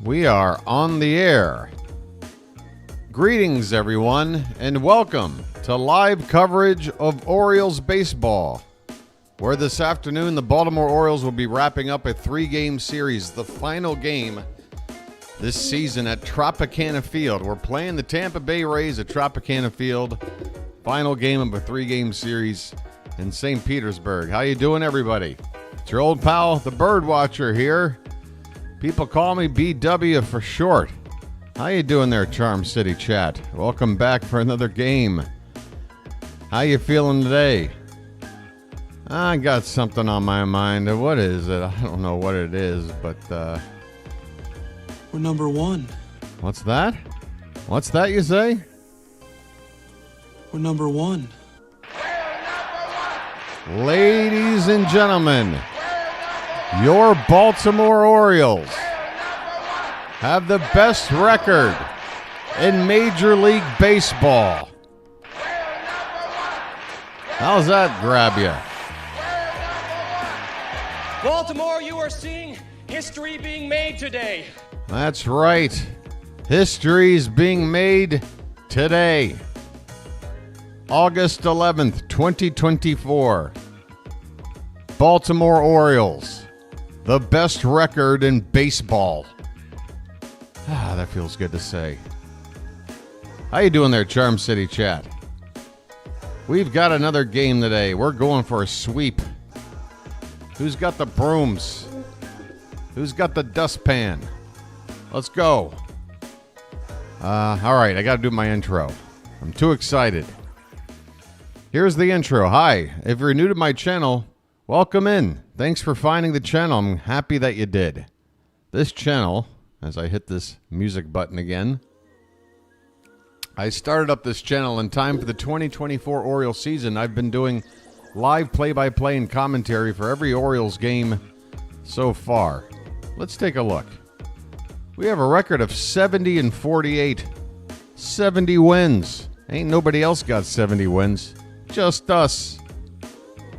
We are on the air. Greetings, everyone, and welcome to live coverage of Orioles baseball, where this afternoon the Baltimore Orioles will be wrapping up a three-game series, the final game this season at Tropicana Field. We're playing the Tampa Bay Rays at Tropicana Field, final game of a three-game series in St. Petersburg. How you doing, everybody? It's your old pal, the BirdWatcher here. People call me BW for short. How you doing there, Charm City chat? Welcome back for another game. How you feeling today? I got something on my mind. What is it? I don't know what it is, but we're number one. What's that? What's that you say? We're number one. Ladies and gentlemen, your Baltimore Orioles have the best record in Major League Baseball. How's that grab you? Baltimore, you are seeing history being made today. That's right. History's being made today. August 11th, 2024. Baltimore Orioles. The best record in baseball. That feels good to say. How you doing there, Charm City chat? We've got another game today. We're going for a sweep. Who's got the brooms? Who's got the dustpan? Let's go. All right, I got to do my intro. I'm too excited. Here's the intro. Hi, if you're new to my channel, welcome in. Thanks for finding the channel. I'm happy that you did. This channel, as I hit this music button again, I started up this channel in time for the 2024 Orioles season. I've been doing live play-by-play and commentary for every Orioles game so far. Let's take a look. We have a record of 70-48. 70 wins. Ain't nobody else got 70 wins. Just us.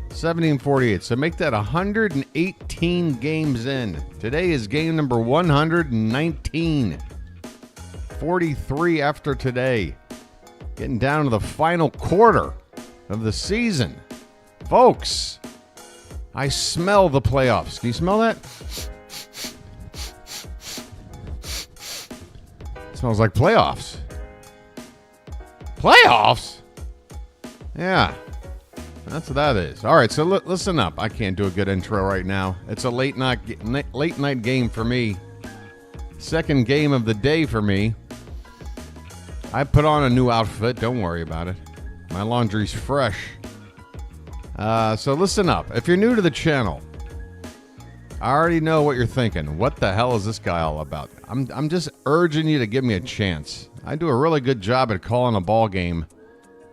70-48. So make that 118 games in. Today is game number 119. 43 after today. Getting down to the final quarter of the season. Folks, I smell the playoffs. Do you smell that? It smells like playoffs. Playoffs? Yeah. That's what that is. All right, so listen up. I can't do a good intro right now. It's a late night game for me. Second game of the day for me. I put on a new outfit. Don't worry about it. My laundry's fresh. So listen up. If you're new to the channel, I already know what you're thinking. What the hell is this guy all about? I'm just urging you to give me a chance. I do a really good job at calling a ball game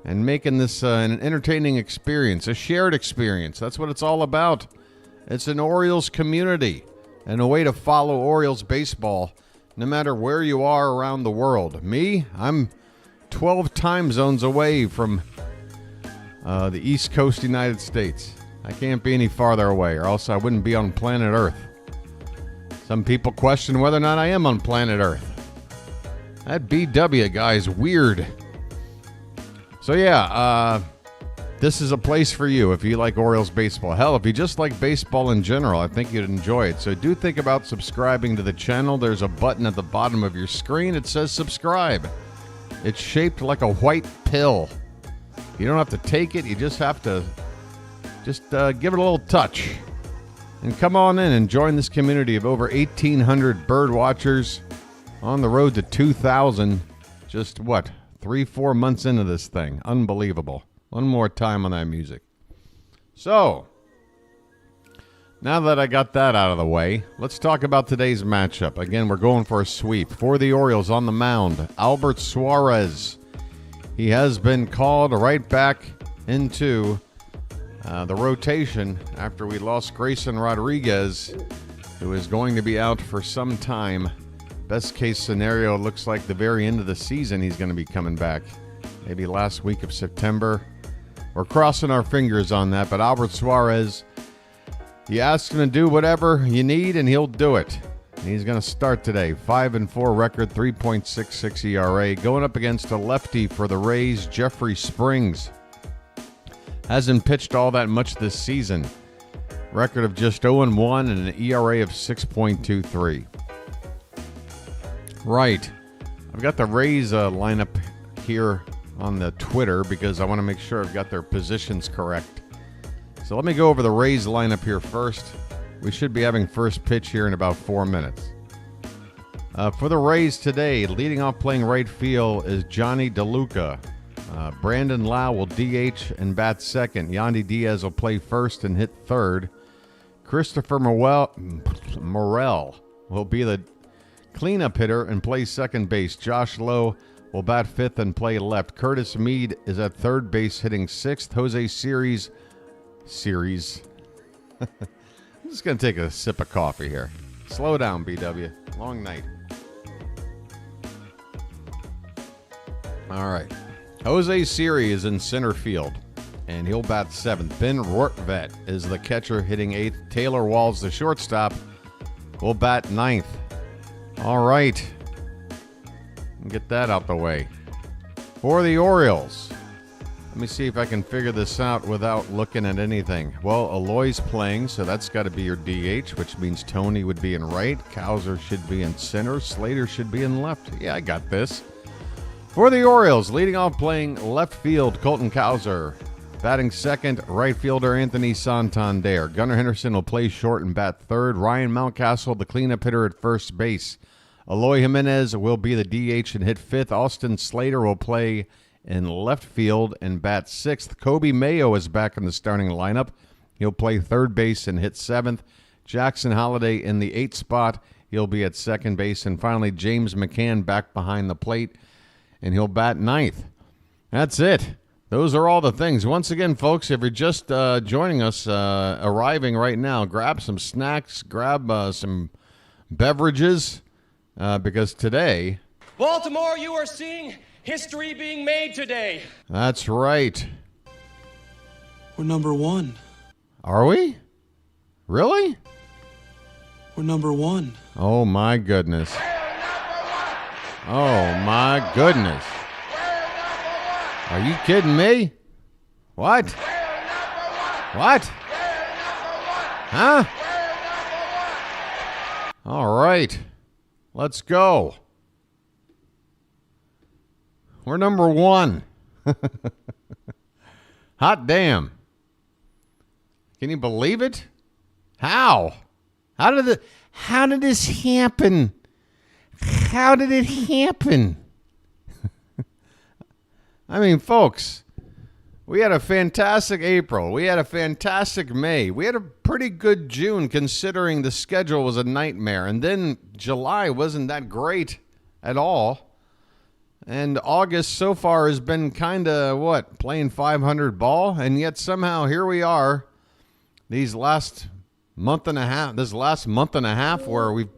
and making this an entertaining experience, a shared experience. That's what it's all about. It's an Orioles community and a way to follow Orioles baseball no matter where you are around the world. Me, I'm 12 time zones away from the East Coast United States. I can't be any farther away, or else I wouldn't be on planet Earth. Some people question whether or not I am on planet Earth. That BW guy is weird. So yeah, this is a place for you if you like Orioles baseball. Hell, if you just like baseball in general, I think you'd enjoy it. So do think about subscribing to the channel. There's a button at the bottom of your screen. It says subscribe. It's shaped like a white pill. You don't have to take it. You just have to give it a little touch. And come on in and join this community of over 1,800 bird watchers on the road to 2,000. Just what? 3-4 months into this thing. Unbelievable. One more time on that music. So, now that I got that out of the way, let's talk about today's matchup. Again, we're going for a sweep. For the Orioles on the mound, Albert Suarez. He has been called right back into the rotation after we lost Grayson Rodriguez, who is going to be out for some time. Best case scenario, looks like the very end of the season he's going to be coming back. Maybe last week of September. We're crossing our fingers on that, but Albert Suarez, you ask him to do whatever you need and he'll do it. He's going to start today. 5-4 record, 3.66 ERA. Going up against a lefty for the Rays, Jeffrey Springs. Hasn't pitched all that much this season. Record of just 0-1 and an ERA of 6.23. Right. I've got the Rays lineup here on the Twitter because I want to make sure I've got their positions correct. So let me go over the Rays lineup here first. We should be having first pitch here in about 4 minutes. For the Rays today, leading off playing right field is Johnny DeLuca. Brandon Lau will DH and bat second. Yandy Diaz will play first and hit third. Christopher Morel will be the cleanup hitter and play second base. Josh Lowe will bat fifth and play left. Curtis Mead is at third base hitting sixth. Jose Series. I'm just going to take a sip of coffee here. Slow down, BW. Long night. All right. Jose Siri is in center field, and he'll bat seventh. Ben Rortvet is the catcher hitting eighth. Taylor Walls, the shortstop, will bat ninth. All right. Get that out the way. For the Orioles, let me see if I can figure this out without looking at anything. Well, Aloy's playing, so that's got to be your DH, which means Tony would be in right. Cowser should be in center. Slater should be in left. Yeah, I got this. For the Orioles, leading off playing left field, Colton Cowser. Batting second, right fielder Anthony Santander. Gunnar Henderson will play short and bat third. Ryan Mountcastle, the cleanup hitter at first base. Eloy Jimenez will be the DH and hit fifth. Austin Slater will play in left field and bat sixth. Kobe Mayo is back in the starting lineup. He'll play third base and hit seventh. Jackson Holliday in the eighth spot. He'll be at second base. And finally, James McCann back behind the plate, and he'll bat ninth. That's it. Those are all the things. Once again, folks, if you're just joining us, arriving right now, grab some snacks, grab some beverages, because today... Baltimore, you are seeing history being made today. That's right. We're number one. Are we? Really? We're number one. Oh, my goodness. Oh, my goodness. Are you kidding me? What? What? Huh? All right. Let's go. We're number one. Hot damn. Can you believe it? How? How did this happen? How did it happen? I mean, folks, we had a fantastic April. We had a fantastic May. We had a pretty good June considering the schedule was a nightmare. And then July wasn't that great at all. And August so far has been kind of, playing 500 ball. And yet somehow here we are, this last month and a half where we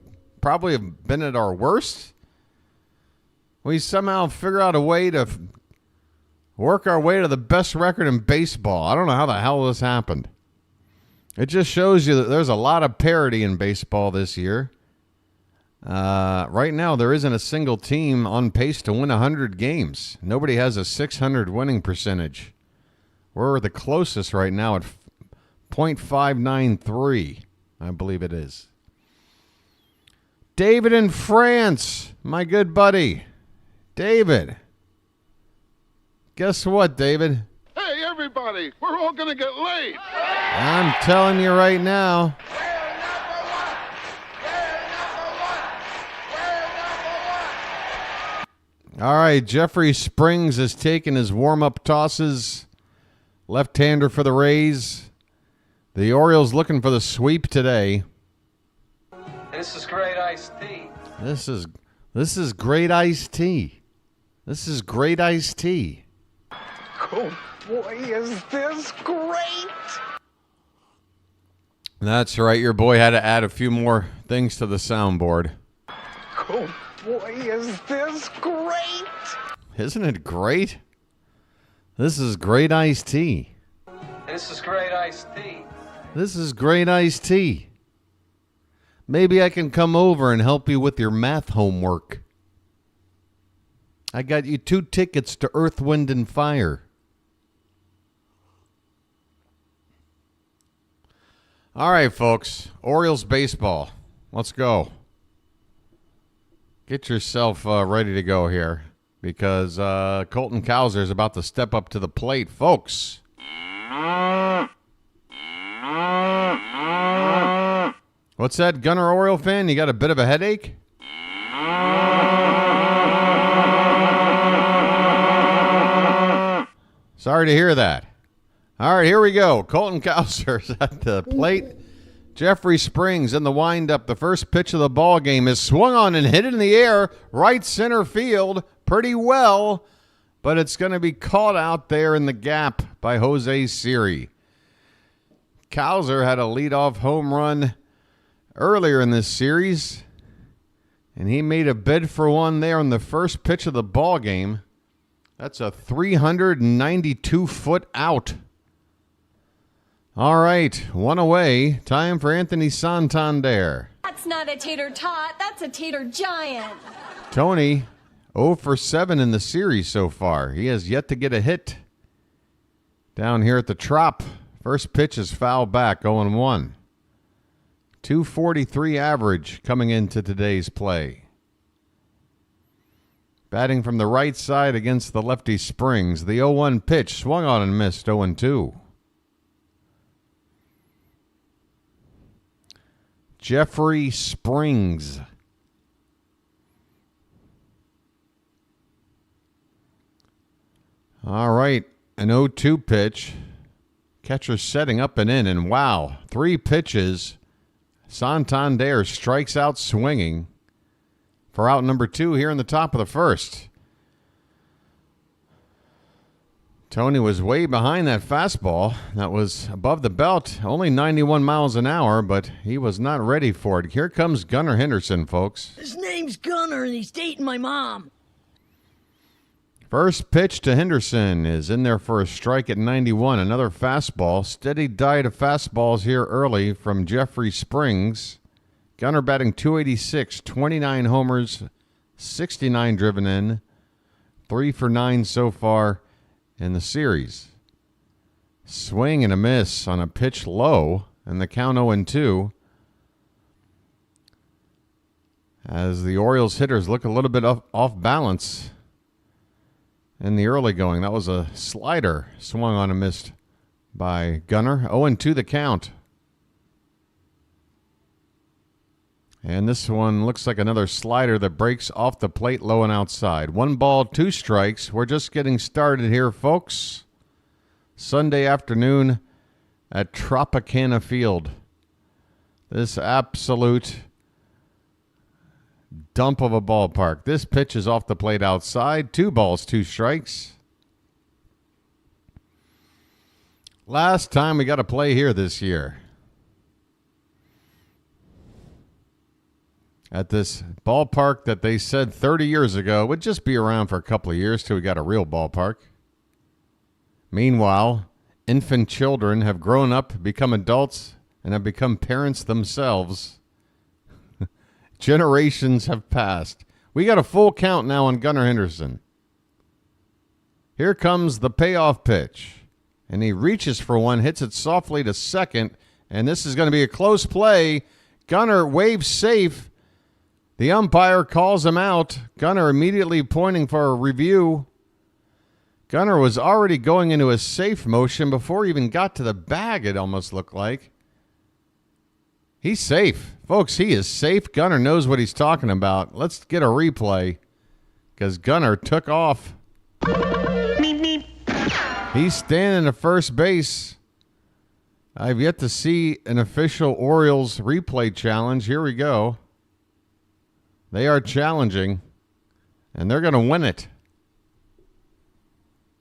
probably have been at our worst. We somehow figure out a way to work our way to the best record in baseball. I don't know how the hell this happened. It just shows you that there's a lot of parity in baseball this year. Right now, there isn't a single team on pace to win 100 games. Nobody has a 600 winning percentage. We're the closest right now at .593, I believe it is. David in France, my good buddy. David. Guess what, David? Hey, everybody, we're all going to get laid. I'm telling you right now. All right, Jeffrey Springs has taken his warm-up tosses. Left-hander for the Rays. The Orioles looking for the sweep today. This is great iced tea. This is great iced tea. This is great iced tea. Oh, boy, is this great! That's right. Your boy had to add a few more things to the soundboard. Oh, boy, is this great! Isn't it great? This is great iced tea. This is great iced tea. This is great iced tea. Maybe I can come over and help you with your math homework. I got you 2 tickets to Earth, Wind, and Fire. All right, folks. Orioles baseball. Let's go. Get yourself ready to go here because Colton Cowser is about to step up to the plate, folks. What's that, Gunner Oriole fan? You got a bit of a headache? Sorry to hear that. All right, here we go. Colton Cowser's at the plate. Jeffrey Springs in the windup. The first pitch of the ball game is swung on and hit in the air, right center field, pretty well, but it's going to be caught out there in the gap by Jose Siri. Cowser had a leadoff home run earlier in this series, and he made a bid for one there on the first pitch of the ball game. That's a 392-foot out. All right, one away. Time for Anthony Santander. That's not a tater tot, that's a tater giant. Tony, 0 for 7 in the series so far. He has yet to get a hit. Down here at the Trop, first pitch is foul back, 0-1. 243 average coming into today's play. Batting from the right side against the lefty Springs. The 0-1 pitch swung on and missed, 0-2. Jeffrey Springs. All right, an 0-2 pitch. Catcher setting up and in, and wow, 3 pitches. Santander strikes out swinging for out number 2 here in the top of the first. Tony was way behind that fastball. That was above the belt, only 91 miles an hour, but he was not ready for it. Here comes Gunnar Henderson, folks. His name's Gunnar, and he's dating my mom. First pitch to Henderson is in there for a strike at 91. Another fastball. Steady diet of fastballs here early from Jeffrey Springs. Gunnar batting .286, 29 homers, 69 driven in, 3 for 9 so far in the series. Swing and a miss on a pitch low, and the count 0-2. As the Orioles hitters look a little bit off balance in the early going. That was a slider swung on and missed by Gunnar. 0-2 the count. And this one looks like another slider that breaks off the plate low and outside. 1 ball, 2 strikes. We're just getting started here, folks. Sunday afternoon at Tropicana Field. This absolute dump of a ballpark. This pitch is off the plate outside. 2 balls, 2 strikes. Last time we got to play here this year. At this ballpark that they said 30 years ago would just be around for a couple of years till we got a real ballpark. Meanwhile, infant children have grown up, become adults, and have become parents themselves. Generations have passed. We got a full count now on Gunnar Henderson. Here comes the payoff pitch. And he reaches for one, hits it softly to second, and this is going to be a close play. Gunnar waves safe. The umpire calls him out. Gunnar immediately pointing for a review. Gunnar was already going into a safe motion before he even got to the bag, it almost looked like. He's safe. Folks, he is safe. Gunnar knows what he's talking about. Let's get a replay because Gunnar took off. He's standing at first base. I've yet to see an official Orioles replay challenge. Here we go. They are challenging, and they're going to win it.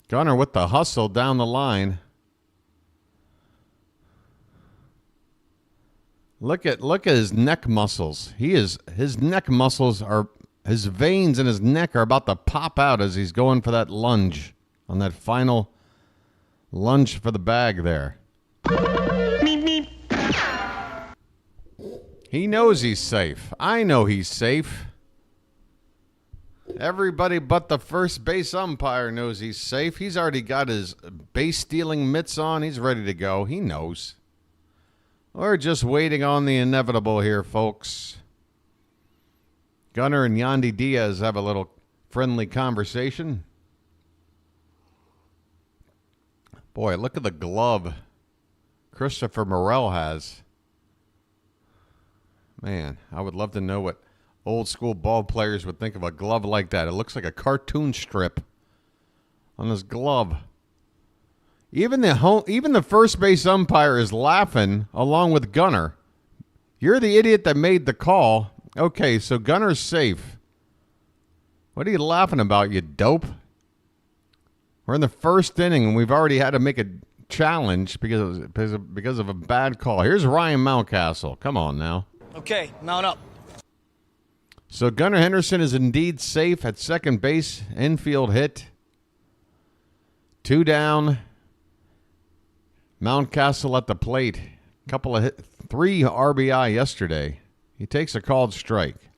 Gunnar with the hustle down the line. Look at his neck muscles. His neck muscles are, his veins in his neck are about to pop out as he's going for that lunge on that final lunge for the bag there. He knows he's safe. I know he's safe. Everybody but the first base umpire knows he's safe. He's already got his base stealing mitts on. He's ready to go. He knows. We're just waiting on the inevitable here, folks. Gunnar and Yandy Diaz have a little friendly conversation. Boy, look at the glove Christopher Morel has. Man, I would love to know what old school ball players would think of a glove like that. It looks like a cartoon strip on his glove. Even the first base umpire is laughing along with Gunnar. You're the idiot that made the call. Okay, so Gunnar's safe. What are you laughing about, you dope? We're in the first inning, and we've already had to make a challenge because of a bad call. Here's Ryan Mountcastle. Come on now. Okay, mount up. So Gunnar Henderson is indeed safe at second base. Infield hit. 2 down. Mountcastle at the plate. 3 RBI yesterday. He takes a called strike.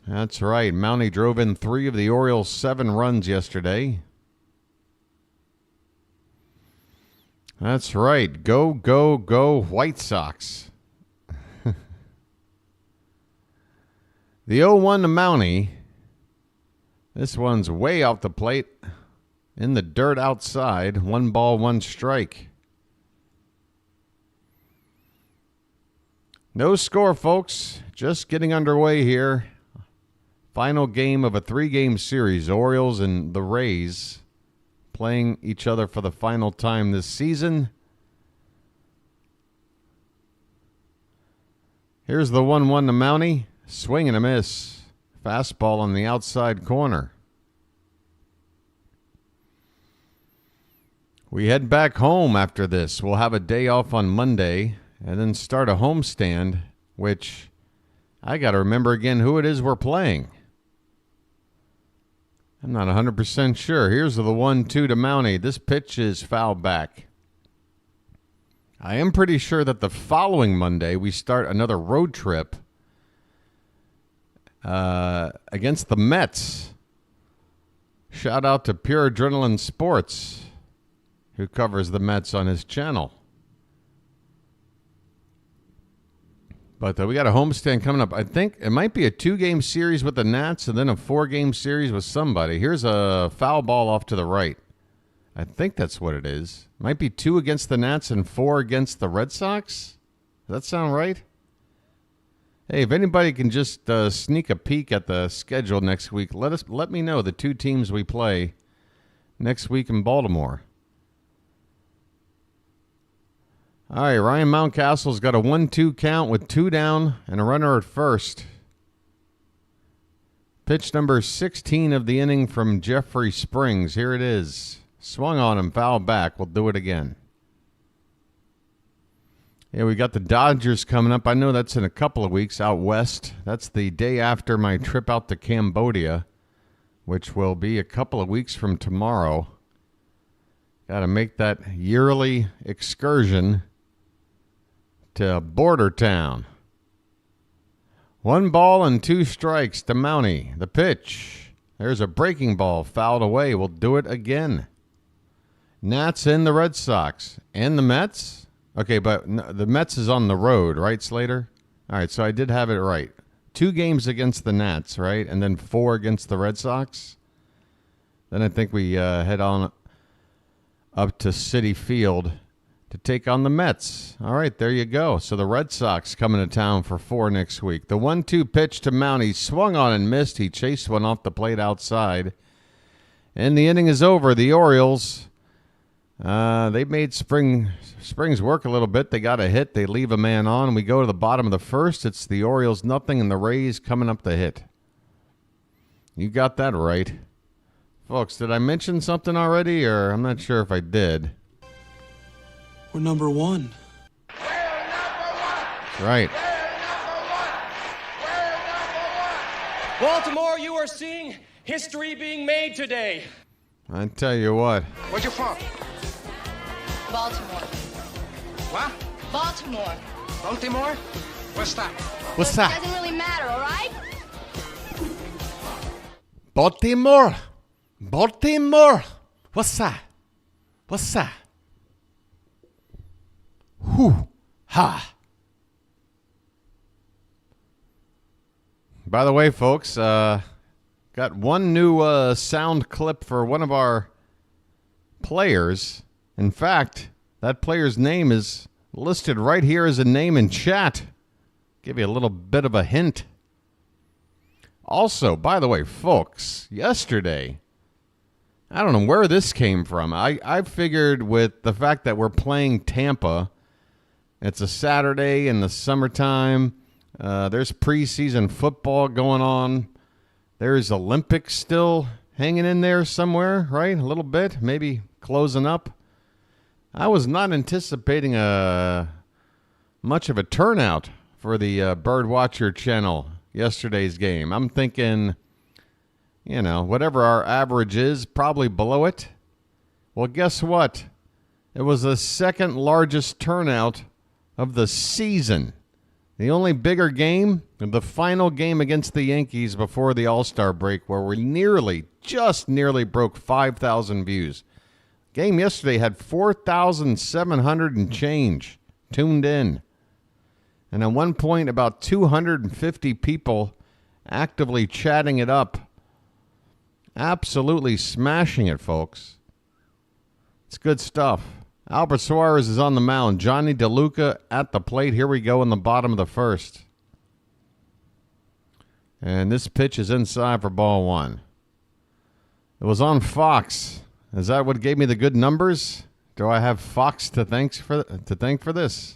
That's right. Mountie drove in 3 of the Orioles' 7 runs yesterday. That's right. Go, go, go, White Sox. The 0-1 to Mountie. This one's way off the plate. In the dirt outside. 1 ball, 1 strike. No score, folks. Just getting underway here. Final game of a 3-game series. Orioles and the Rays playing each other for the final time this season. Here's the 1-1 to Mountie. Swing and a miss. Fastball on the outside corner. We head back home after this. We'll have a day off on Monday and then start a homestand, which I got to remember again who it is we're playing. I'm not 100% sure. Here's the 1-2 to Mountie. This pitch is foul back. I am pretty sure that the following Monday we start another road trip against the Mets. Shout out to Pure Adrenaline Sports, who covers the Mets on his channel. But we got a homestand coming up. I think it might be a 2-game series with the Nats and then a 4-game series with somebody. Here's a foul ball off to the right. I think that's what it is. Might be 2 against the Nats and 4 against the Red Sox. Does that sound right? Hey, if anybody can just sneak a peek at the schedule next week, let me know the 2 teams we play next week in Baltimore. All right, Ryan Mountcastle's got a 1-2 count with 2 down and a runner at first. Pitch number 16 of the inning from Jeffrey Springs. Here it is. Swung on him, foul back. We'll do it again. Yeah, we got the Dodgers coming up. I know that's in a couple of weeks out west. That's the day after my trip out to Cambodia, which will be a couple of weeks from tomorrow. Got to make that yearly excursion to Border Town. 1 ball and 2 strikes to Mountie. The pitch. There's a breaking ball fouled away. We'll do it again. Nats and the Red Sox. And the Mets? Okay, but the Mets is on the road, right, Slater? All right, so I did have it right. 2 games against the Nats, right? And then 4 against the Red Sox. Then I think we head on up to Citi Field to take on the Mets. All right, there you go. So the Red Sox coming to town for 4 next week. The 1-2 pitch to Mountie, swung on and missed. He chased one off the plate outside. And the inning is over. The Orioles, they made Springs work a little bit. They got a hit. They leave a man on. We go to the bottom of the first. It's the Orioles nothing and the Rays coming up the hit. You got that right. Folks, did I mention something already, or I'm not sure if I did. We're number 1. That's right. Baltimore, you are seeing history being made today. I tell you what. Where you from? Baltimore. What? Baltimore. Baltimore? What's that? What's that? Doesn't really matter, all right? Baltimore. Baltimore. What's that? What's that? Whew. Ha. By the way, folks, got one new sound clip for one of our players. In fact, that player's name is listed right here as a name in chat. Give you a little bit of a hint. Also, by the way, folks, yesterday, I don't know where this came from. I figured with the fact that we're playing Tampa, it's a Saturday in the summertime. There's preseason football going on. There's Olympics still hanging in there somewhere, right? A little bit, maybe closing up. I was not anticipating much of a turnout for the BirdWatcher channel yesterday's game. I'm thinking, whatever our average is, probably below it. Well, guess what? It was the second largest turnout of the season. The only bigger game, the final game against the Yankees before the All-Star break, where we just nearly broke 5,000 views. Game yesterday had 4,700 and change tuned in. And at one point, about 250 people actively chatting it up. Absolutely smashing it, folks. It's good stuff. Albert Suarez is on the mound. Johnny DeLuca at the plate. Here we go in the bottom of the first. And this pitch is inside for ball one. It was on Fox. Is that what gave me the good numbers? Do I have Fox to thank for this?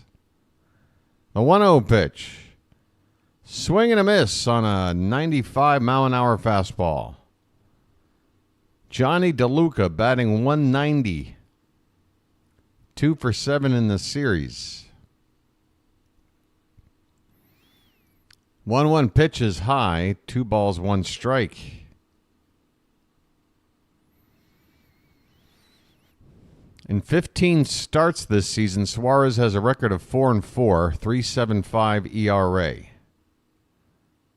The 1-0 pitch. Swing and a miss on a 95-mile-an-hour fastball. Johnny DeLuca batting 190. 2 for 7 in the series. 1-1 pitch is high. 2 balls, 1 strike. In 15 starts this season, Suarez has a record of 4-4, 3.75 ERA.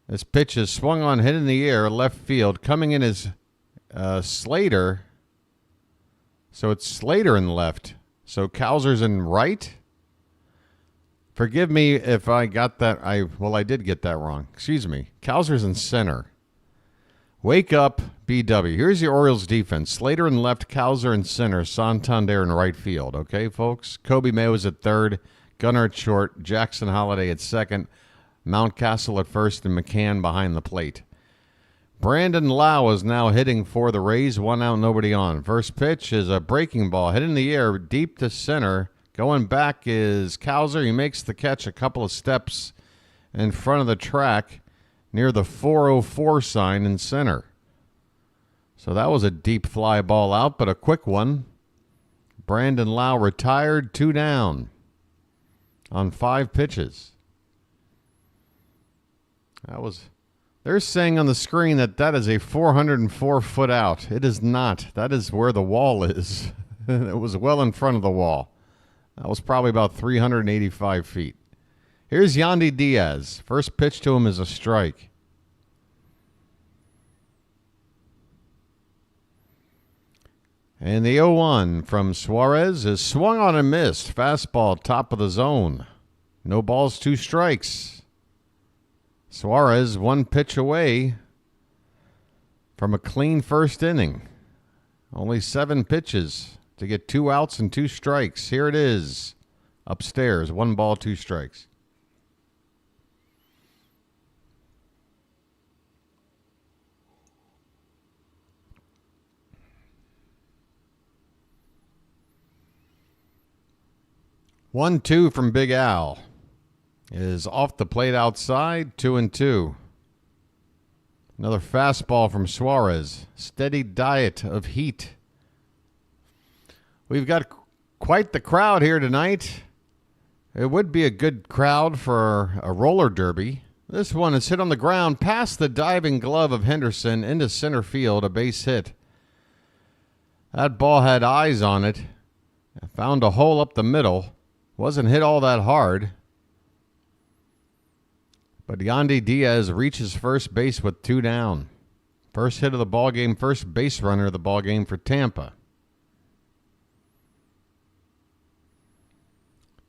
This pitch is swung on, hit in the air, left field. Coming in is Slater. So it's Slater in left. So Cowser's in right. Forgive me if I got that. I did get that wrong. Excuse me. Cowser's in center. Wake up, BW. Here's the Orioles defense. Slater in left, Cowser in center, Santander in right field. Okay, folks? Kobe Mayo's at third, Gunnar at short, Jackson Holliday at second, Mountcastle at first, and McCann behind the plate. Brandon Lau is now hitting for the Rays. 1 out, nobody on. First pitch is a breaking ball. Hit in the air, deep to center. Going back is Cowser. He makes the catch a couple of steps in front of the track, near the 404 sign in center. So that was a deep fly ball out, but a quick one. Brandon Lau retired, 2 down on 5 pitches. They're saying on the screen that is a 404-foot out. It is not. That is where the wall is. It was well in front of the wall. That was probably about 385 feet. Here's Yandy Diaz. First pitch to him is a strike. And the 0-1 from Suarez is swung on and missed. Fastball, top of the zone. No balls, 2 strikes. Suarez 1 pitch away from a clean first inning. Only 7 pitches to get 2 outs and 2 strikes. Here it is. Upstairs, 1 ball, 2 strikes. One, 2 from Big Al is off the plate outside, 2-2. Another fastball from Suarez. Steady diet of heat. We've got quite the crowd here tonight. It would be a good crowd for a roller derby. This one is hit on the ground past the diving glove of Henderson into center field, a base hit. That ball had eyes on it. Found a hole up the middle. Wasn't hit all that hard. But Yandy Diaz reaches first base with 2 down. First hit of the ball game, first base runner of the ball game for Tampa.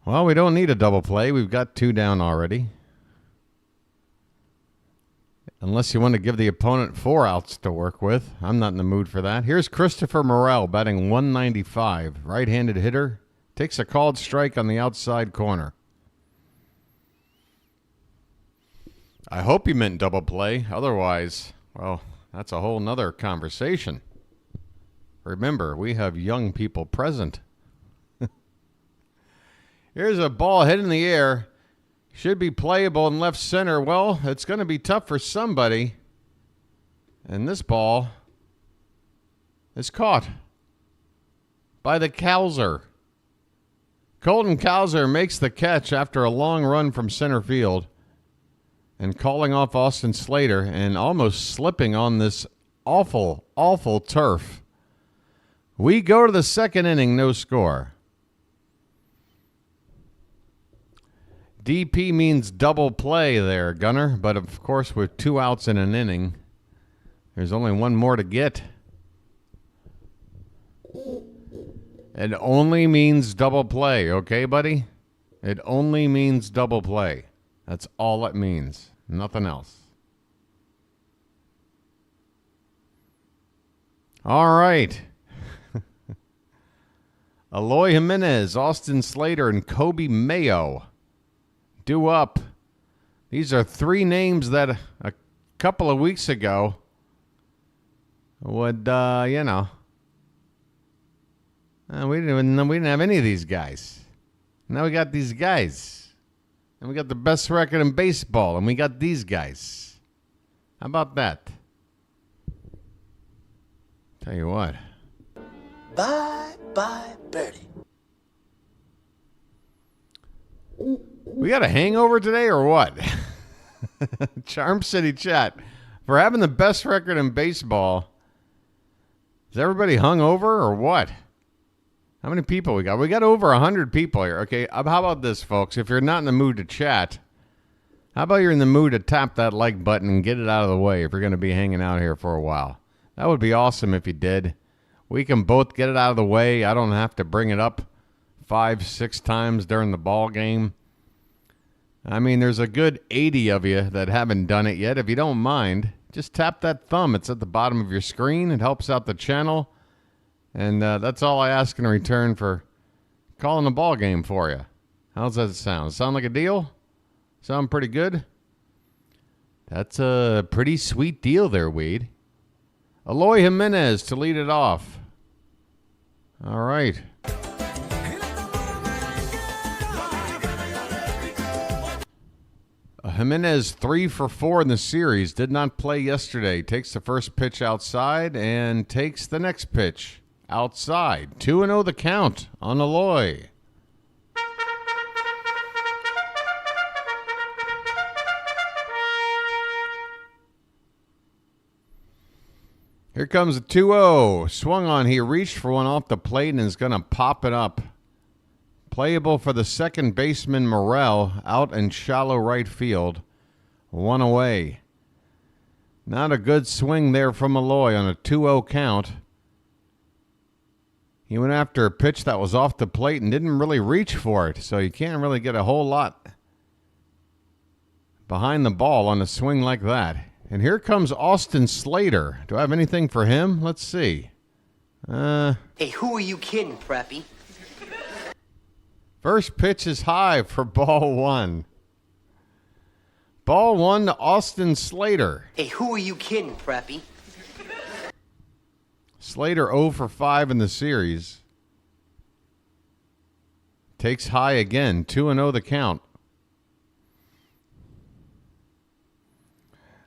Well, we don't need a double play. We've got 2 down already. Unless you want to give the opponent 4 outs to work with. I'm not in the mood for that. Here's Christopher Morel batting 195. Right-handed hitter. Takes a called strike on the outside corner. I hope he meant double play. Otherwise, well, that's a whole nother conversation. Remember, we have young people present. Here's a ball hit in the air. Should be playable in left center. Well, it's going to be tough for somebody. And this ball is caught by the Cowser. Colton Cowser makes the catch after a long run from center field and calling off Austin Slater and almost slipping on this awful, awful turf. We go to the second inning, no score. DP means double play there, Gunner. But, of course, with 2 outs in an inning, there's only 1 more to get. It only means double play, okay, buddy? It only means double play. That's all it means. Nothing else. All right. Eloy Jimenez, Austin Slater, and Kobe Mayo due up. These are 3 names that a couple of weeks ago would, we didn't have any of these guys. Now we got these guys. And we got the best record in baseball, and we got these guys. How about that? Tell you what. Bye, birdie. We got a hangover today or what? Charm City chat. For having the best record in baseball, is everybody hungover or what? How many people we got? We got over 100 people here. Okay, how about this, folks? If you're not in the mood to chat, how about you're in the mood to tap that like button and get it out of the way if you're going to be hanging out here for a while? That would be awesome if you did. We can both get it out of the way. I don't have to bring it up 5-6 times during the ball game. I mean, there's a good 80 of you that haven't done it yet. If you don't mind, just tap that thumb. It's at the bottom of your screen. It helps out the channel. And that's all I ask in return for calling a ball game for you. How's that sound? Sound like a deal? Sound pretty good? That's a pretty sweet deal there, Wade. Eloy Jimenez to lead it off. All right. Jimenez 3 for 4 in the series. Did not play yesterday. Takes the first pitch outside and takes the next pitch outside. 2-0 the count on Eloy. Here comes a 2-0. Swung on. He reached for one off the plate and is going to pop it up. Playable for the second baseman Morel out in shallow right field. 1 away. Not a good swing there from Eloy on a 2-0 count. He went after a pitch that was off the plate and didn't really reach for it, so you can't really get a whole lot behind the ball on a swing like that. And here comes Austin Slater. Do I have anything for him? Let's see. Hey, who are you kidding, Preppy? First pitch is high for ball 1. Ball 1 to Austin Slater. Hey, who are you kidding, Preppy? Slater 0 for 5 in the series. Takes high again. 2-0 the count.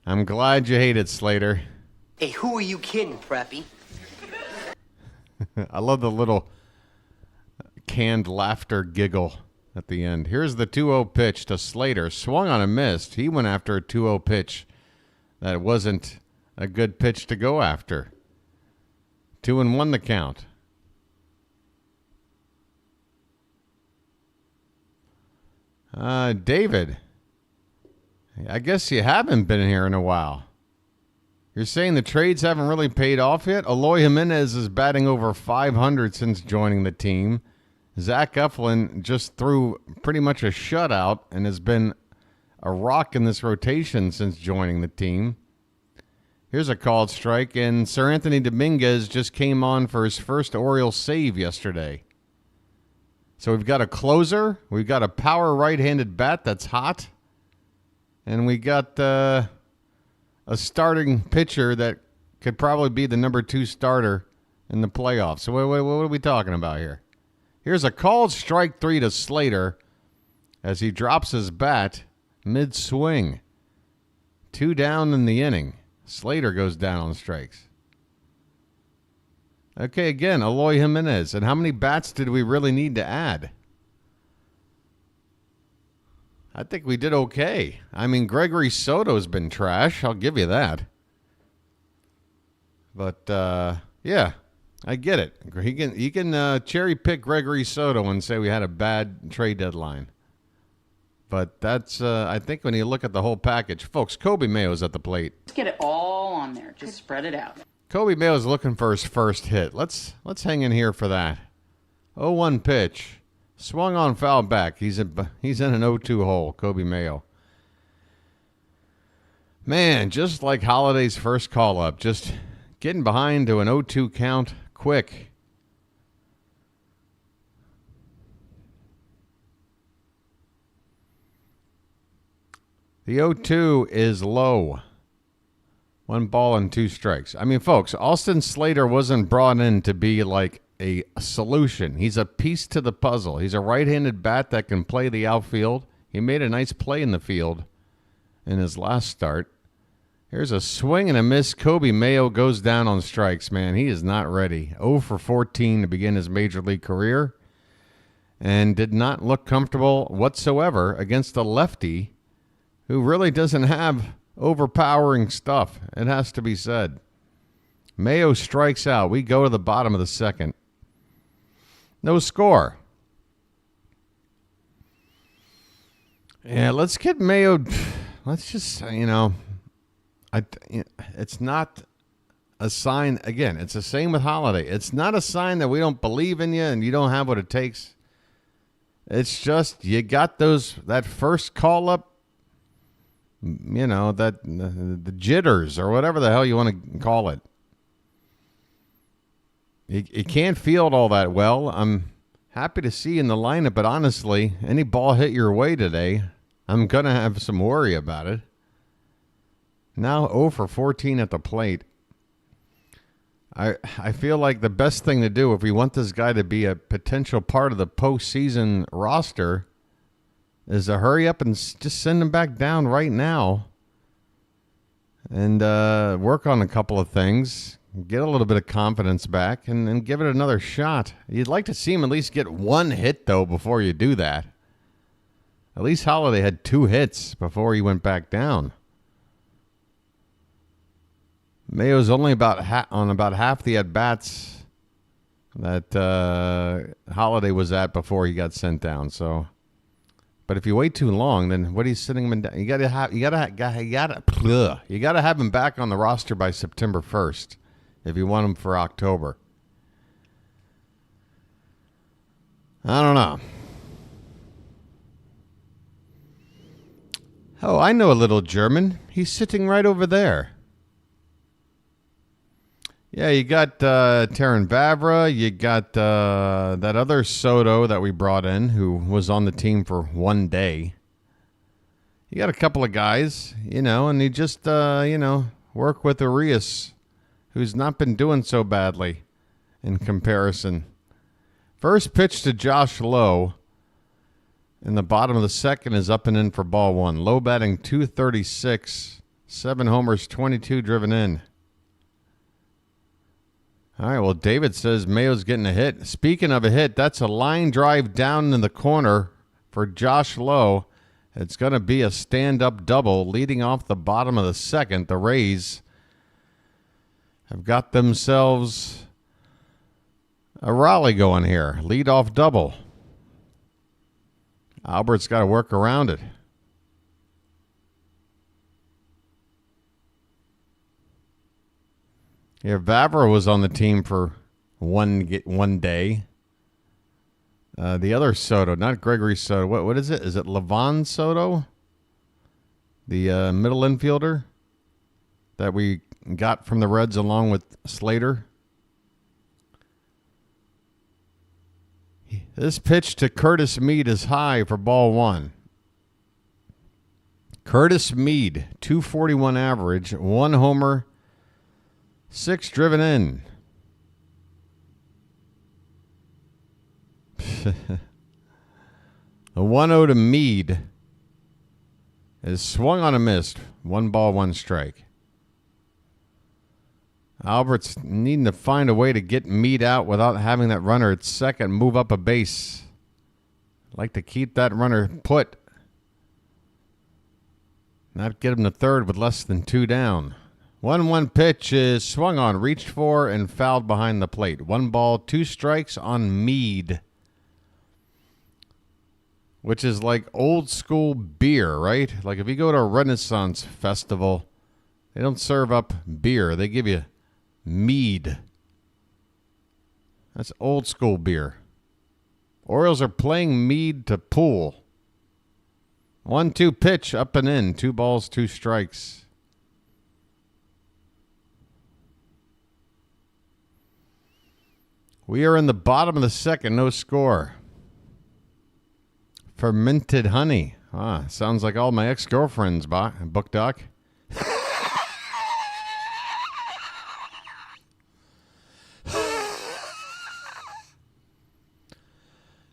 I'm glad you hate it, Slater. Hey, who are you kidding, Preppy? I love the little canned laughter giggle at the end. Here's the 2-0 pitch to Slater. Swung on and missed. He went after a 2-0 pitch that wasn't a good pitch to go after. 2-1 the count. David I guess you haven't been here in a while. You're saying the trades haven't really paid off yet? Eloy Jimenez is batting over 500 since joining the team. Zach Eflin just threw pretty much a shutout and has been a rock in this rotation since joining the team. Here's a called strike, and Sir Anthony Dominguez just came on for his first Orioles save yesterday. So we've got a closer, we've got a power right-handed bat that's hot, and we got a starting pitcher that could probably be the number 2 starter in the playoffs. So what are we talking about here? Here's a called strike 3 to Slater as he drops his bat mid-swing. 2 down in the inning. Slater goes down on strikes. Okay, again, Eloy Jimenez. And how many bats did we really need to add? I think we did okay. I mean, Gregory Soto's been trash. I'll give you that. But, yeah, I get it. You can cherry pick Gregory Soto and say we had a bad trade deadline. But that's, I think when you look at the whole package, folks, Kobe Mayo's at the plate. Let's get it all on there. Just spread it out. Kobe Mayo's looking for his first hit. Let's hang in here for that. 0-1 pitch. Swung on foul back. He's in an 0-2 hole, Kobe Mayo. Man, just like Holiday's first call-up, just getting behind to an 0-2 count quick. The 0-2 is low. 1 ball and 2 strikes. I mean, folks, Austin Slater wasn't brought in to be like a solution. He's a piece to the puzzle. He's a right-handed bat that can play the outfield. He made a nice play in the field in his last start. Here's a swing and a miss. Kobe Mayo goes down on strikes, man. He is not ready. 0 for 14 to begin his major league career and did not look comfortable whatsoever against a lefty who really doesn't have overpowering stuff. It has to be said. Mayo strikes out. We go to the bottom of the second. No score. Yeah, let's get Mayo. Let's just, it's not a sign. Again, it's the same with Holiday. It's not a sign that we don't believe in you and you don't have what it takes. It's just you got that first call up. The jitters or whatever the hell you want to call it. You can't field all that well. I'm happy to see you in the lineup, but honestly, any ball hit your way today, I'm going to have some worry about it. Now 0 for 14 at the plate. I feel like the best thing to do if we want this guy to be a potential part of the postseason roster is to hurry up and just send him back down right now and work on a couple of things, get a little bit of confidence back, and give it another shot. You'd like to see him at least get 1 hit, though, before you do that. At least Holiday had 2 hits before he went back down. Mayo's only on about half the at-bats that Holiday was at before he got sent down, so... But if you wait too long, then what are you sitting him down? You gotta have him back on the roster by September 1st if you want him for October. I don't know. Oh, I know a little German. He's sitting right over there. Yeah, you got Terran Vavra. You got that other Soto that we brought in who was on the team for 1 day. You got a couple of guys, and you just, work with Arias, who's not been doing so badly in comparison. First pitch to Josh Lowe in the bottom of the second is up and in for ball 1. Lowe batting .236, 7 homers, 22 driven in. All right, well, David says Mayo's getting a hit. Speaking of a hit, that's a line drive down in the corner for Josh Lowe. It's going to be a stand-up double leading off the bottom of the second. The Rays have got themselves a rally going here. Lead-off double. Albert's got to work around it. Yeah, Vavra was on the team for one day. The other Soto, not Gregory Soto. What is it? Is it Levon Soto? The middle infielder that we got from the Reds along with Slater. This pitch to Curtis Mead is high for ball one. Curtis Mead, 241 average, 1 homer, 6 driven in. The 1-0 to Mead is swung on a missed. 1 ball, 1 strike. Albert's needing to find a way to get Mead out without having that runner at second move up a base. Like to keep that runner put. Not get him to third with less than 2 down. 1-1 pitch is swung on, reached for, and fouled behind the plate. 1 ball, 2 strikes on Mead. Which is like old school beer, right? Like if you go to a Renaissance festival, they don't serve up beer. They give you mead. That's old school beer. Orioles are playing Mead to Poole. 1-2 pitch, up and in. 2 balls, 2 strikes. We are in the bottom of the second, no score. Fermented honey. Sounds like all my ex-girlfriends, Book Doc.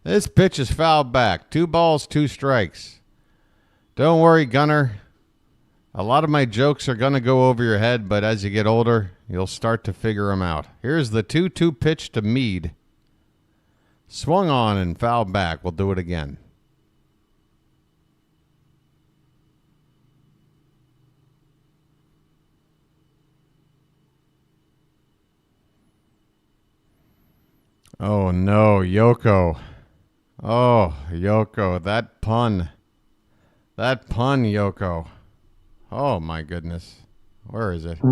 This pitch is fouled back. 2 balls, 2 strikes. Don't worry, Gunner. A lot of my jokes are going to go over your head, but as you get older, you'll start to figure them out. Here's the 2-2 pitch to Mead. Swung on and fouled back. We'll do it again. Oh, no, Yoko. Oh, Yoko, that pun. That pun, Yoko. Oh, my goodness. Where is it? The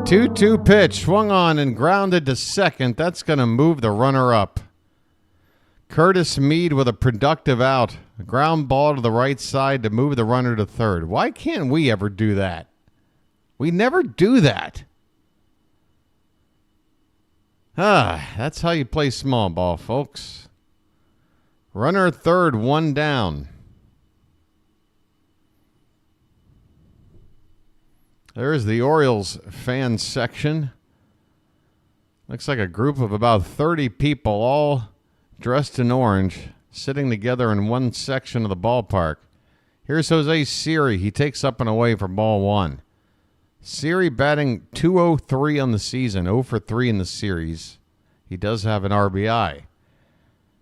2-2 pitch swung on and grounded to second. That's going to move the runner up. Curtis Mead with a productive out. A ground ball to the right side to move the runner to third. Why can't we ever do that? We never do that. That's how you play small ball, folks. Runner at third, 1 down. There's the Orioles fan section. Looks like a group of about 30 people, all dressed in orange, sitting together in one section of the ballpark. Here's Jose Siri. He takes up and away for ball 1. Siri batting .203 on the season, 0 for 3 in the series. He does have an RBI.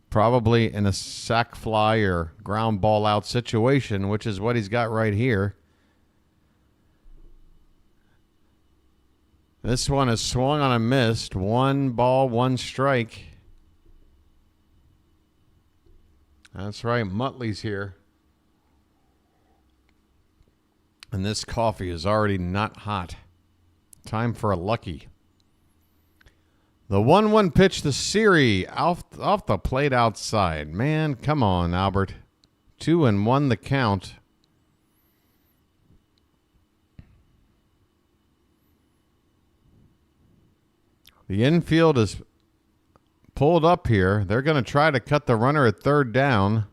Probably in a sac fly or ground ball out situation, which is what he's got right here. This one is swung on a missed. 1 ball, 1 strike. That's right, Muttley's here. And this coffee is already not hot. Time for a lucky. The 1-1 pitch to Siri off the plate outside. Man, come on, Albert. 2-1 the count. The infield is pulled up here. They're going to try to cut the runner at third down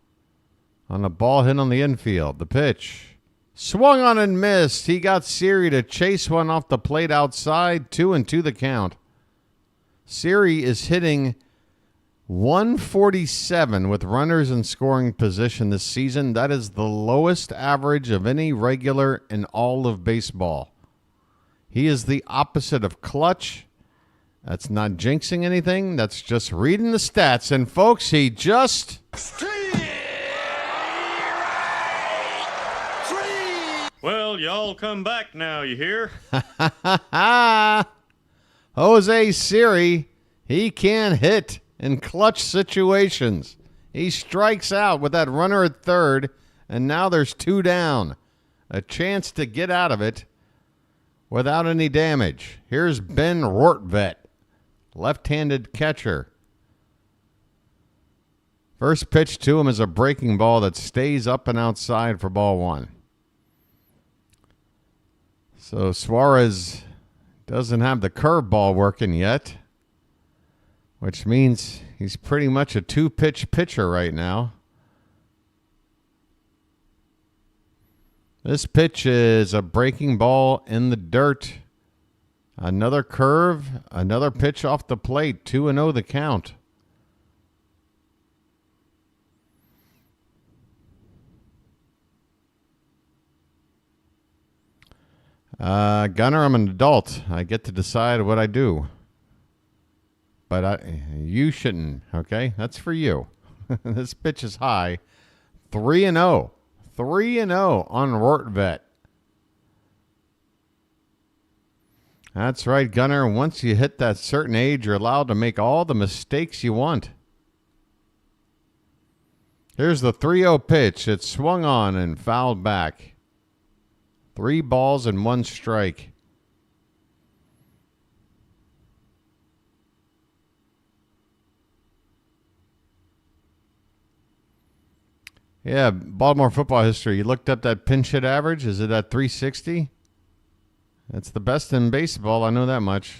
on a ball hit on the infield. The pitch. Swung on and missed. He got Siri to chase one off the plate outside. 2-2 the count. Siri is hitting .147 with runners in scoring position this season. That is the lowest average of any regular in all of baseball. He is the opposite of clutch. That's not jinxing anything. That's just reading the stats. And, folks, he just... Well, y'all come back now, you hear? Jose Siri, he can hit in clutch situations. He strikes out with that runner at third, and now there's 2 down. A chance to get out of it without any damage. Here's Ben Rortvedt, left-handed catcher. First pitch to him is a breaking ball that stays up and outside for ball one. So Suarez doesn't have the curveball working yet, which means he's pretty much a two-pitch pitcher right now. This pitch is a breaking ball in the dirt. Another curve, another pitch off the plate. 2-0 the count. Gunner, I'm an adult. I get to decide what I do. But you shouldn't, okay? That's for you. This pitch is high. 3-0. 3-0 on Rortvedt. That's right, Gunner. Once you hit that certain age, you're allowed to make all the mistakes you want. Here's the 3-0 pitch. It's swung on and fouled back. 3 balls and 1 strike. Yeah, Baltimore football history. You looked up that pinch hit average. Is it at 360? That's the best in baseball. I know that much.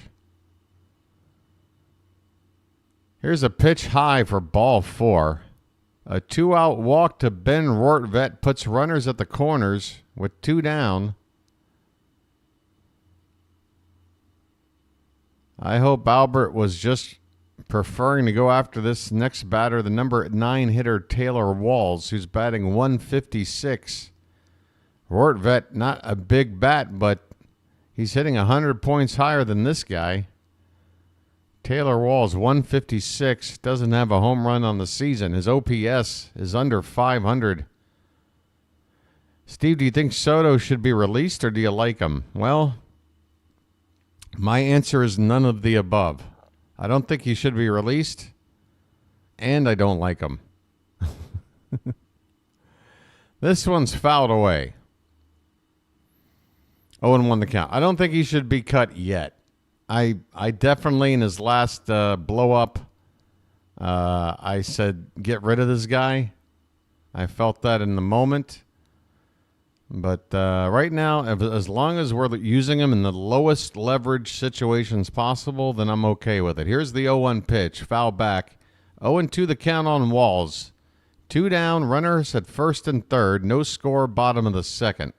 Here's a pitch high for ball 4. A 2-out walk to Ben Rortvedt puts runners at the corners with 2 down. I hope Albert was just preferring to go after this next batter, the number 9 hitter Taylor Walls, who's batting 156. Rortvedt, not a big bat, but he's hitting 100 points higher than this guy. Taylor Walls, 156, doesn't have a home run on the season. His OPS is under 500. Steve, do you think Soto should be released or do you like him? Well, my answer is none of the above. I don't think he should be released, and I don't like him. This one's fouled away. 0-1 the count. I don't think he should be cut yet. I definitely, in his last blow up, I said, get rid of this guy. I felt that in the moment. But right now, as long as we're using him in the lowest leverage situations possible, then I'm okay with it. Here's the 0-1 pitch. Foul back. 0-2 the count on Walls. 2 down, runners at first and third. No score, bottom of the second.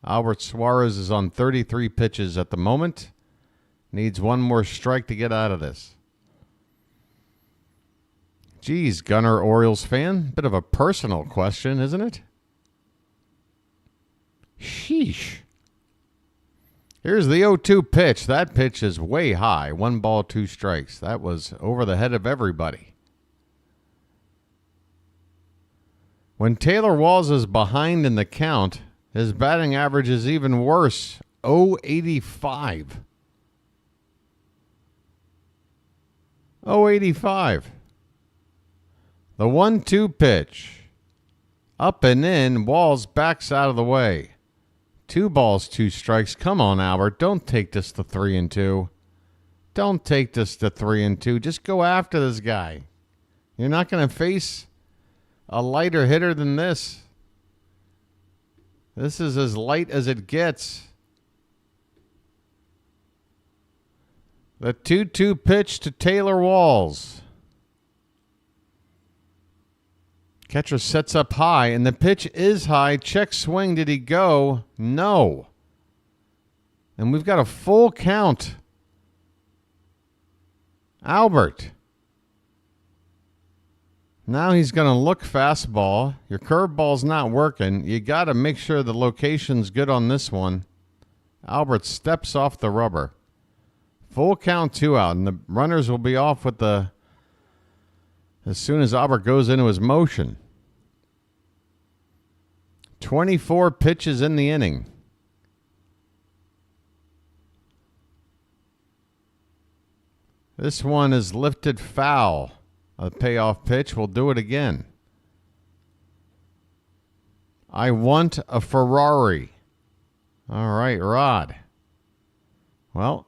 Albert Suarez is on 33 pitches at the moment. Needs 1 more strike to get out of this. Geez, Gunner Orioles fan. Bit of a personal question, isn't it? Sheesh. Here's the 0-2 pitch. That pitch is way high. 1 ball, 2 strikes. That was over the head of everybody. When Taylor Walls is behind in the count, his batting average is even worse. 0.85. 0.85. The 1-2 pitch. Up and in. Walls backs out of the way. 2 balls, 2 strikes. Come on, Albert. Don't take this to 3-2. Don't take this to 3-2. Just go after this guy. You're not going to face a lighter hitter than this. This is as light as it gets. The 2-2 pitch to Taylor Walls. Catcher sets up high, and the pitch is high. Check swing. Did he go? No. And we've got a full count. Albert. Now he's going to look fastball. Your curveball's not working. You got to make sure the location's good on this one. Albert steps off the rubber. Full count, 2 out, and the runners will be off with the as soon as Albert goes into his motion. 24 pitches in the inning. This one is lifted foul. A payoff pitch. We'll do it again. I want a Ferrari. All right, Rod. Well,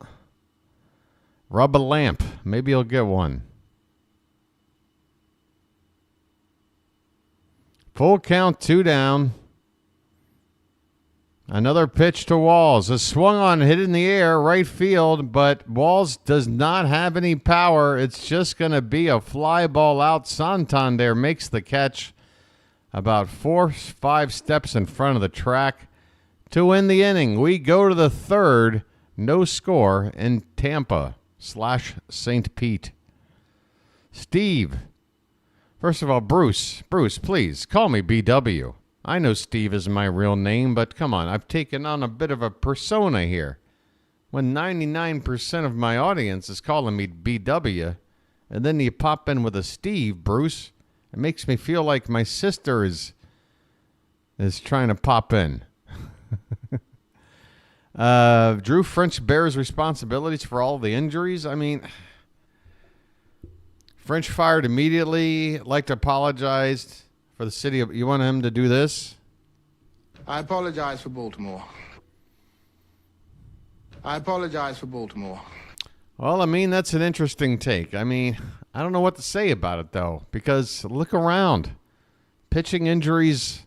rub a lamp. Maybe you'll get one. Full count, 2 down. Another pitch to Walls. A swung on, hit in the air, right field, but Walls does not have any power. It's just going to be a fly ball out. Santander makes the catch about 4-5 steps in front of the track to win the inning. We go to the third. No score in Tampa/St. Pete. Steve. First of all, Bruce, please call me BW. I know Steve is my real name, but come on, I've taken on a bit of a persona here. When 99% of my audience is calling me BW, and then you pop in with a Steve, Bruce, it makes me feel like my sister is trying to pop in. Drew French bears responsibilities for all the injuries. I mean, French fired immediately, like to apologize for the city of... You want him to do this? I apologize for Baltimore. Well, I mean, that's an interesting take. I mean, I don't know what to say about it, though, because look around. Pitching injuries,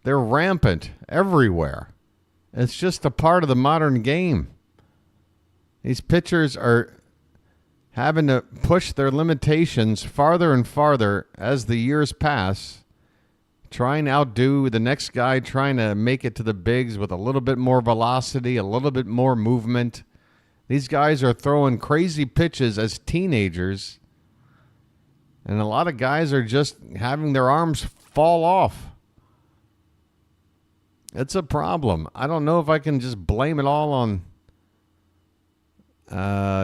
they're rampant everywhere. It's just a part of the modern game. These pitchers are having to push their limitations farther and farther as the years pass, trying to outdo the next guy, trying to make it to the bigs with a little bit more velocity, a little bit more movement. These guys are throwing crazy pitches as teenagers, and a lot of guys are just having their arms fall off. It's a problem. I don't know if I can just blame it all on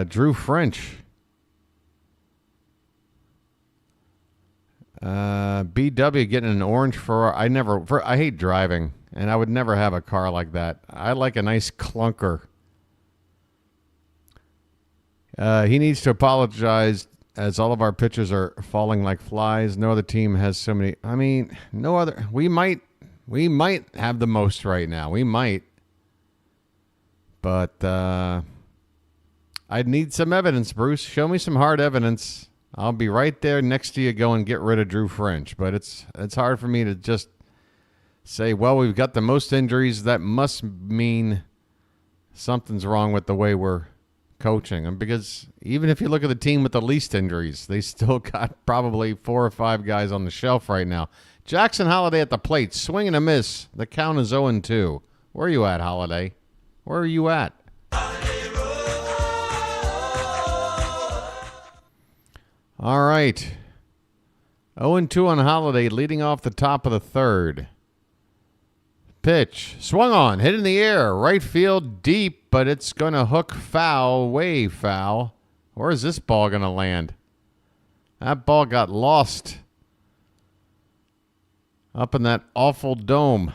Drew French. BW getting an orange for I hate driving, and I would never have a car like that. I like a nice clunker. He needs to apologize, as all of our pitchers are falling like flies. No other team has so many. I mean, no other. We might have the most right now. We might. But I'd need some evidence, Bruce. Show me some hard evidence. I'll be right there next to you going get rid of Drew French. But it's hard for me to just say, well, we've got the most injuries. That must mean something's wrong with the way we're coaching. And because even if you look at the team with the least injuries, they still got probably 4 or 5 guys on the shelf right now. Jackson Holliday at the plate, swing and a miss. The count is 0-2. Where are you at, Holliday? Where are you at? All right. 0-2 on Holliday, leading off the top of the third. Pitch. Swung on, hit in the air. Right field deep, but it's going to hook foul, way foul. Where is this ball going to land? That ball got lost up in that awful dome.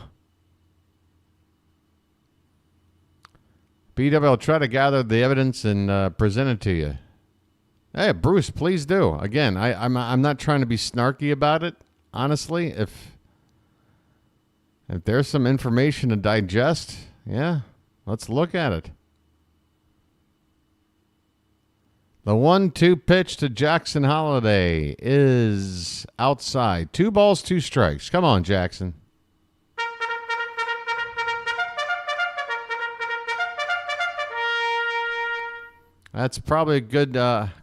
BW will try to gather the evidence and present it to you. Hey, Bruce, please do. Again, I'm not trying to be snarky about it. Honestly, if there's some information to digest, yeah, let's look at it. The 1-2 pitch to Jackson Holliday is outside. 2 balls, 2 strikes. Come on, Jackson. That's probably a good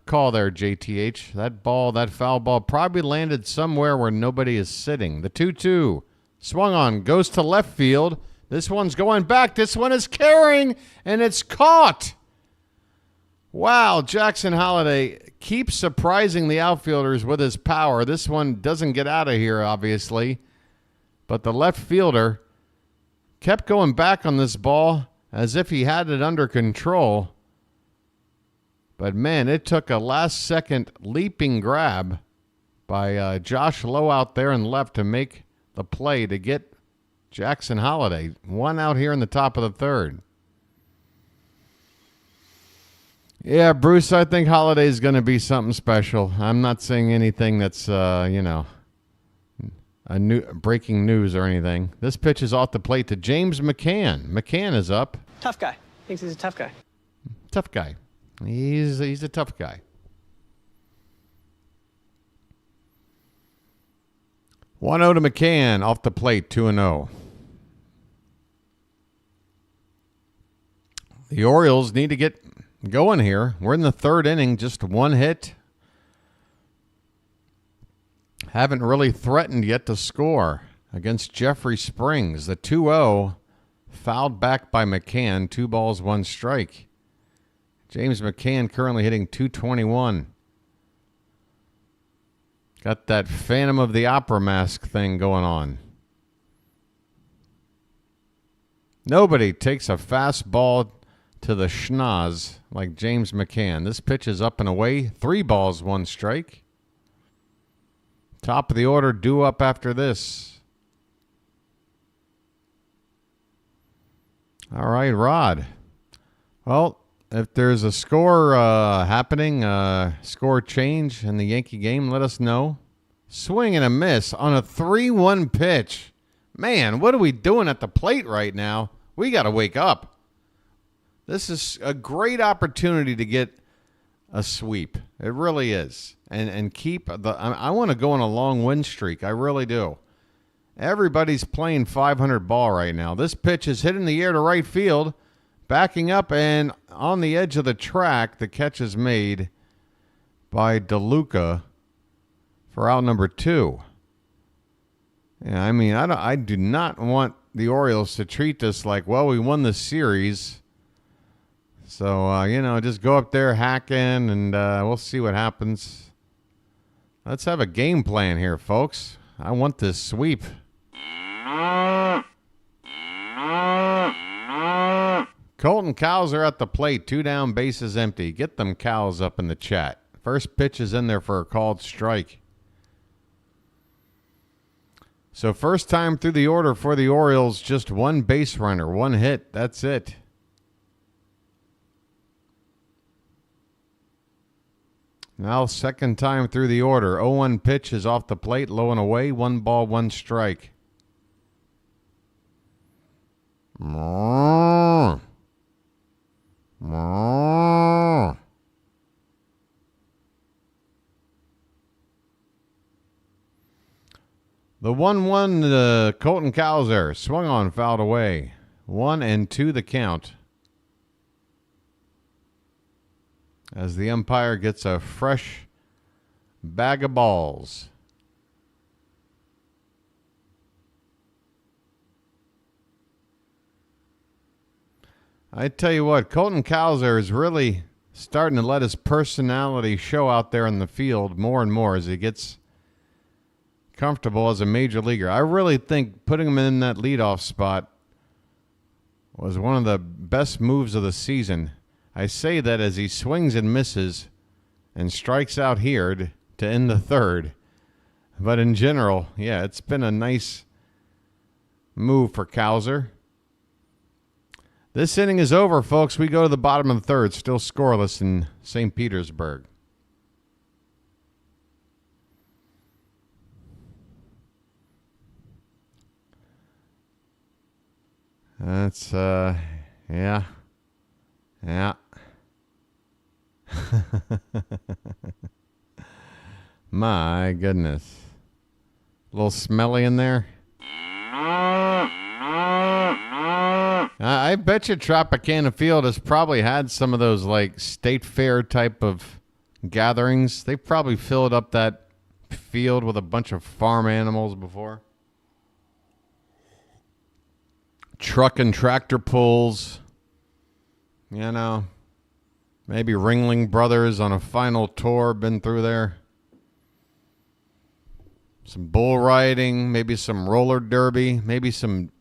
call there, JTH. That foul ball probably landed somewhere where nobody is sitting. The 2-2 swung on, goes to left field. This one's going back. This one is carrying, and it's caught. Wow, Jackson Holliday keeps surprising the outfielders with his power. This one doesn't get out of here, obviously. But the left fielder kept going back on this ball as if he had it under control. But, man, it took a last-second leaping grab by Josh Lowe out there in left to make the play to get Jackson Holliday. 1 out here in the top of the third. Yeah, Bruce, I think Holliday's going to be something special. I'm not saying anything that's, breaking news or anything. This pitch is off the plate to James McCann. McCann is up. Tough guy. Thinks he's a tough guy. Tough guy. He's a tough guy. 1-0 to McCann off the plate, 2-0. The Orioles need to get going here. We're in the third inning, just one hit. Haven't really threatened yet to score against Jeffrey Springs. The 2-0 fouled back by McCann, 2 balls, 1 strike. James McCann currently hitting .221. Got that Phantom of the Opera mask thing going on. Nobody takes a fastball to the schnoz like James McCann. This pitch is up and away. 3 balls, 1 strike. Top of the order due up after this. All right, Rod. Well, if there's a score happening, score change in the Yankee game, let us know. Swing and a miss on a 3-1 pitch. Man, what are we doing at the plate right now? We got to wake up. This is a great opportunity to get a sweep. It really is. And keep the... I want to go on a long win streak. I really do. Everybody's playing 500 ball right now. This pitch is hitting the air to right field. Backing up and on the edge of the track, the catch is made by DeLuca for out number 2. Yeah, I mean, I do not want the Orioles to treat this like, well, we won the series. So, just go up there hacking and we'll see what happens. Let's have a game plan here, folks. I want this sweep. Colton Cowser at the plate. 2 down, bases empty. Get them cows up in the chat. First pitch is in there for a called strike. So first time through the order for the Orioles, just 1 base runner, 1 hit. That's it. Now second time through the order. 0-1 pitch is off the plate, low and away. 1 ball, 1 strike. The 1-1 Colton Cowser swung on, fouled away. 1-2 the count. As the umpire gets a fresh bag of balls. I tell you what, Colton Cowser is really starting to let his personality show out there in the field more and more as he gets comfortable as a major leaguer. I really think putting him in that leadoff spot was one of the best moves of the season. I say that as he swings and misses and strikes out here to end the third. But in general, yeah, it's been a nice move for Cowser. This inning is over, folks. We go to the bottom of the third, still scoreless in St. Petersburg. That's, yeah. My goodness. A little smelly in there. I bet you Tropicana Field has probably had some of those like state fair type of gatherings. They probably filled up that field with a bunch of farm animals before. Truck and tractor pulls. You know, maybe Ringling Brothers on a final tour been through there. Some bull riding, maybe some roller derby, maybe some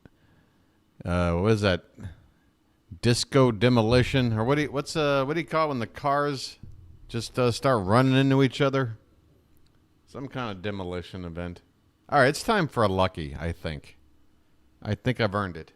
what is that? Disco demolition, or what do you call it when the cars just start running into each other? Some kind of demolition event. All right, it's time for a lucky. I think I've earned it.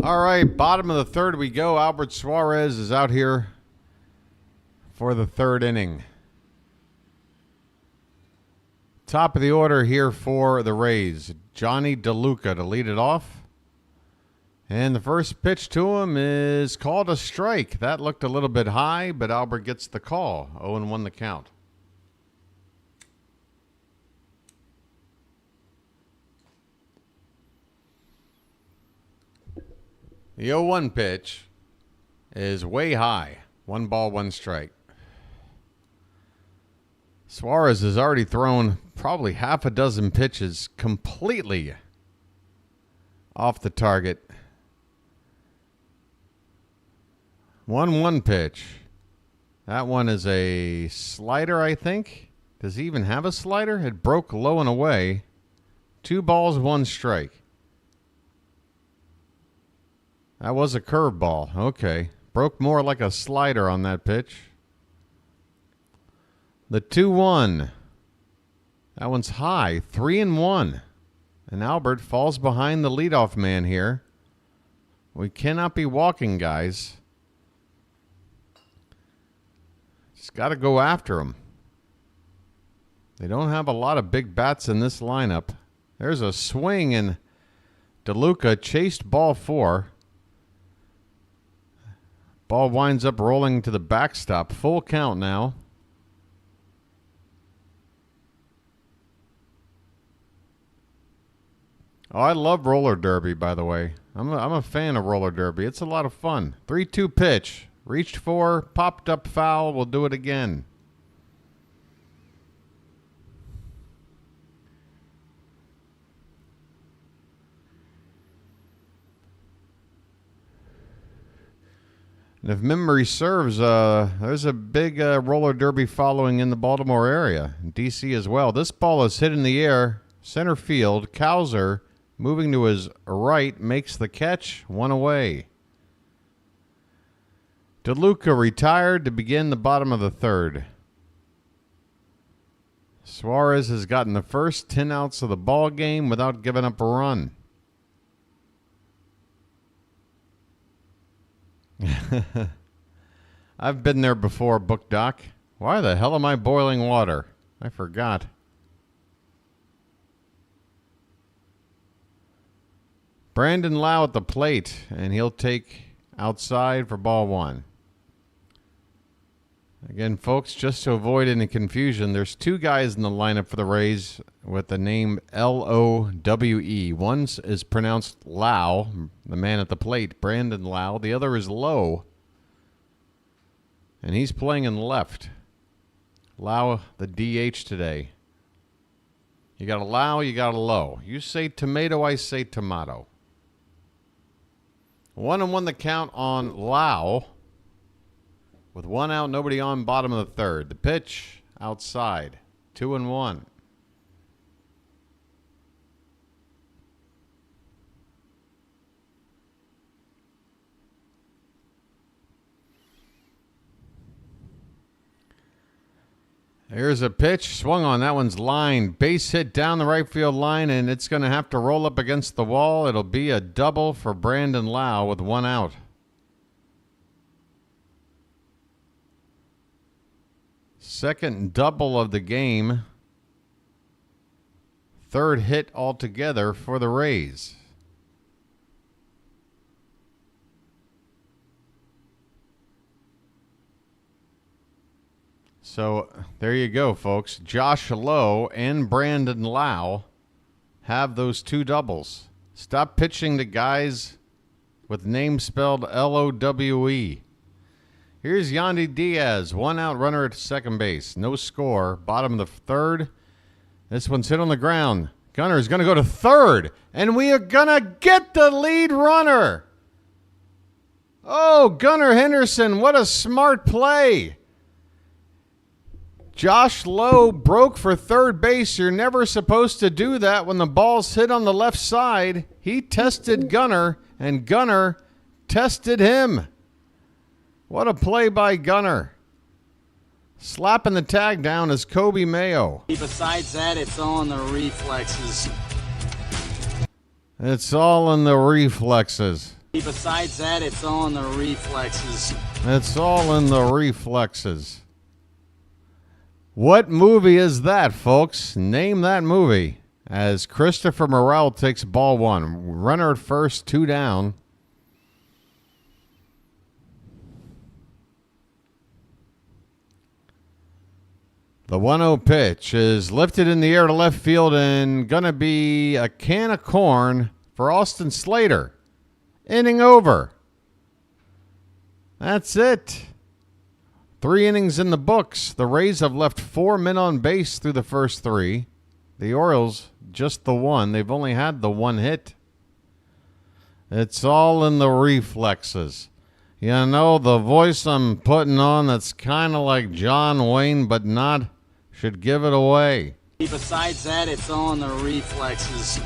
All right, bottom of the third we go. Albert Suarez is out here for the third inning. Top of the order here for the Rays. Johnny DeLuca to lead it off. And the first pitch to him is called a strike. That looked a little bit high, but Albert gets the call. 0-1 the count. The 0-1 pitch is way high. 1 ball, 1 strike. Suarez has already thrown probably half a dozen pitches completely off the target. 1-1 pitch. That one is a slider, I think. Does he even have a slider? It broke low and away. 2 balls, 1 strike. That was a curveball. Okay. Broke more like a slider on that pitch. The 2-1. That one's high. 3-1. And Albert falls behind the leadoff man here. We cannot be walking, guys. Just got to go after him. They don't have a lot of big bats in this lineup. There's a swing, and DeLuca chased ball 4. Ball winds up rolling to the backstop. Full count now. Oh, I love roller derby, by the way. I'm a fan of roller derby. It's a lot of fun. 3-2 pitch. Reached for, popped up foul. We'll do it again. And if memory serves, there's a big roller derby following in the Baltimore area, D.C. as well. This ball is hit in the air, center field. Cowser, moving to his right, makes the catch. 1 away. DeLuca retired to begin the bottom of the third. Suarez has gotten the first 10 outs of the ball game without giving up a run. I've been there before, Book Doc. Why the hell am I boiling water? I forgot. Brandon Lau at the plate, and he'll take outside for ball 1. Again, folks, just to avoid any confusion, there's 2 guys in the lineup for the Rays with the name Lowe. One is pronounced Lau, the man at the plate, Brandon Lau. The other is Lowe, and he's playing in left. Lau, the DH today. You got a Lau, you got a Lowe. You say tomato, I say tomato. 1-1 the count on Lau. With 1 out, nobody on, bottom of the third. The pitch, outside. 2-1. Here's a pitch. Swung on. That one's lined. Base hit down the right field line, and it's going to have to roll up against the wall. It'll be a double for Brandon Lau with 1 out. Second double of the game. Third hit altogether for the Rays. So there you go, folks. Josh Lowe and Brandon Lau have those 2 doubles. Stop pitching to guys with names spelled Lowe. Here's Yandy Diaz, 1 out, runner at second base. No score. Bottom of the third. This one's hit on the ground. Gunner's going to go to third, and we are going to get the lead runner. Oh, Gunnar Henderson, what a smart play. Josh Lowe broke for third base. You're never supposed to do that when the ball's hit on the left side. He tested Gunnar, and Gunnar tested him. What a play by Gunnar. Slapping the tag down is Kobe Mayo. Besides that, it's all in the reflexes. It's all in the reflexes. Besides that, it's all in the reflexes. It's all in the reflexes. What movie is that, folks? Name that movie. As Christopher Morel takes ball one. Runner at first, 2 down. The 1-0 pitch is lifted in the air to left field and going to be a can of corn for Austin Slater. Inning over. That's it. 3 innings in the books. The Rays have left 4 men on base through the first 3. The Orioles, just the 1. They've only had the 1 hit. It's all in the reflexes. You know, the voice I'm putting on that's kind of like John Wayne, but not, should give it away. Besides that, it's all in the reflexes.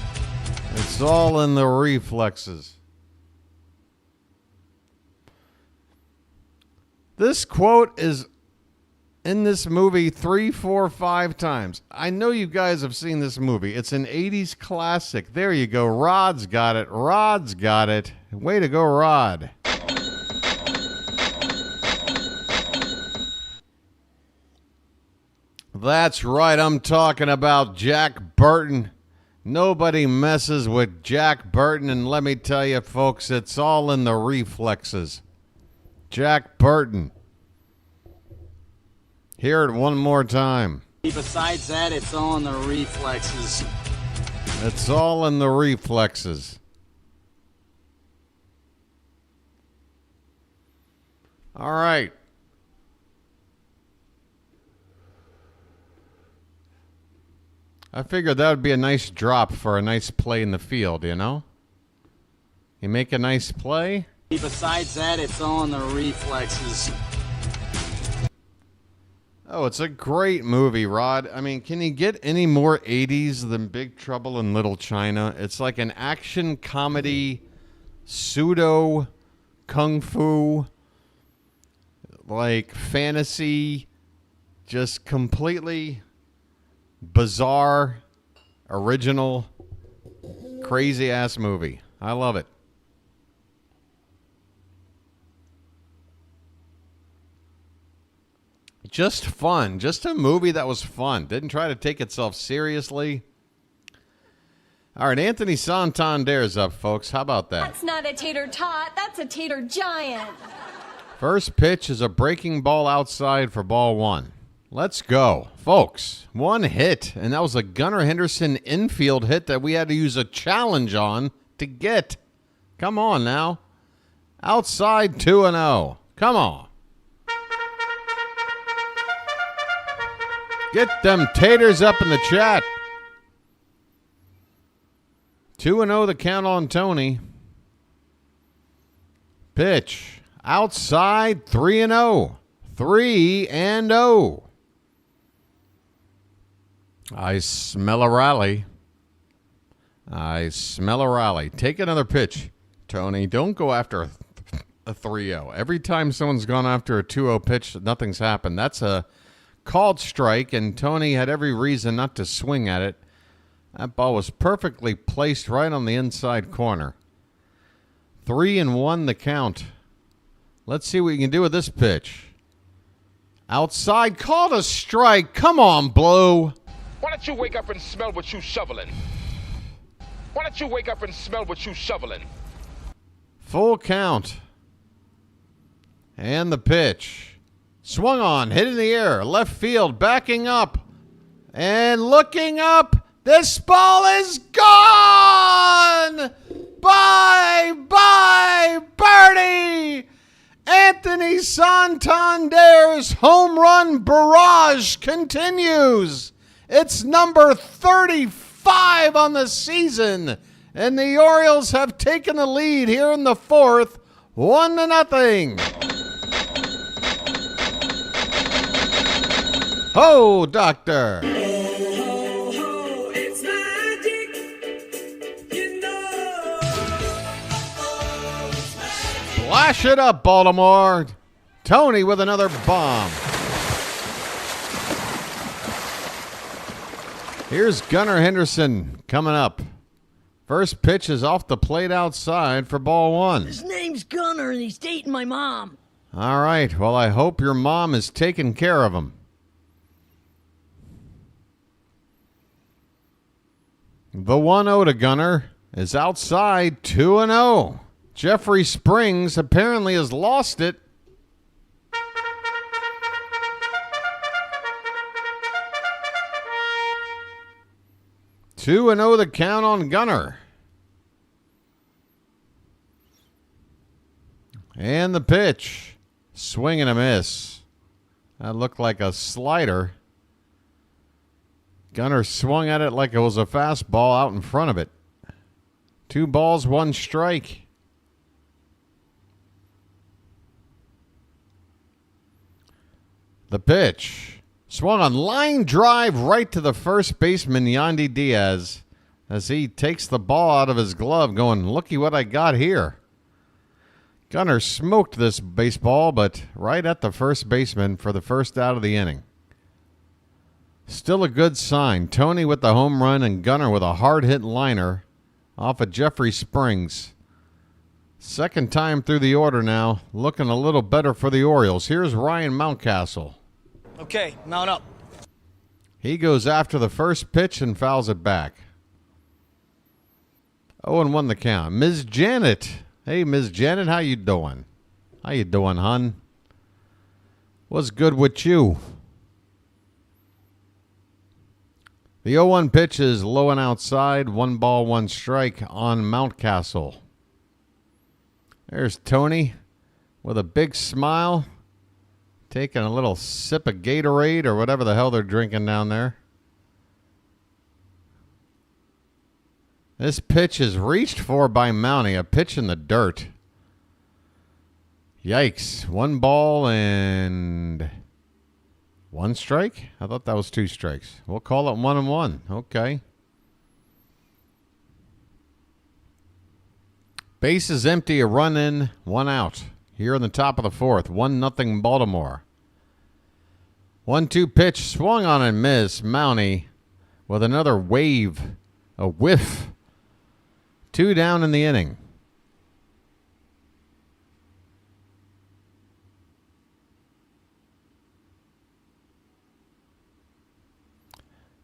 It's all in the reflexes. This quote is in this movie 3, 4, 5 times. I know you guys have seen this movie. It's an 80s classic. There you go. Rod's got it. Rod's got it. Way to go, Rod. That's right. I'm talking about Jack Burton. Nobody messes with Jack Burton. And let me tell you, folks, it's all in the reflexes. Jack Burton. Hear it one more time. Besides that, it's all in the reflexes. It's all in the reflexes. All right. I figured that would be a nice drop for a nice play in the field, you know? You make a nice play. Besides that, it's all in the reflexes. Oh, it's a great movie, Rod. I mean, can you get any more 80s than Big Trouble in Little China? It's like an action comedy, pseudo kung fu, like fantasy, just completely bizarre, original, crazy-ass movie. I love it. Just fun. Just a movie that was fun. Didn't try to take itself seriously. All right, Anthony Santander's up, folks. How about that? That's not a tater tot. That's a tater giant. First pitch is a breaking ball outside for ball 1. Let's go. Folks, 1 hit, and that was a Gunnar Henderson infield hit that we had to use a challenge on to get. Come on now. Outside 2-0. Come on. Get them taters up in the chat. 2-0 the count on Tony. Pitch. Outside 3-0. 3-0. I smell a rally. I smell a rally. Take another pitch, Tony. Don't go after a 3-0. Every time someone's gone after a 2-0 pitch, nothing's happened. That's a called strike, and Tony had every reason not to swing at it. That ball was perfectly placed right on the inside corner. 3-1 the count. Let's see what you can do with this pitch. Outside, called a strike. Come on, Blue. Why don't you wake up and smell what you shoveling? Why don't you wake up and smell what you shoveling? Full count. And the pitch. Swung on, hit in the air, left field, backing up, and looking up. This ball is gone! Bye, birdie! Anthony Santander's home run barrage continues. It's number 35 on the season, and the Orioles have taken the lead here in the 4th, 1-0. Ho, doctor. Ho, ho, it's magic. You know. Splash it up, Baltimore. Tony with another bomb. Here's Gunnar Henderson coming up. First pitch is off the plate outside for ball one. His name's Gunner, and he's dating my mom. All right. Well, I hope your mom is taking care of him. The 1-0 to Gunner is outside, 2-0. Jeffrey Springs apparently has lost it. Two and 0 the count on Gunner. And the pitch. Swing and a miss. That looked like a slider. Gunner swung at it like it was a fastball out in front of it. 2 balls, 1 strike. The pitch. Swung on line drive right to the first baseman, Yandy Diaz, as he takes the ball out of his glove going, looky what I got here. Gunner smoked this baseball, but right at the first baseman for the first out of the inning. Still a good sign. Tony with the home run and Gunner with a hard-hit liner off of Jeffrey Springs. Second time through the order now, looking a little better for the Orioles. Here's Ryan Mountcastle. Okay, mount up. He goes after the first pitch and fouls it back. 0-1 the count. Ms. Janet. Hey, Ms. Janet, how you doing? How you doing, hon? What's good with you? The 0-1 pitch is low and outside. 1 ball, 1 strike on Mountcastle. There's Tony with a big smile, taking a little sip of Gatorade or whatever the hell they're drinking down there. This pitch is reached for by Mountie, a pitch in the dirt. Yikes. 1 ball and 1 strike? I thought that was 2 strikes. We'll call it 1-1. Okay. Base is empty, a run in, 1 out. Here in the top of the 4th, 1-0 Baltimore. 1-2 pitch, swung on and missed. Mountie with another wave, a whiff. 2 down in the inning.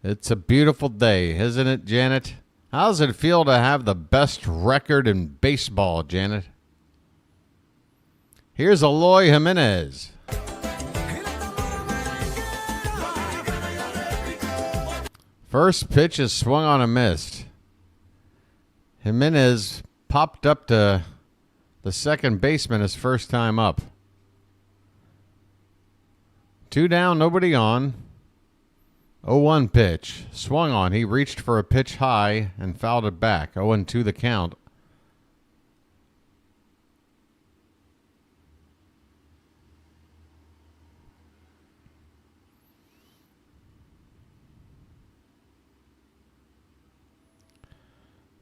It's a beautiful day, isn't it, Janet? How does it feel to have the best record in baseball, Janet? Here's Eloy Jimenez. First pitch is swung on and missed. Jimenez popped up to the second baseman his first time up. 2 down, nobody on. 0-1 pitch. Swung on. He reached for a pitch high and fouled it back. 0-2 the count.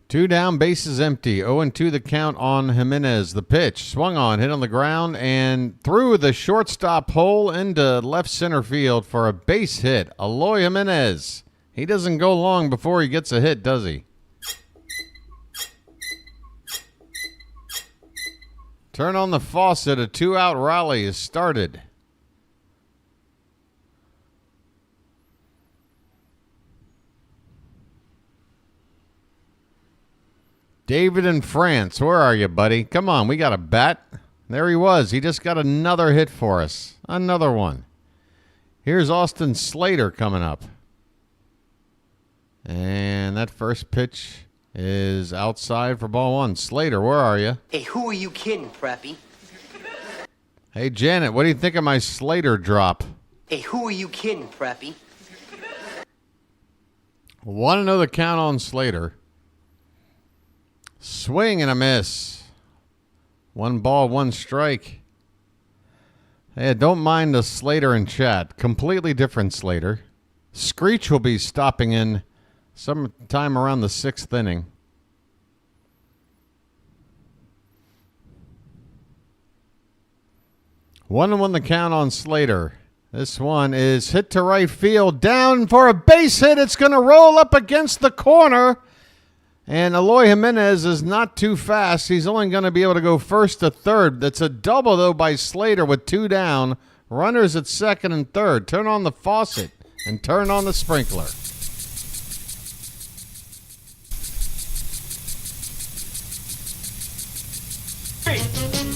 Two down, bases empty. 0-2 the count on Jimenez. The pitch swung on, hit on the ground, and through the shortstop hole into left center field for a base hit. Eloy Jimenez. He doesn't go long before he gets a hit, does he? Turn on the faucet. A 2-out rally is started. David in France, where are you, buddy? Come on, we got a bat. There he was. He just got another hit for us. Another one. Here's Austin Slater coming up. And that first pitch is outside for ball 1. Slater, where are you? Hey, who are you kidding, Preppy? Hey, Janet, what do you think of my Slater drop? Hey, who are you kidding, Preppy? 1-0 the count on Slater. Swing and a miss. 1 ball, 1 strike. Hey, don't mind the Slater in chat. Completely different Slater. Screech will be stopping in sometime around the 6th inning. One and 1 the count on Slater. This one is hit to right field. Down for a base hit. It's going to roll up against the corner. And Eloy Jimenez is not too fast. He's only going to be able to go first to third. That's a double, though, by Slater with 2 down. Runners at second and third. Turn on the faucet and turn on the sprinkler.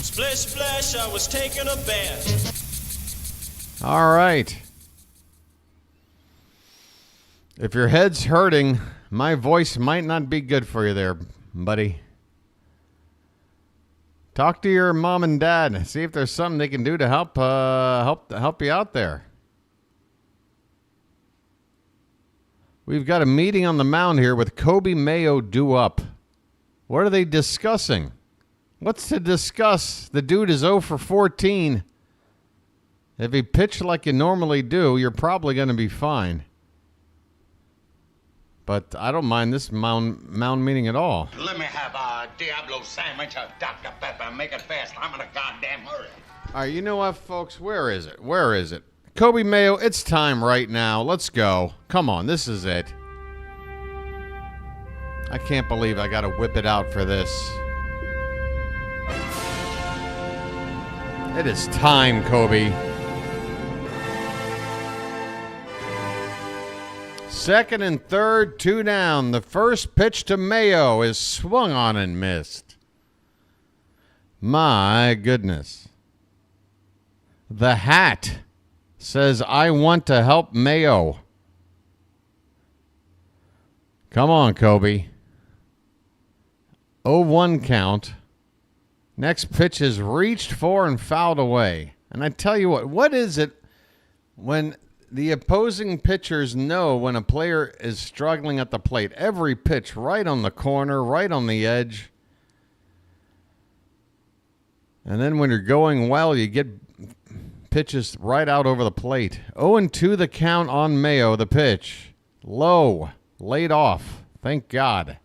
Splish, splash, I was taking a bath. All right. If your head's hurting, my voice might not be good for you there, buddy. Talk to your mom and dad. See if there's something they can do to help you out there. We've got a meeting on the mound here with Kobe Mayo due up. What are they discussing? What's to discuss? The dude is 0 for 14. If he pitched like you normally do, you're probably going to be fine. But I don't mind this mound meeting at all. Let me have a Diablo sandwich, a Dr. Pepper. Make it fast. I'm in a goddamn hurry. All right, you know what, folks? Where is it? Where is it? Kobe Mayo, it's time right now. Let's go. Come on, this is it. I can't believe I got to whip it out for this. It is time, Kobe. Second and third, 2 down. The first pitch to Mayo is swung on and missed. My goodness. The hat says, I want to help Mayo. Come on, Kobe. 0-1 count. Next pitch is reached for and fouled away. And I tell you what is it when the opposing pitchers know when a player is struggling at the plate? Every pitch right on the corner, right on the edge. And then when you're going well, you get pitches right out over the plate. 0-2 the count on Mayo, the pitch. Low, laid off. Thank God.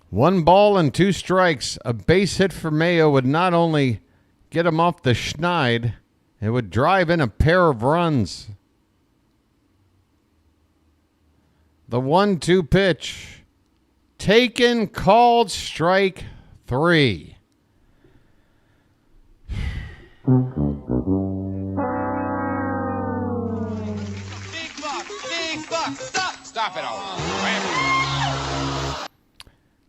One ball and 2 strikes. A base hit for Mayo would not only get him off the schneid, it would drive in a pair of runs. The 1-2 pitch. Taken, called, strike 3. Big buck, stop it all.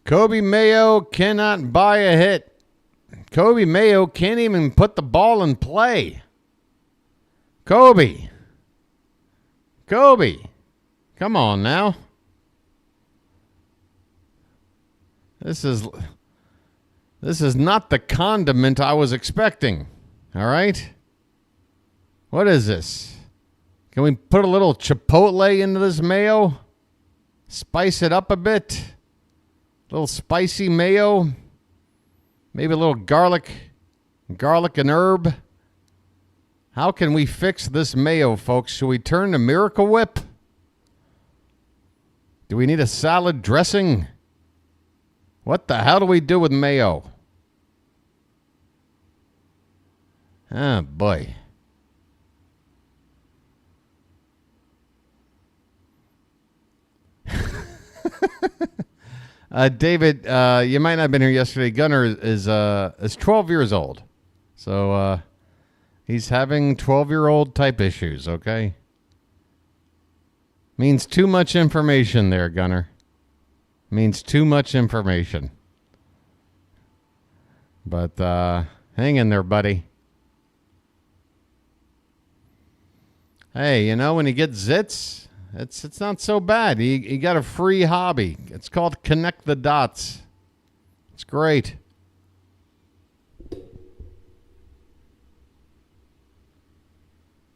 Kobe Mayo cannot buy a hit. Kobe Mayo can't even put the ball in play. Kobe. Come on now. This is not the condiment I was expecting. All right? What is this? Can we put a little chipotle into this Mayo? Spice it up a bit? A little spicy mayo, maybe a little garlic and herb. How can we fix this Mayo, folks? Should we turn to Miracle Whip? Do we need a salad dressing? What the hell do we do with Mayo? Oh, boy. David, you might not have been here yesterday. Gunner is 12 years old. So he's having 12-year-old type issues, okay? Means too much information there, Gunner. Means too much information. But hang in there, buddy. Hey, you know, when you get zits, it's not so bad. You got a free hobby. It's called Connect the Dots. It's great.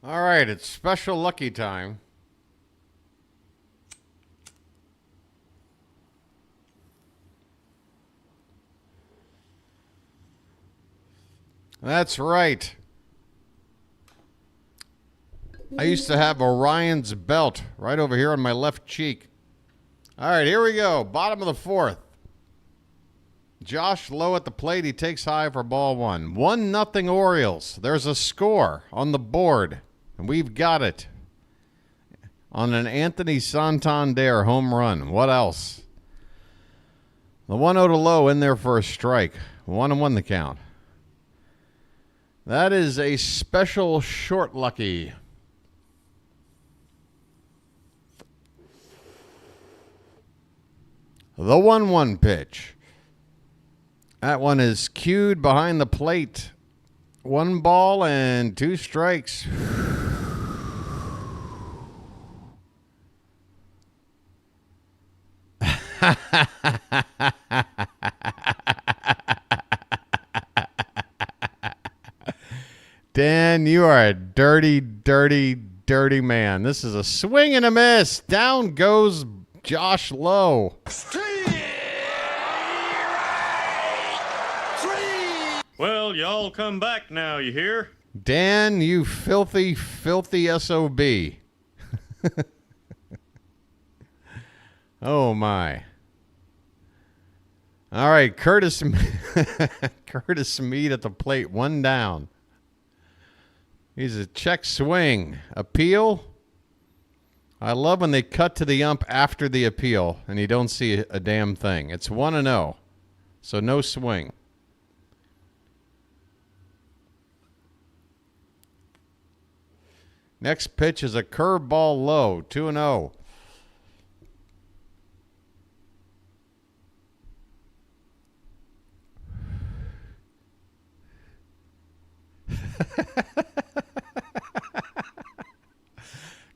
All right, it's special lucky time. That's right. I used to have Orion's belt right over here on my left cheek. All right, here we go. Bottom of the 4th. Josh low at the plate. He takes high for ball 1. 1-0 Orioles. There's a score on the board. And we've got it. On an Anthony Santander home run. What else? The 1-0 to low in there for a strike. 1-1 the count. That is a special short lucky. The 1-1 pitch. That one is cued behind the plate. 1 ball and 2 strikes. Dan, you are a dirty, dirty, dirty man. This is a swing and a miss. Down goes Josh Lowe. Well, y'all come back now, you hear? Dan, you filthy, filthy SOB. Oh, my. All right, Curtis Curtis Mead at the plate, 1 down. He's a check swing. Appeal. I love when they cut to the ump after the appeal and you don't see a damn thing. It's 1-0, so no swing. Next pitch is a curveball low, 2-0.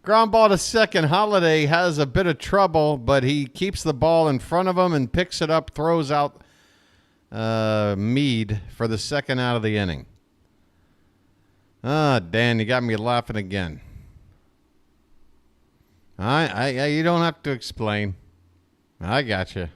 Ground ball to second. Holiday has a bit of trouble, but he keeps the ball in front of him and picks it up, throws out Mead for the second out of the inning. Ah, Dan, you got me laughing again. You don't have to explain. I got you.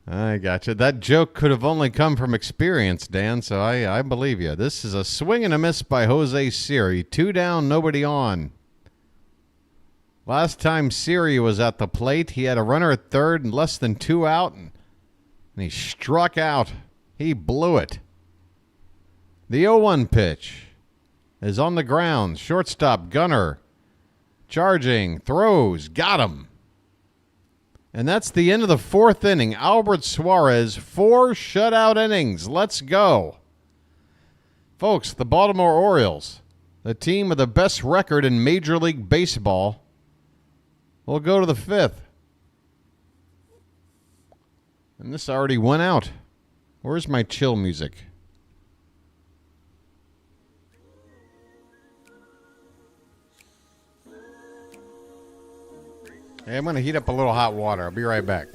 I got you. That joke could have only come from experience, Dan, so I believe you. This is a swing and a miss by Jose Siri. 2 down, nobody on. Last time Siri was at the plate, he had a runner at third and less than 2 out, and he struck out. He blew it. The 0-1 pitch is on the ground. Shortstop Gunner charging, throws, got him. And that's the end of the 4th inning. Albert Suarez, 4 shutout innings. Let's go. Folks, the Baltimore Orioles, the team with the best record in Major League Baseball, will go to the 5th. And this already went out. Where's my chill music? Hey, I'm going to heat up a little hot water. I'll be right back.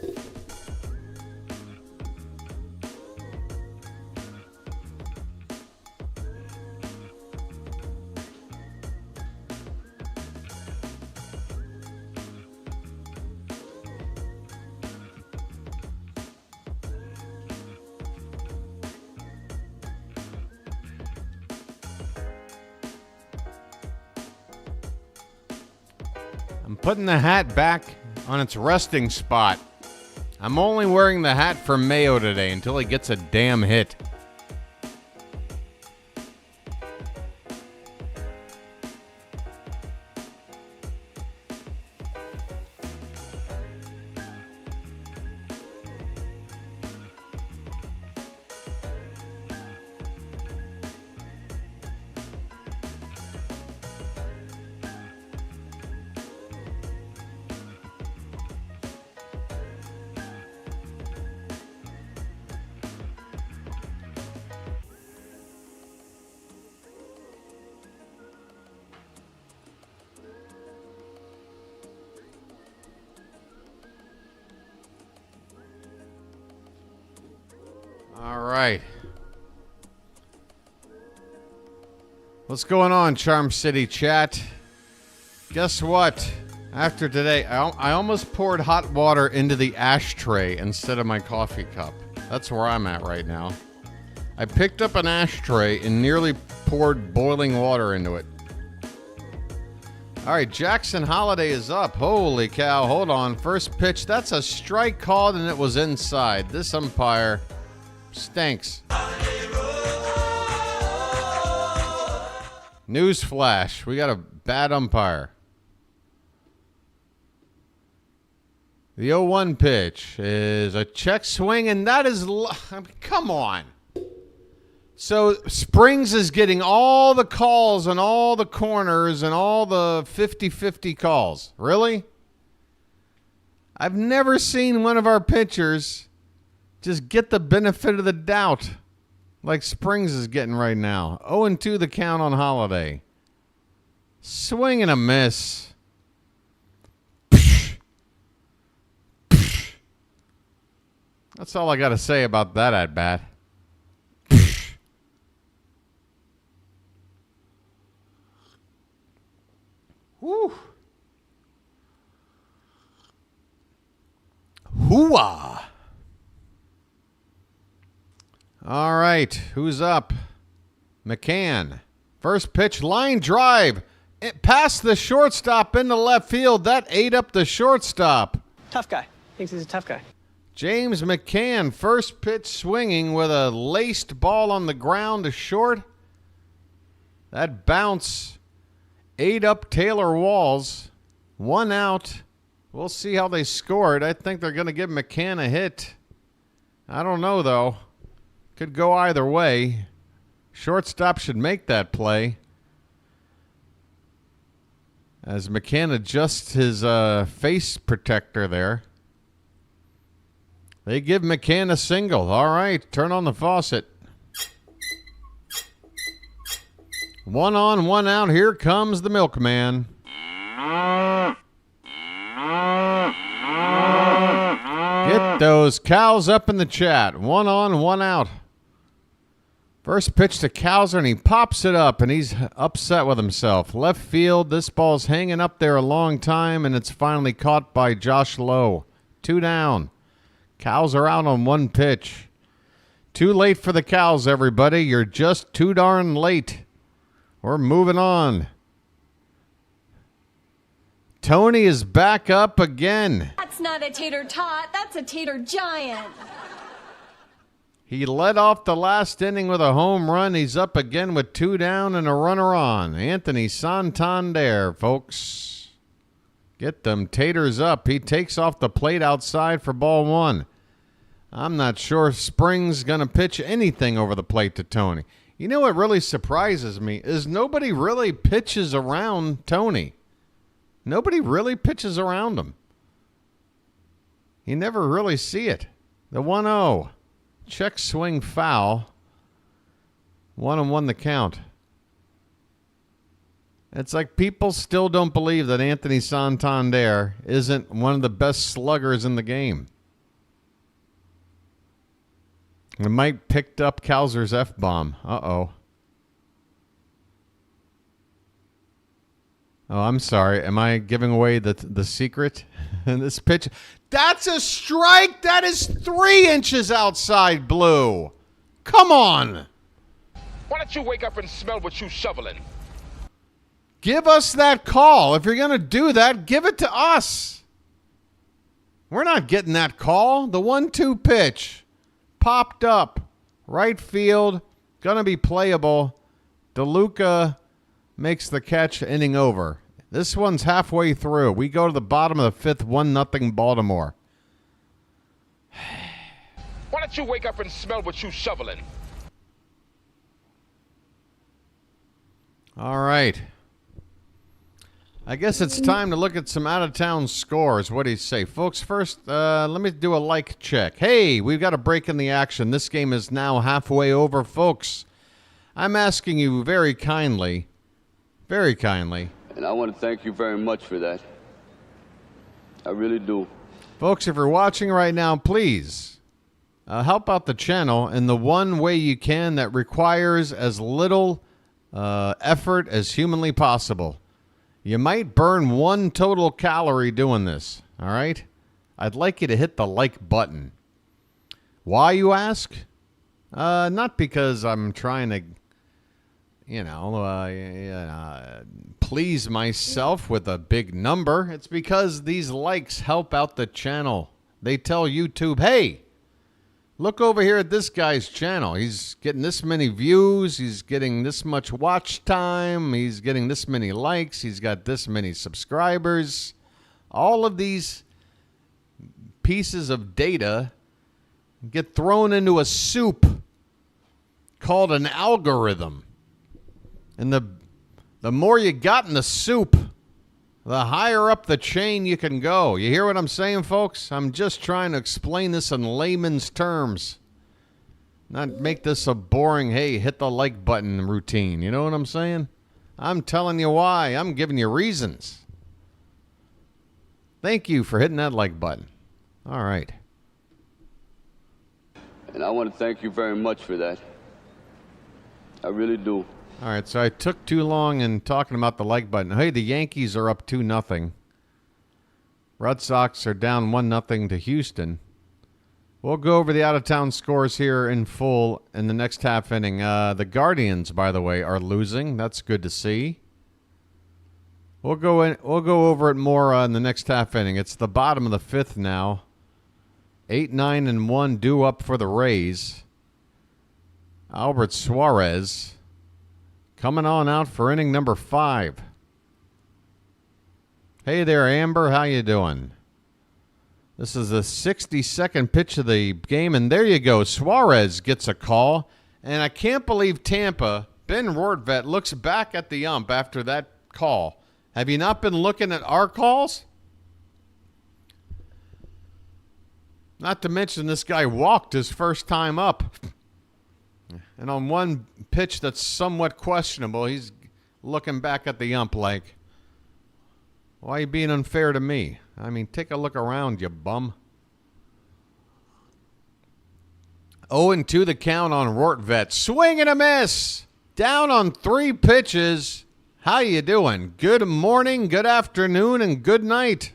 I'm putting the hat back on its resting spot. I'm only wearing the hat for Mayo today until he gets a damn hit. All right. What's going on, Charm City chat? Guess what? After today, I almost poured hot water into the ashtray instead of my coffee cup. That's where I'm at right now. I picked up an ashtray and nearly poured boiling water into it. All right, Jackson Holiday is up. Holy cow, hold on. First pitch, that's a strike called and it was inside. This umpire Stinks. Newsflash. We got a bad umpire. The 0-1 pitch is a check swing, and that is... I mean, come on. So Springs is getting all the calls and all the corners and all the 50-50 calls. Really? I've never seen one of our pitchers just get the benefit of the doubt like Springs is getting right now. 0-2 the count on Holiday. Swing and a miss. That's all I got to say about that at-bat. Woo. Hooah. All right, who's up? McCann. First pitch, line drive. It passed the shortstop into left field. That ate up the shortstop. Tough guy. Thinks he's a tough guy. James McCann, first pitch swinging with a laced ball on the ground to short. That bounce ate up Taylor Walls. 1 out. We'll see how they scored. I think they're going to give McCann a hit. I don't know, though. Could go either way. Shortstop should make that play. As McCann adjusts his face protector there. They give McCann a single. All right, turn on the faucet. 1 on, 1 out. Here comes the milkman. Get those cows up in the chat. 1 on, 1 out. First pitch to Cowser, and he pops it up, and he's upset with himself. Left field, this ball's hanging up there a long time, and it's finally caught by Josh Lowe. 2 down. Cows are out on 1 pitch. Too late for the Cows, everybody. You're just too darn late. We're moving on. Tony is back up again. That's not a tater tot. That's a tater giant. He led off the last inning with a home run. He's up again with 2 down and a runner on. Anthony Santander, folks. Get them taters up. He takes off the plate outside for ball 1. I'm not sure if Springs going to pitch anything over the plate to Tony. You know what really surprises me is nobody really pitches around Tony. Nobody really pitches around him. You never really see it. The 1-0. Check swing foul. 1-1 the count. It's like people still don't believe that Anthony Santander isn't one of the best sluggers in the game. And Mike picked up Cowser's F-bomb. Uh-oh. Oh, I'm sorry. Am I giving away the secret in this pitch? That's a strike. That is 3 inches outside blue. Come on. Why don't you wake up and smell what you shoveling? Give us that call. If you're going to do that, give it to us. We're not getting that call. The 1-2 pitch. Popped up. Right field. Going to be playable. DeLuca makes the catch, inning over. This one's halfway through. We go to the bottom of the 5th, 1-0 Baltimore. Why don't you wake up and smell what you shoveling? All right. I guess it's time to look at some out-of-town scores. What do you say? Folks, first, let me do a like check. Hey, we've got a break in the action. This game is now halfway over, folks. I'm asking you very kindly, and I want to thank you very much for that. I really do. Folks, if you're watching right now, please help out the channel in the one way you can that requires as little effort as humanly possible. You might burn 1 total calorie doing this, all right? I'd like you to hit the like button. Why, you ask? Not because I'm trying to, please myself with a big number. It's because these likes help out the channel. They tell YouTube, hey, Look over here at this guy's channel. He's getting this many views. He's getting this much watch time. He's getting this many likes. He's got this many subscribers. All of these pieces of data get thrown into a soup called an algorithm. And the more you got in the soup, the higher up the chain you can go. You hear what I'm saying, folks? I'm just trying to explain this in layman's terms. Not make this a boring, hey, hit the like button routine. You know what I'm saying? I'm telling you why. I'm giving you reasons. Thank you for hitting that like button. All right. And I want to thank you very much for that. I really do. All right, so I took too long in talking about the like button. Hey, the Yankees are up 2-0. Red Sox are down 1-0 to Houston. We'll go over the out-of-town scores here in full in the next half inning. The Guardians, by the way, are losing. That's good to see. We'll go over it more in the next half inning. It's the bottom of the fifth now. 8-9-1 due up for the Rays. Albert Suarez coming on out for inning number 5. Hey there, Amber. How you doing? This is the 62nd pitch of the game, and there you go. Suarez gets a call, and I can't believe Tampa, Ben Rortvedt, looks back at the ump after that call. Have you not been looking at our calls? Not to mention this guy walked his first time up. And on one pitch that's somewhat questionable, he's looking back at the ump like, why are you being unfair to me? I mean, take a look around, you bum. 0-2 the count on Rortvedt. Swing and a miss. Down on 3 pitches. How you doing? Good morning, good afternoon, and good night.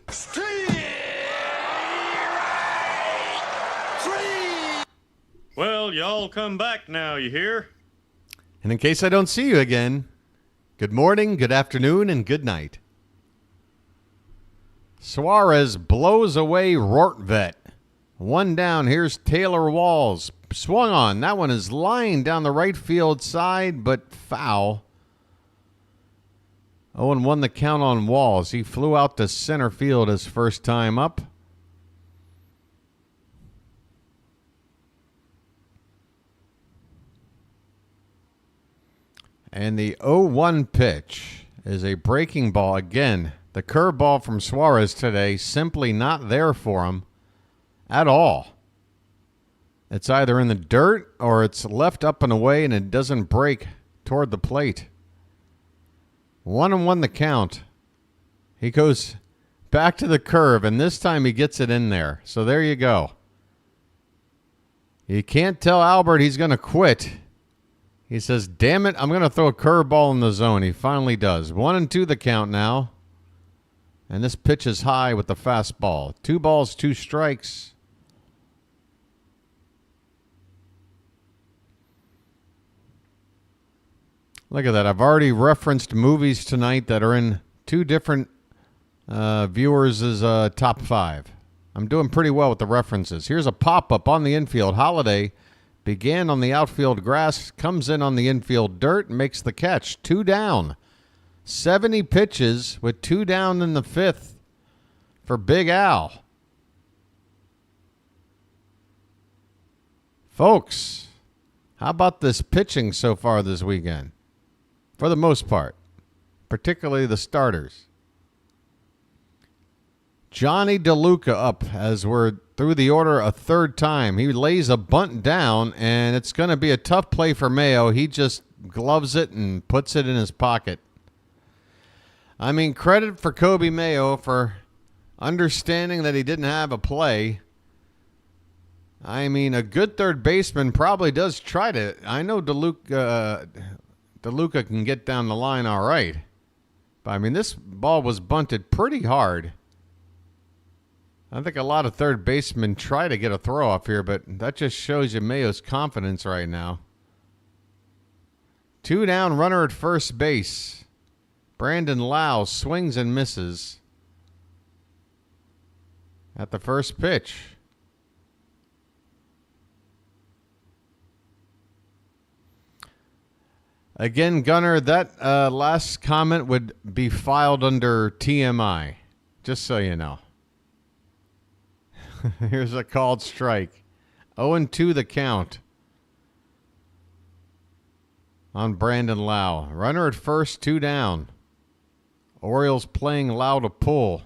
Well, y'all come back now, you hear? And in case I don't see you again, good morning, good afternoon, and good night. Suarez blows away Rortvedt. 1 down. Here's Taylor Walls. Swung on. That one is lying down the right field side, but foul. 0-1 the count on Walls. He flew out to center field his first time up. And the 0-1 pitch is a breaking ball. Again, the curveball from Suarez today simply not there for him at all. It's either in the dirt or it's left up and away and it doesn't break toward the plate. 1-1 the count. He goes back to the curve, and this time he gets it in there. So there you go. You can't tell Albert he's going to quit. He says, damn it, I'm going to throw a curveball in the zone. He finally does. 1-2 the count now. And this pitch is high with the fastball. 2 balls, 2 strikes. Look at that. I've already referenced movies tonight that are in 2 different viewers' top 5. I'm doing pretty well with the references. Here's a pop-up on the infield. Holiday began on the outfield grass, comes in on the infield dirt, and makes the catch. 2 down. 70 pitches with 2 down in the 5th for Big Al. Folks, how about this pitching so far this weekend? For the most part, particularly the starters. Johnny DeLuca up as we're through the order a 3rd time. He lays a bunt down, and it's going to be a tough play for Mayo. He just gloves it and puts it in his pocket. I mean, credit for Kobe Mayo for understanding that he didn't have a play. I mean, a good third baseman probably does try to. I know DeLuca can get down the line all right. But, I mean, this ball was bunted pretty hard. I think a lot of third basemen try to get a throw off here, but that just shows you Mayo's confidence right now. 2 down, runner at first base. Brandon Lau swings and misses at the first pitch. Again, Gunner, that last comment would be filed under TMI, just so you know. Here's a called strike. 0-2 the count on Brandon Lau. Runner at first, 2 down. Orioles playing Lau to pull.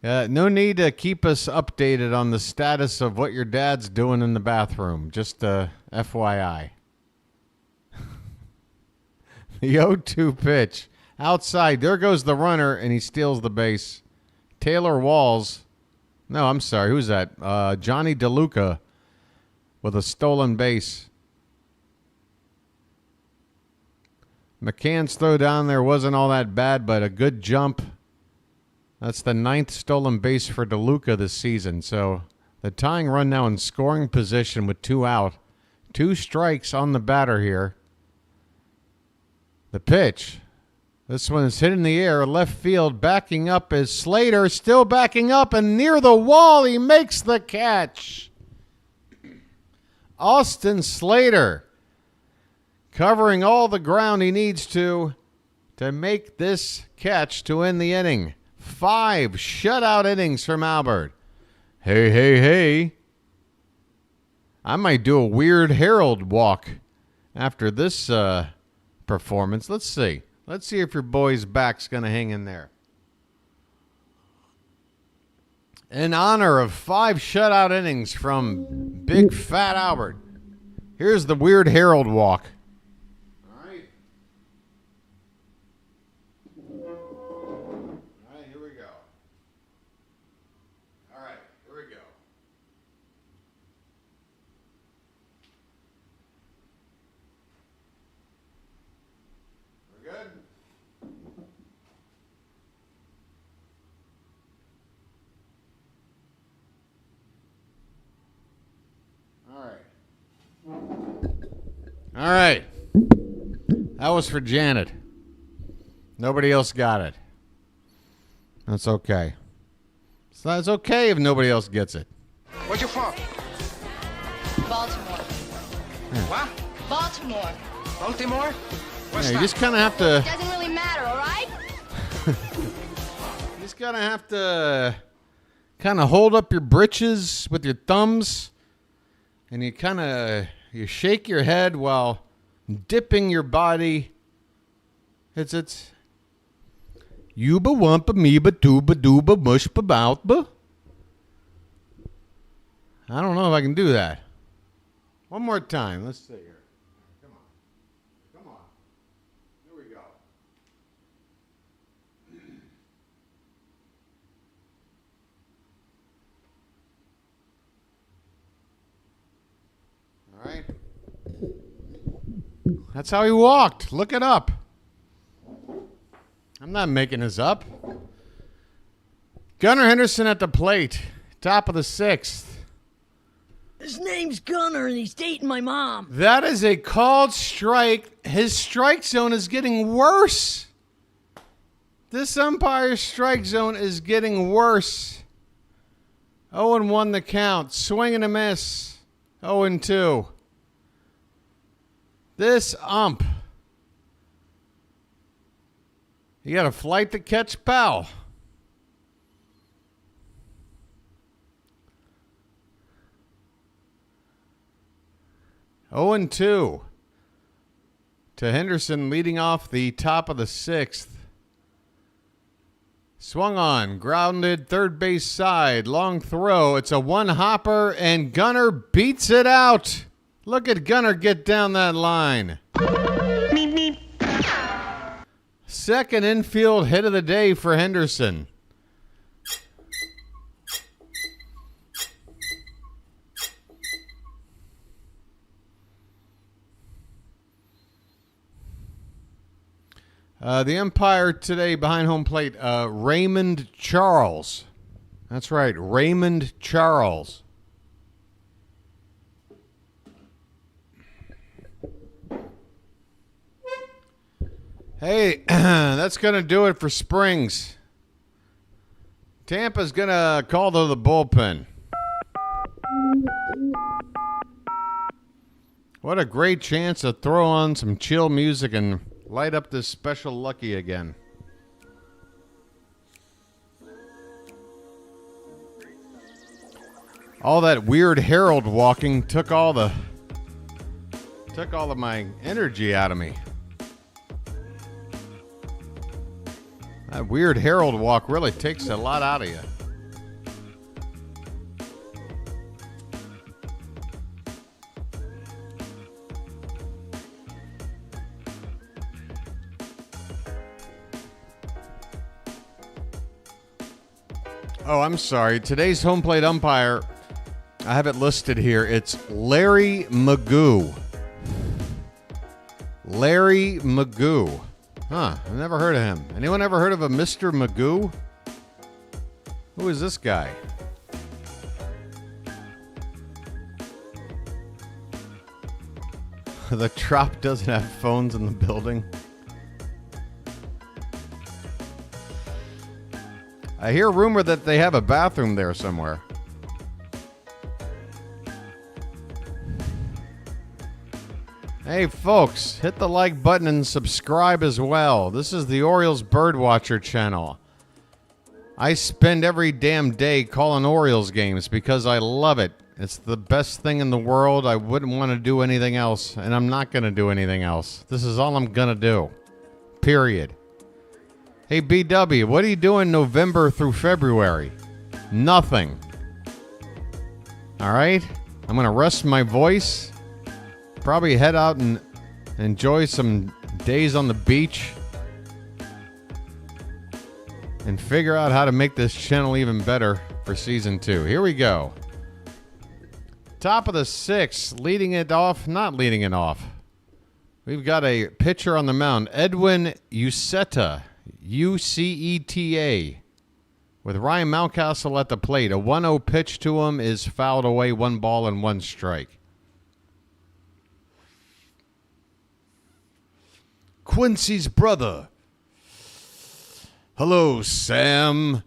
No need to keep us updated on the status of what your dad's doing in the bathroom. Just FYI. The 0-2 pitch. Outside. There goes the runner, and he steals the base. Taylor Walls. No, I'm sorry. Who's that? Johnny DeLuca with a stolen base. McCann's throw down there wasn't all that bad, but a good jump. That's the 9th stolen base for DeLuca this season. So the tying run now in scoring position with 2 out. 2 strikes on the batter here. The pitch. This one is hit in the air. Left field backing up is Slater. Still backing up and near the wall. He makes the catch. Austin Slater covering all the ground he needs to make this catch to end the inning. 5 shutout innings from Albert. Hey, hey, hey. I might do a weird Herald walk after this performance. Let's see. Let's see if your boy's back's going to hang in there. In honor of 5 shutout innings from Big Fat Albert, here's the weird Herald walk. All right. That was for Janet. Nobody else got it. That's okay. So it's okay if nobody else gets it. Where you from? Baltimore. What? Baltimore. Baltimore? What's You that? just kind of have to... Doesn't really matter, all right? You just kind of have to kind of hold up your britches with your thumbs, and you kind of... You shake your head while dipping your body. It's Yuba wumpa meeba dooba dooba mush ba. I don't know if I can do that. One more time. Let's see here. Come on. Come on. Here we go. All right. That's how he walked. Look it up. I'm not making this up. Gunnar Henderson at the plate. Top of the 6th. His name's Gunnar, and he's dating my mom. That is a called strike. His strike zone is getting worse. This umpire's strike zone is getting worse. 0-1 the count. Swing and a miss. 0-2. This ump. You got a flight to catch Powell. Oh and 2 to Henderson leading off the top of the 6th. Swung on, grounded, third base side, long throw. It's a one-hopper, and Gunnar beats it out. Look at Gunnar get down that line. Meep, meep. Second infield hit of the day for Henderson. The umpire today behind home plate, Raymond Charles. That's right, Raymond Charles. Hey, that's going to do it for Springs. Tampa's going to call to the bullpen. What a great chance to throw on some chill music and light up this special lucky again. All that weird herald walking took all of my energy out of me. That weird herald walk really takes a lot out of you. Oh, I'm sorry. Today's home plate umpire, I have it listed here. It's Larry Magoo. Larry Magoo. Huh, I've never heard of him. Anyone ever heard of a Mr. Magoo? Who is this guy? The Trop doesn't have phones in the building. I hear rumor that they have a bathroom there somewhere. Hey folks, hit the like button and subscribe as well. This is the Orioles BirdWatcher channel. I spend every damn day calling Orioles games because I love it. It's the best thing in the world. I wouldn't want to do anything else, and I'm not going to do anything else. This is all I'm going to do. Period. Hey, BW, what are you doing November through February? Nothing. All right? I'm going to rest my voice. Probably head out and enjoy some days on the beach. And figure out how to make this channel even better for Season 2. Here we go. Top of the 6th, leading it off, not leading it off. We've got a pitcher on the mound, Edwin Uceta. Uceta, with Ryan Mountcastle at the plate. A 1-0 pitch to him is fouled away, 1 ball and 1 strike. Quincy's brother. Hello, Sam.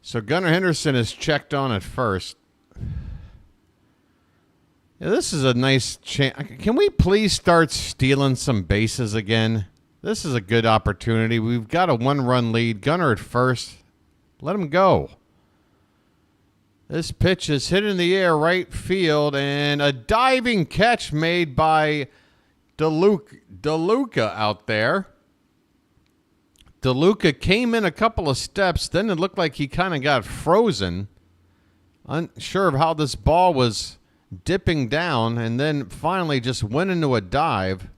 So Gunnar Henderson is checked on at first. Yeah, this is a nice chance. Can we please start stealing some bases again? This is a good opportunity. We've got a 1-run lead. Gunnar at first. Let him go. This pitch is hit in the air, right field, and a diving catch made by DeLuca out there. DeLuca came in a couple of steps. Then it looked like he kind of got frozen. Unsure of how this ball was dipping down, and then finally just went into a dive.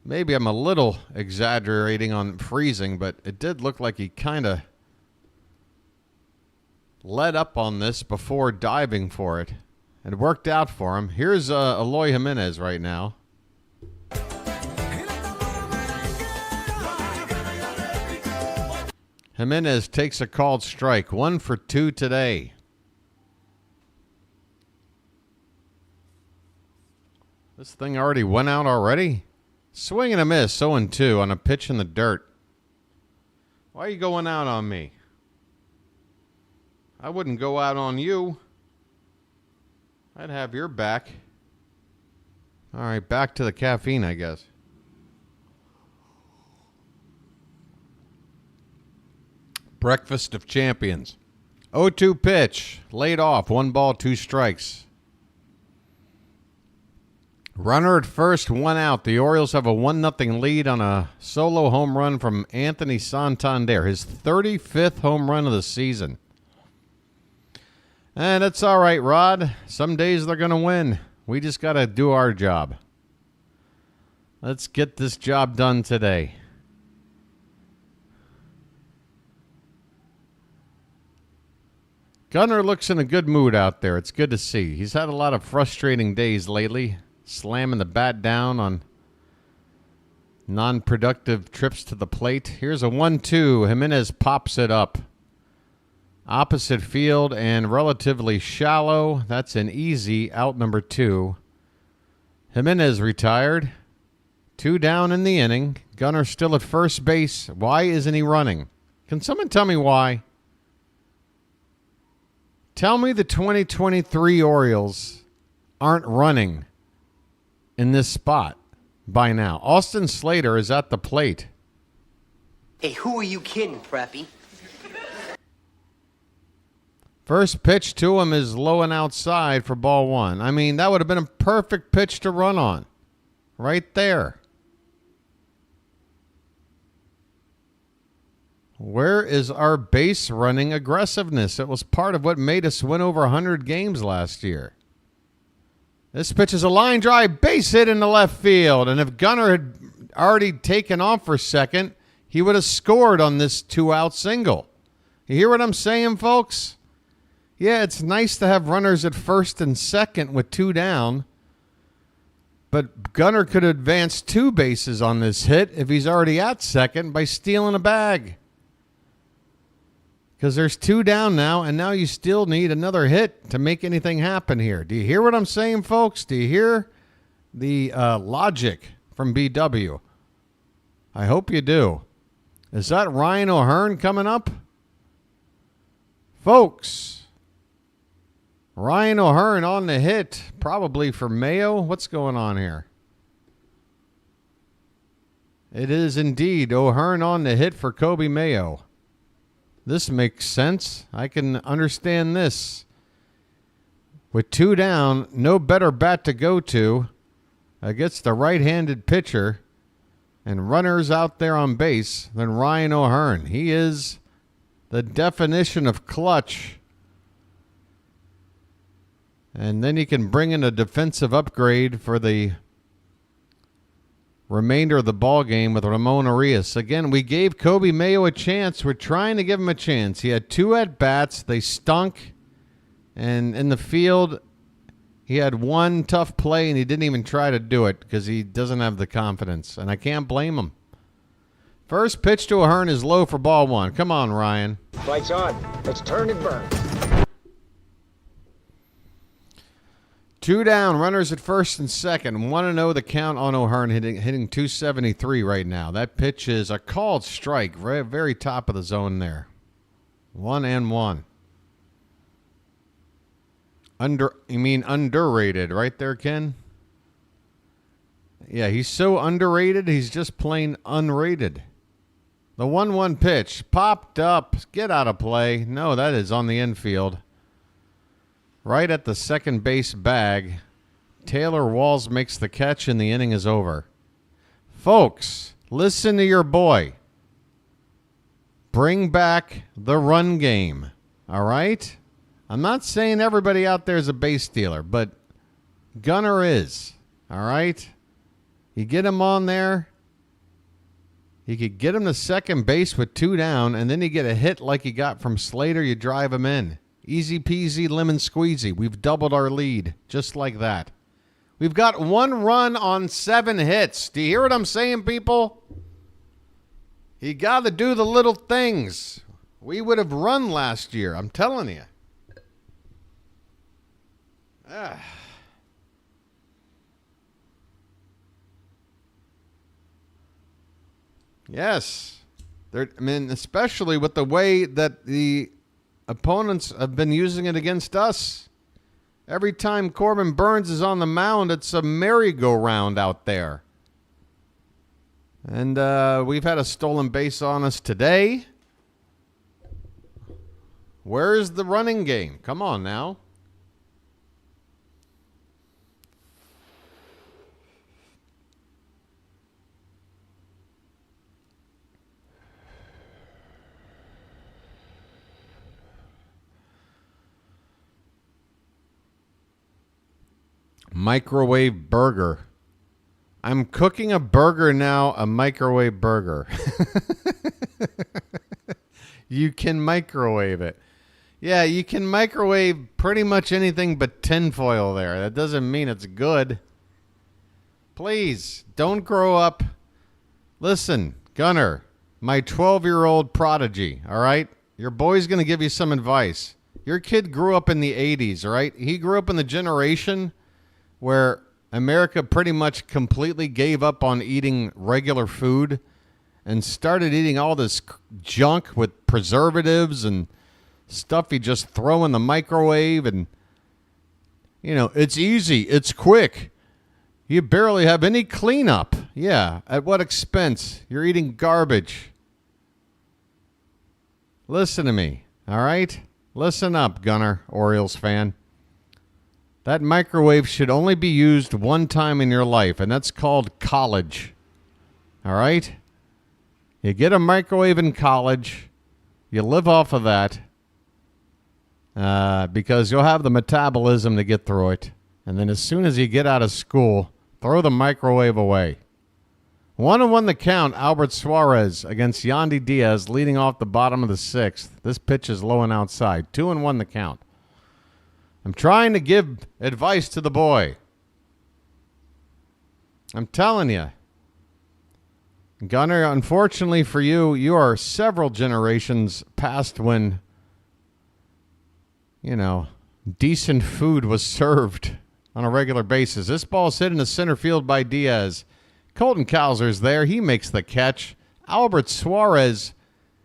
Maybe I'm a little exaggerating on freezing, but it did look like he kind of let up on this before diving for it. It worked out for him. Here's Eloy Jimenez right now. Jimenez takes a called strike. 1 for 2 today. This thing already went out already? Swing and a miss, 0-2 on a pitch in the dirt. Why are you going out on me? I wouldn't go out on you. I'd have your back. All right, back to the caffeine, I guess. Breakfast of Champions. 0-2 pitch. Laid off. 1 ball, 2 strikes. Runner at first, 1 out. The Orioles have a 1-0 lead on a solo home run from Anthony Santander. His 35th home run of the season. And it's all right, Rod. Some days they're going to win. We just got to do our job. Let's get this job done today. Gunnar looks in a good mood out there. It's good to see. He's had a lot of frustrating days lately. Slamming the bat down on non-productive trips to the plate. Here's a 1-2. Jimenez pops it up. Opposite field and relatively shallow. That's an easy out, number 2. Jimenez retired. 2 down in the inning. Gunnar still at first base. Why isn't he running? Can someone tell me why? Tell me the 2023 Orioles aren't running in this spot by now. Austin Slater is at the plate. Hey, who are you kidding, Preppy? First pitch to him is low and outside for ball one. I mean, that would have been a perfect pitch to run on. Right there. Where is our base running aggressiveness? It was part of what made us win over 100 games last year. This pitch is a line drive, base hit into left field. And if Gunnar had already taken off for second, he would have scored on this 2-out single. You hear what I'm saying, folks? Yeah, it's nice to have runners at first and second with 2 down. But Gunnar could advance 2 bases on this hit if he's already at second by stealing a bag. Because there's 2 down now, and now you still need another hit to make anything happen here. Do you hear what I'm saying, folks? Do you hear the logic from BW? I hope you do. Is that Ryan O'Hearn coming up? Folks, Ryan O'Hearn on the hit, probably for Mayo. What's going on here? It is indeed O'Hearn on the hit for Kobe Mayo. This makes sense. I can understand this. With 2 down, no better bat to go to against the right-handed pitcher and runners out there on base than Ryan O'Hearn. He is the definition of clutch. And then you can bring in a defensive upgrade for the remainder of the ball game with Ramon Arias. Again, we gave Kobe Mayo a chance. We're trying to give him a chance. He had 2 at-bats. They stunk. And in the field, he had 1 tough play, and he didn't even try to do it because he doesn't have the confidence. And I can't blame him. First pitch to O'Hearn is low for ball 1. Come on, Ryan. Lights on. Let's turn and burn. 2 down, runners at first and second. 1-0 the count on O'Hearn, hitting 273 right now. That pitch is a called strike, very, very top of the zone there. 1-1. You mean underrated, right there, Ken? Yeah, he's so underrated, he's just plain unrated. The 1-1 pitch popped up. Get out of play. No, that is on the infield. Right at the second base bag. Taylor Walls makes the catch and the inning is over. Folks, listen to your boy. Bring back the run game. All right? I'm not saying everybody out there is a base stealer, but Gunnar is. All right? You get him on there. You could get him to second base with 2 down, and then you get a hit like you got from Slater. You drive him in. Easy peasy, lemon squeezy. We've doubled our lead just like that. We've got 1 run on 7 hits. Do you hear what I'm saying, people? You got to do the little things. We would have run last year. I'm telling you. Yes. I mean, especially with the way that the opponents have been using it against us. Every time Corbin Burns is on the mound, it's a merry-go-round out there. And we've had a stolen base on us today. Where's the running game? Come on now. Microwave burger. I'm cooking a burger now, a microwave burger. You can microwave it. Yeah, you can microwave pretty much anything but tinfoil there. That doesn't mean it's good. Please, don't grow up. Listen, Gunnar, my 12-year-old prodigy, all right? Your boy's going to give you some advice. Your kid grew up in the 80s, all right? He grew up in the generation where America pretty much completely gave up on eating regular food and started eating all this junk with preservatives and stuff you just throw in the microwave and, it's easy. It's quick. You barely have any cleanup. Yeah, at what expense? You're eating garbage. Listen to me, all right? Listen up, Gunner, Orioles fan. That microwave should only be used one time in your life, and that's called college. All right? You get a microwave in college. You live off of that because you'll have the metabolism to get through it. And then as soon as you get out of school, throw the microwave away. 1-1 the count. Albert Suarez against Yandy Diaz leading off the bottom of the sixth. This pitch is low and outside. 2-1 the count. I'm trying to give advice to the boy. I'm telling you. Gunner, unfortunately for you, you are several generations past when, decent food was served on a regular basis. This ball's hit in the center field by Diaz. Colton Cowser's there. He makes the catch. Albert Suarez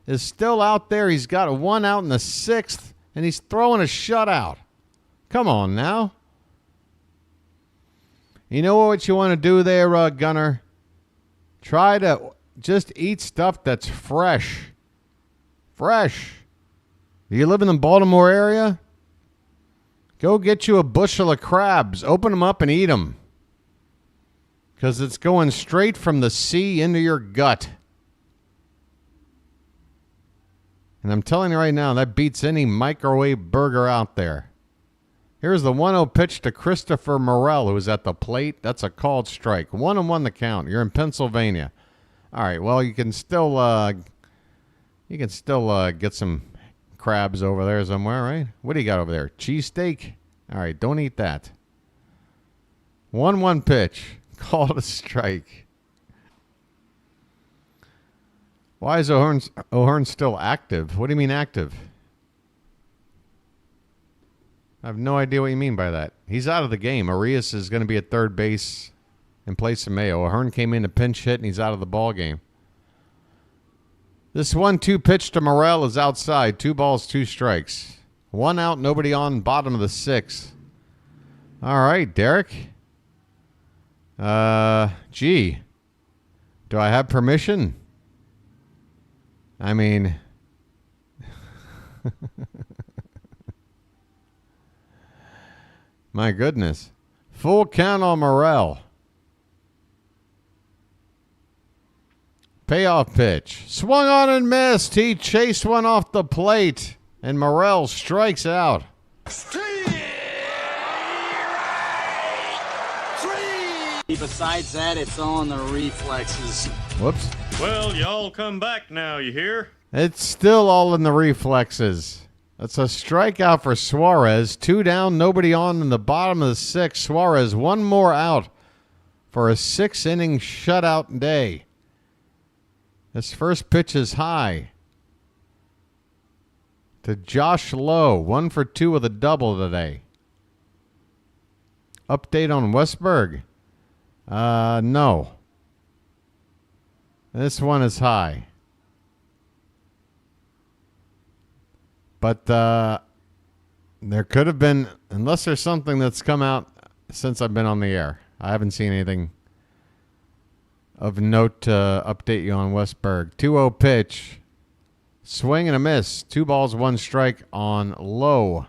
is still out there. He's got one out in the sixth, and he's throwing a shutout. Come on now. You know what you want to do there, Gunner? Try to just eat stuff that's fresh. Fresh. Do you live in the Baltimore area? Go get you a bushel of crabs. Open them up and eat them. Because it's going straight from the sea into your gut. And I'm telling you right now, that beats any microwave burger out there. Here's the 1-0 pitch to Christopher Morel, who's at the plate. That's a called strike. 1-1 the count. You're in Pennsylvania. All right, well, you can still get some crabs over there somewhere, right? What do you got over there? Cheesesteak? All right, don't eat that. 1-1 pitch. Called a strike. Why is O'Hearn still active? What do you mean active? I have no idea what you mean by that. He's out of the game. Arias is going to be at third base in place of Mayo. O'Hearn came in to pinch hit, and he's out of the ball game. This 1-2 pitch to Morel is outside. 2 balls, 2 strikes. 1 out, nobody on, bottom of the sixth. All right, Derek. Gee. Do I have permission? I mean... My goodness. Full count on Morel. Payoff pitch. Swung on and missed. He chased one off the plate. And Morel strikes out. Besides that, it's on the reflexes. Whoops. Well, y'all come back now, you hear? It's still all in the reflexes. That's a strikeout for Suarez. 2 down, nobody on in the bottom of the sixth. Suarez, 1 more out for a 6-inning shutout day. This first pitch is high to Josh Lowe. 1 for 2 with a double today. Update on Westberg. No. This one is high. But there could have been, unless there's something that's come out since I've been on the air. I haven't seen anything of note to update you on Westberg. 2-0 pitch. Swing and a miss. 2 balls, 1 strike on Lowe.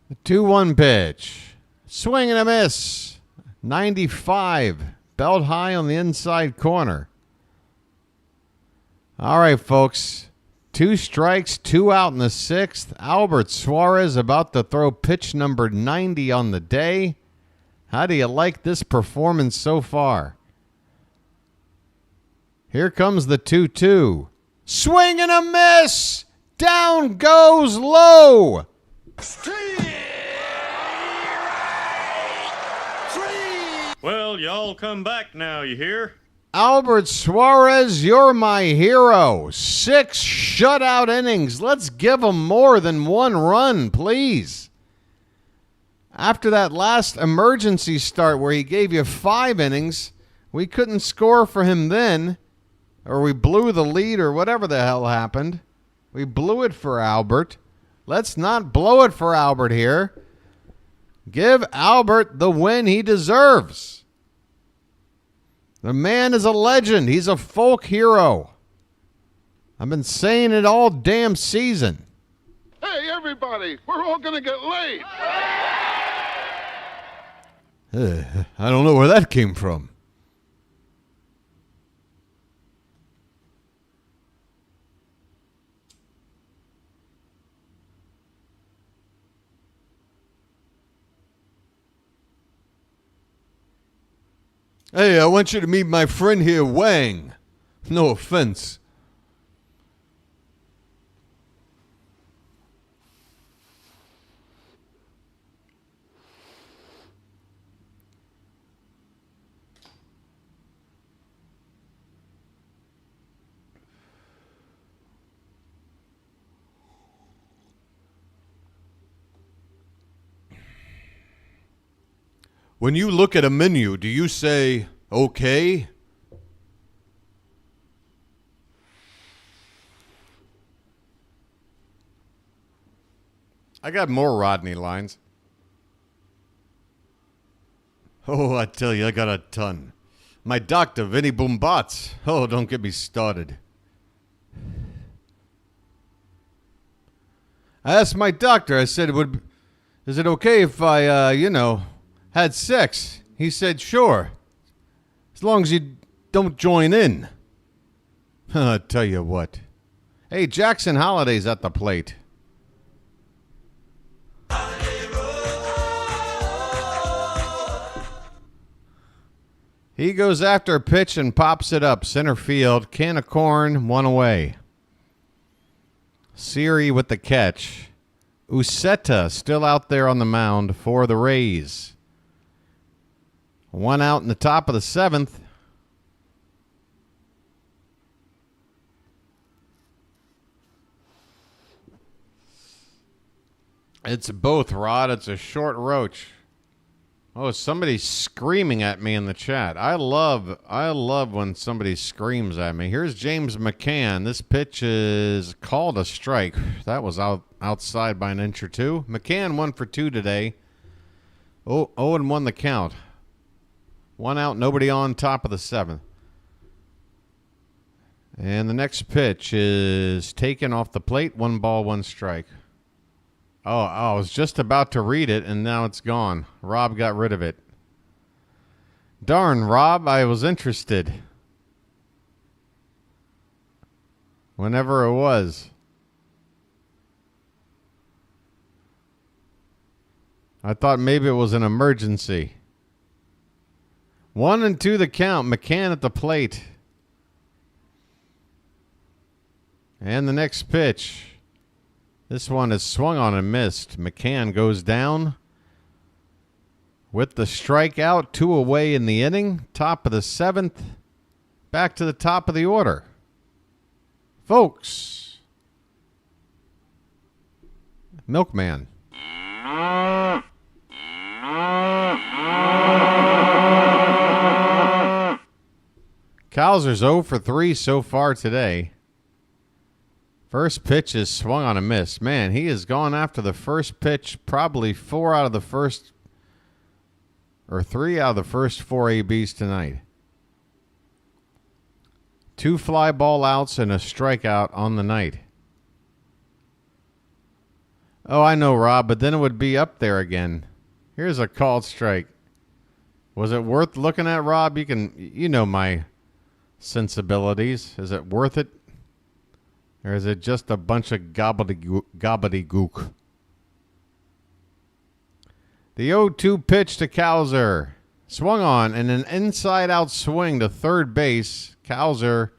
The 2-1 pitch. Swing and a miss. 95. Belt high on the inside corner. All right, folks. 2 strikes, 2 out in the sixth. Albert Suarez about to throw pitch number 90 on the day. How do you like this performance so far? Here comes the 2-2. Swing and a miss. Down goes Lowe. Well, y'all come back now, you hear? Albert Suarez, you're my hero. 6 shutout innings. Let's give him more than 1 run, please. After that last emergency start where he gave you 5 innings, we couldn't score for him then, or we blew the lead or whatever the hell happened. We blew it for Albert. Let's not blow it for Albert here. Give Albert the win he deserves. The man is a legend. He's a folk hero. I've been saying it all damn season. Hey, everybody, we're all going to get laid. I don't know where that came from. Hey, I want you to meet my friend here, Wang. No offense. When you look at a menu, do you say, okay? I got more Rodney lines. Oh, I tell you, I got a ton. My doctor, Vinny Boombats. Oh, don't get me started. I asked my doctor, I said, is it okay if I, had sex? He said, sure. As long as you don't join in. I'll tell you what. Hey, Jackson Holiday's at the plate. He goes after a pitch and pops it up. Center field. Can of corn. 1 away. Siri with the catch. Uceta still out there on the mound for the Rays. 1 out in the top of the 7th. It's both, Rod. It's a short roach. Oh, somebody's screaming at me in the chat. I love when somebody screams at me. Here's James McCann. This pitch is called a strike. That was outside by an inch or two. McCann 1 for 2 today. 0-1 the count. 1 out, nobody on, top of the 7th. And the next pitch is taken off the plate. 1 ball, 1 strike. Oh, I was just about to read it, and now it's gone. Rob got rid of it. Darn, Rob, I was interested. Whenever it was. I thought maybe it was an emergency. 1-2 the count. McCann at the plate. And the next pitch. This one is swung on and missed. McCann goes down with the strikeout. 2 away in the inning. Top of the 7th. Back to the top of the order. Folks. Milkman. Cowser's 0 for 3 so far today. First pitch is swung on a miss. Man, he has gone after the first pitch probably 3 out of the first 4 ABs tonight. 2 fly ball outs and a strikeout on the night. Oh, I know, Rob, but then it would be up there again. Here's a called strike. Was it worth looking at, Rob? You know my sensibilities. Is it worth it? Or is it just a bunch of gobbledygook? The 0-2 pitch to Cowser. Swung on and an inside-out swing to third base. Cowser,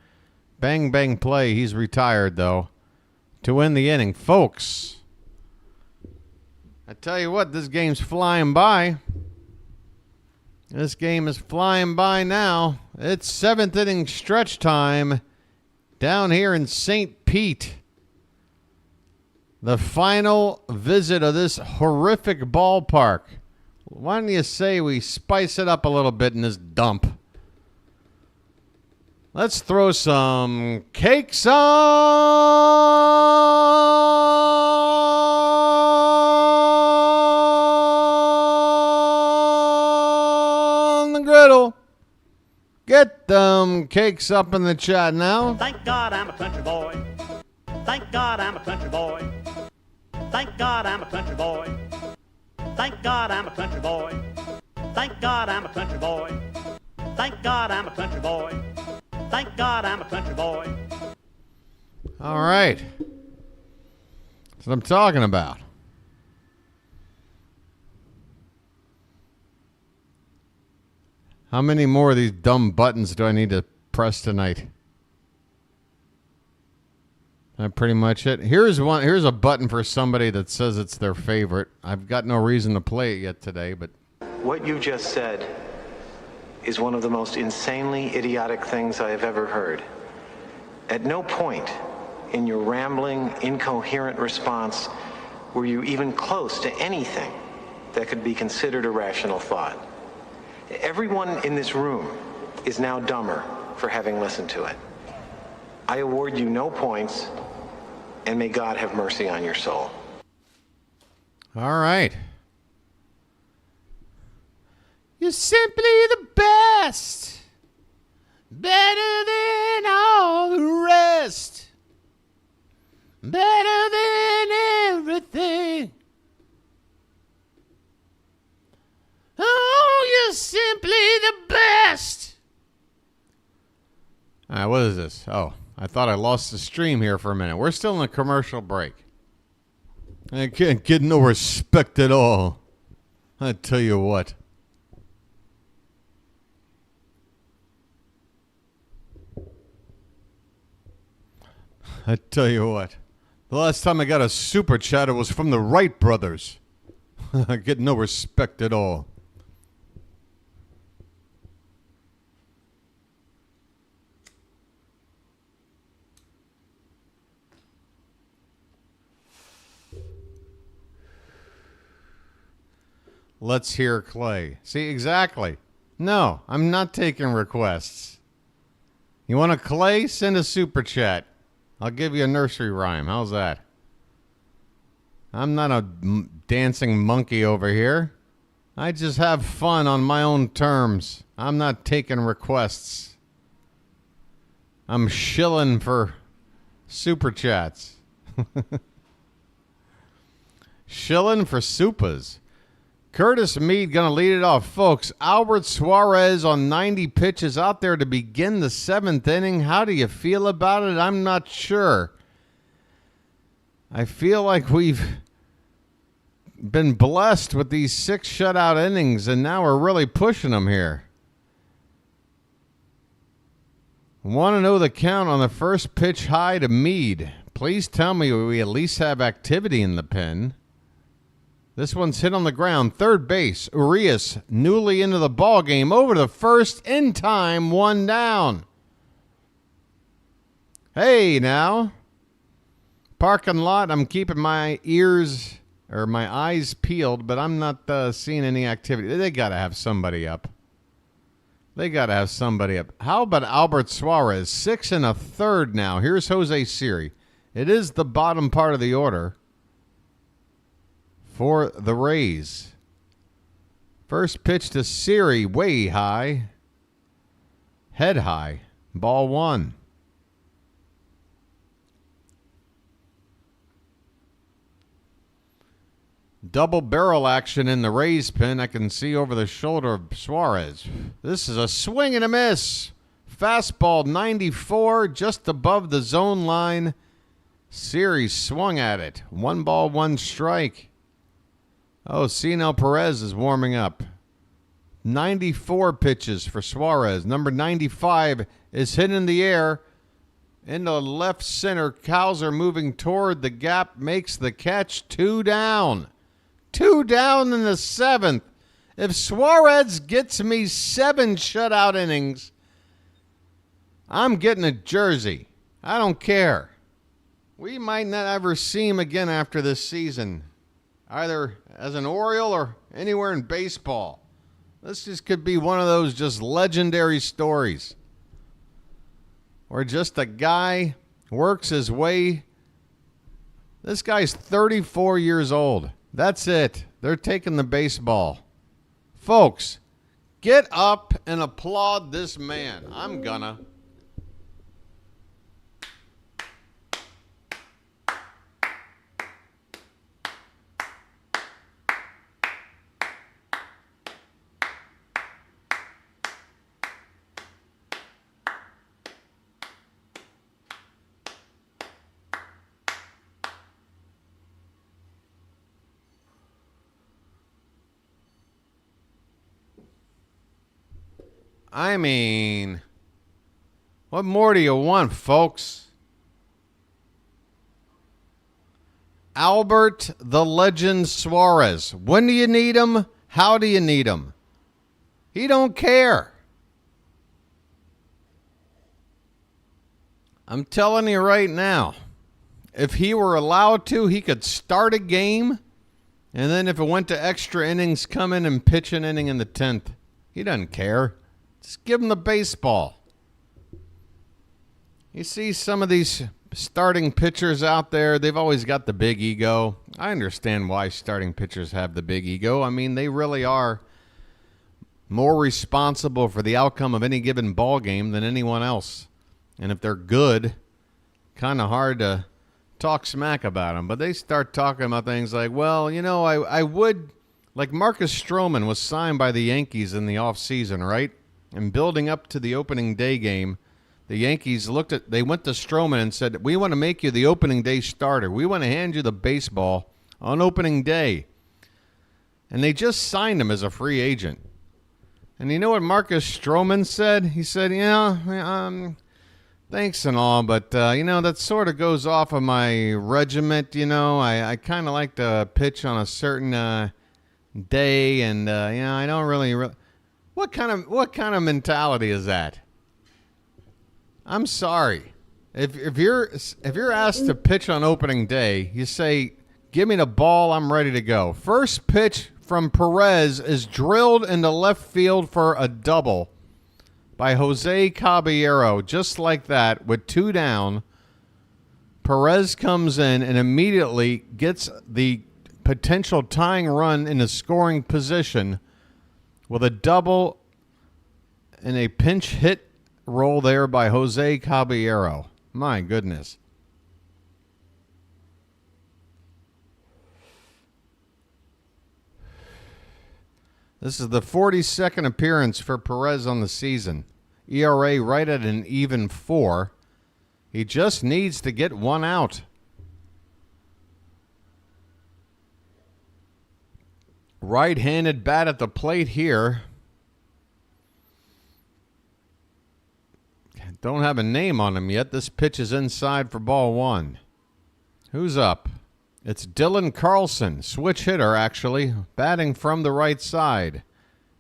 bang, bang play. He's retired, though, to win the inning. Folks, I tell you what, this game's flying by. This game is flying by now. It's 7th inning stretch time down here in St. Pete. The final visit of this horrific ballpark. Why don't you say we spice it up a little bit in this dump? Let's throw some cakes on the griddle. Get them cakes up in the chat now. Thank God I'm a country boy. Thank God I'm a country boy. Thank God I'm a country boy. Thank God I'm a country boy. Thank God I'm a country boy. Thank God I'm a country boy. Thank God I'm a country boy. All right. That's what I'm talking about. How many more of these dumb buttons do I need to press tonight? That pretty much it. Here's one. Here's a button for somebody that says it's their favorite. I've got no reason to play it yet today, but what you just said is one of the most insanely idiotic things I have ever heard. At no point in your rambling, incoherent response were you even close to anything that could be considered a rational thought. Everyone in this room is now dumber for having listened to it. I award you no points, and may God have mercy on your soul. all right. You're simply the best. Better than all the rest. Better than everything. Oh, you're simply the best. All right, what is this? Oh, I thought I lost the stream here for a minute. We're still in a commercial break. I can't get no respect at all. I tell you what. I tell you what. The last time I got a super chat, it was from the Wright brothers. I get no respect at all. Let's hear Clay. See, exactly. No, I'm not taking requests. You want a Clay? Send a super chat. I'll give you a nursery rhyme. How's that? I'm not a dancing monkey over here. I just have fun on my own terms. I'm not taking requests. I'm shilling for super chats. Shilling for supas. Curtis Mead going to lead it off. Folks, Albert Suarez on 90 pitches out there to begin the 7th inning. How do you feel about it? I'm not sure. I feel like we've been blessed with these 6 shutout innings, and now we're really pushing them here. Want to know the count on the first pitch high to Mead. Please tell me we at least have activity in the pen. This one's hit on the ground. Third base, Urias, newly into the ball game, over to the first, in time, 1 down. Hey, now. Parking lot, I'm keeping my ears, or my eyes peeled, but I'm not seeing any activity. They got to have somebody up. They got to have somebody up. How about Albert Suarez? 6 1/3 now. Here's Jose Siri. It is the bottom part of the order for the Rays. First pitch to Siri, way high. Head high. Ball 1. Double barrel action in the Rays pen. I can see over the shoulder of Suarez. This is a swing and a miss. Fastball 94, just above the zone line. Siri swung at it. 1 ball, 1 strike. Oh, Cionel Perez is warming up. 94 pitches for Suarez. Number 95 is hit in the air. Into left center. Cowser moving toward the gap. Makes the catch. 2 down. 2 down in the 7th. If Suarez gets me 7 shutout innings, I'm getting a jersey. I don't care. We might not ever see him again after this season. either as an Oriole or anywhere in baseball. This just could be one of those just legendary stories where just a guy works his way. This guy's 34 years old. That's it. They're taking the baseball. Folks, get up and applaud this man. I'm gonna. I mean, what more do you want, folks? Albert the Legend Suarez. When do you need him? How do you need him? He don't care. I'm telling you right now, if he were allowed to, he could start a game, and then if it went to extra innings, come in and pitch an inning in the 10th. He doesn't care. Just give him the baseball. You see some of these starting pitchers out there, they've always got the big ego. I understand why starting pitchers have the big ego. I mean, they really are more responsible for the outcome of any given ball game than anyone else. And if they're good, kind of hard to talk smack about them. But they start talking about things like, well, you know, I would, like Marcus Stroman was signed by the Yankees in the offseason, right? And building up to the opening day game, the Yankees they went to Stroman and said, we want to make you the opening day starter. We want to hand you the baseball on opening day. And they just signed him as a free agent. And you know what Marcus Stroman said? He said, thanks and all, but, that sort of goes off of my regiment, I kind of like to pitch on a certain day, and, I don't really... What kind of mentality is that? I'm sorry. If you're asked to pitch on opening day, you say, "Give me the ball, I'm ready to go." First pitch from Perez is drilled into left field for a double by Jose Caballero, just like that, with 2 down. Perez comes in and immediately gets the potential tying run in a scoring position with a double and a pinch hit roll there by Jose Caballero. My goodness. This is the 42nd appearance for Perez on the season. ERA right at an even 4. He just needs to get 1 out. Right-handed bat at the plate here. Don't have a name on him yet. This pitch is inside for ball 1. Who's up? It's Dylan Carlson, switch hitter actually, batting from the right side.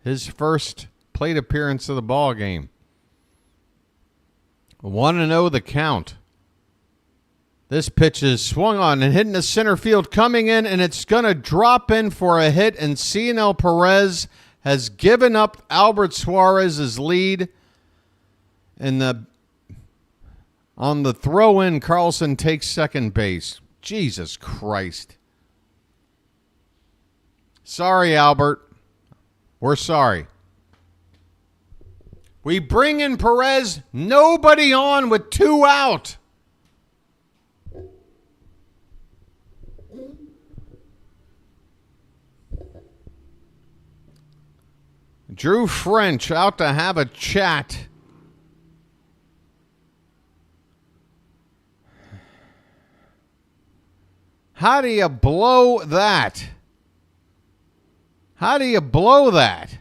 His first plate appearance of the ball game. 1-0 the count. This pitch is swung on and hitting the center field, coming in, and it's going to drop in for a hit, and Cionel Perez has given up Albert Suarez's lead. And on the throw-in, Carlson takes second base. Jesus Christ. Sorry, Albert. We're sorry. We bring in Perez, nobody on with 2 out. Drew French out to have a chat. How do you blow that? How do you blow that?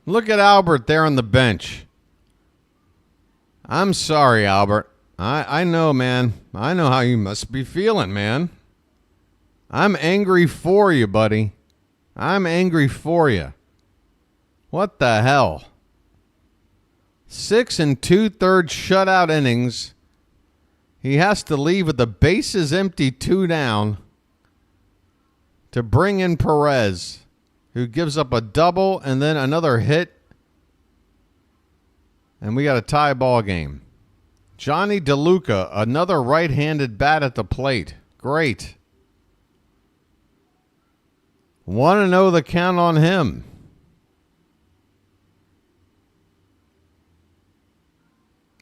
Look at Albert there on the bench. I'm sorry, Albert. I know, man. I know how you must be feeling, man. I'm angry for you, buddy. I'm angry for you. What the hell? 6 2/3 shutout innings. He has to leave with the bases empty, 2 down, to bring in Perez, who gives up a double and then another hit. And we got a tie ball game. Johnny DeLuca, another right-handed bat at the plate. Great. 1-0 the count on him.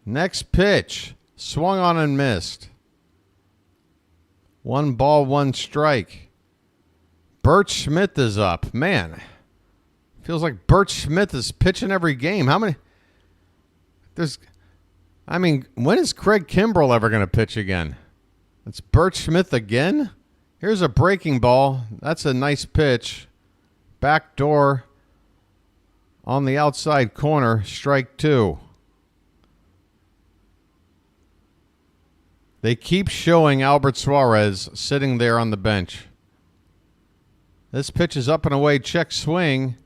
Next pitch. Swung on and missed. 1 ball, 1 strike. Bert Smith is up. Man, feels like Bert Smith is pitching every game. How many? When is Craig Kimbrell ever going to pitch again? It's Bert Smith again? Here's a breaking ball. That's a nice pitch. Back door on the outside corner. Strike 2. They keep showing Albert Suarez sitting there on the bench. This pitch is up and away, check swing.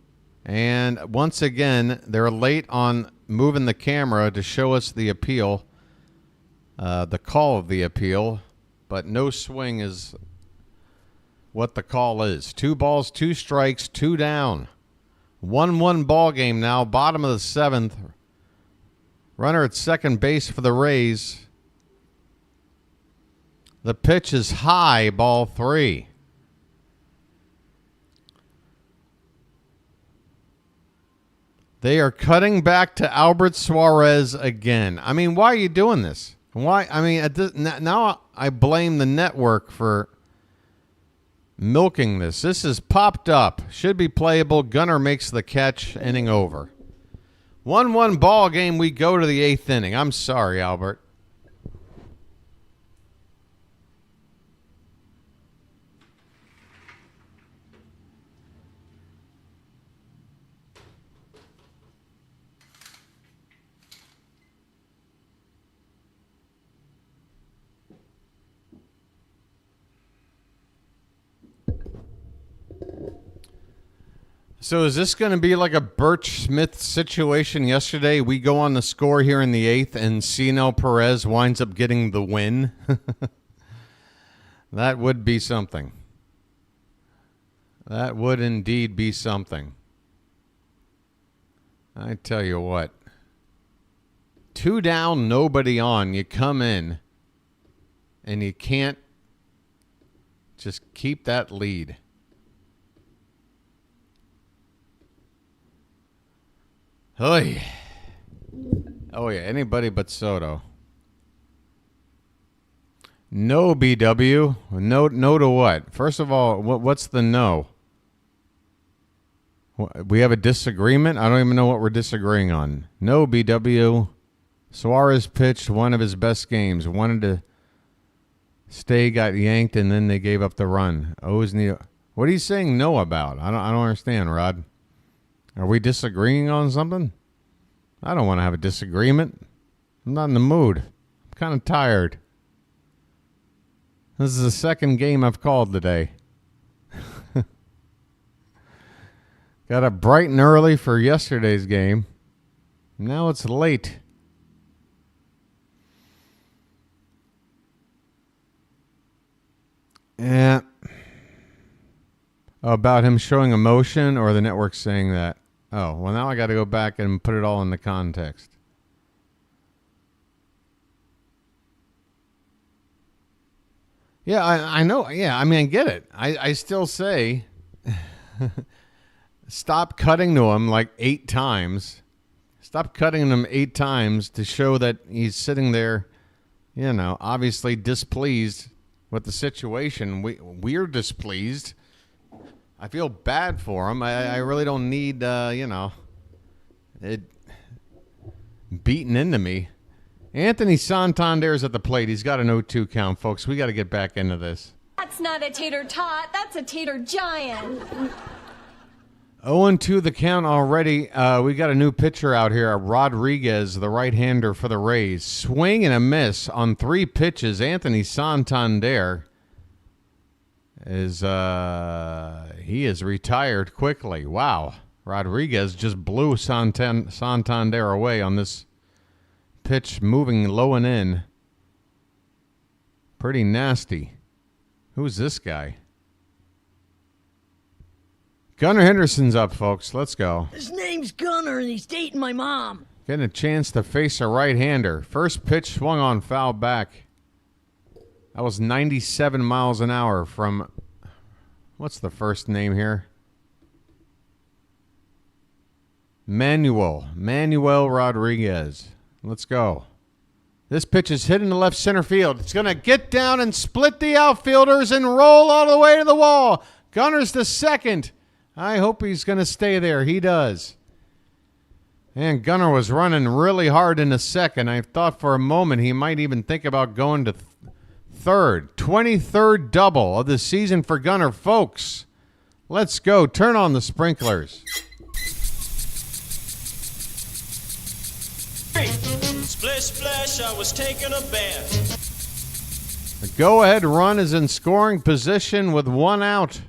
And once again, they're late on moving the camera to show us the appeal, the call of the appeal. But no swing is what the call is. 2 balls, 2 strikes, 2 down. 1-1 ball game now, bottom of the 7th. Runner at second base for the Rays. The pitch is high, ball 3. They are cutting back to Albert Suarez again. I mean, why are you doing this? Why? I mean, now I blame the network for milking this. This is popped up. Should be playable. Gunnar makes the catch. Inning over. 1-1 ball game. We go to the 8th inning. I'm sorry, Albert. So is this going to be like a Birch Smith situation yesterday? We go on the score here in the 8th, and Cionel Perez winds up getting the win. That would be something. That would indeed be something. I tell you what. 2 down, nobody on. You come in, and you can't just keep that lead. Oh yeah, anybody but Soto. No, BW. No to what? First of all, what's the no? We have a disagreement? I don't even know what we're disagreeing on. No, BW. Suarez pitched one of his best games. Wanted to stay, got yanked, and then they gave up the run. What are you saying no about? I don't understand, Rod. Are we disagreeing on something? I don't want to have a disagreement. I'm not in the mood. I'm kind of tired. This is the second game I've called today. Got up bright and early for yesterday's game. Now it's late. Yeah. About him showing emotion, or the network saying that? Oh, well, now I got to go back and put it all in the context. Yeah, I know. Yeah, I mean, I get it. I still say stop cutting to him like 8 times. Stop cutting him 8 times to show that he's sitting there, obviously displeased with the situation. We're displeased. I feel bad for him. I really don't need, it beaten into me. Anthony Santander's at the plate. He's got an 0-2 count, folks. We got to get back into this. That's not a tater tot. That's a tater giant. 0-2 the count already. We got a new pitcher out here, Rodriguez, the right-hander for the Rays. Swing and a miss on 3 pitches. Anthony Santander is he is retired quickly. Wow. Rodriguez just blew Santander away on this pitch moving low and in. Pretty nasty. Who's this guy? Gunnar Henderson's up, folks. Let's go. His name's Gunnar, and he's dating my mom. Getting a chance to face a right-hander. First pitch swung on, foul back. That was 97 miles an hour from... What's the first name here? Manuel Rodriguez. Let's go. This pitch is hit into left center field. It's going to get down and split the outfielders and roll all the way to the wall. Gunner's the second. I hope he's going to stay there. He does. And Gunner was running really hard in the second. I thought for a moment he might even think about going to third. 23rd double of the season for Gunner, folks. Let's go. Turn on the sprinklers. Splish, splash, I was taking a bath. The go-ahead run is in scoring position with 1 out.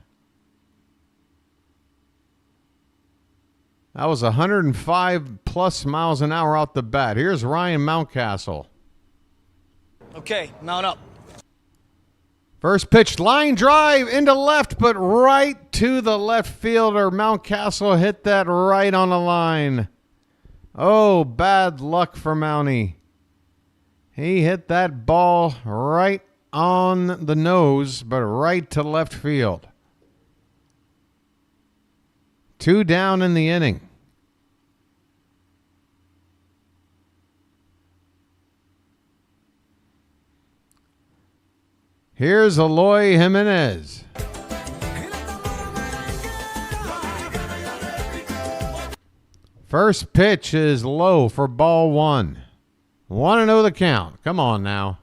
That was 105 plus miles an hour out the bat. Here's Ryan Mountcastle. Okay, mount up. First pitch, line drive into left, but right to the left fielder. Mountcastle hit that right on the line. Oh, bad luck for Mountie. He hit that ball right on the nose, but right to left field. 2 down in the inning. Here's Eloy Jimenez. First pitch is low for ball 1. 1-0 the count. Come on now.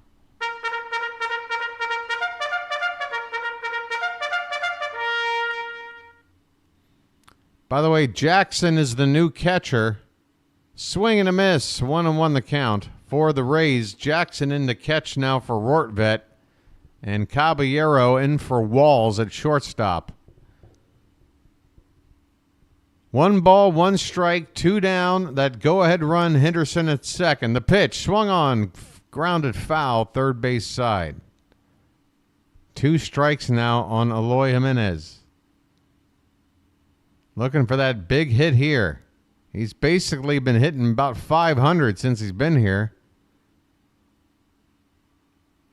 By the way, Jackson is the new catcher. Swing and a miss. 1-1 the count for the Rays. Jackson in the catch now for Rortvet. And Caballero in for Walls at shortstop. 1 ball, 1 strike, 2 down. That go-ahead run, Henderson at second. The pitch swung on, grounded foul, third base side. 2 strikes now on Eloy Jimenez. Looking for that big hit here. He's basically been hitting about 500 since he's been here.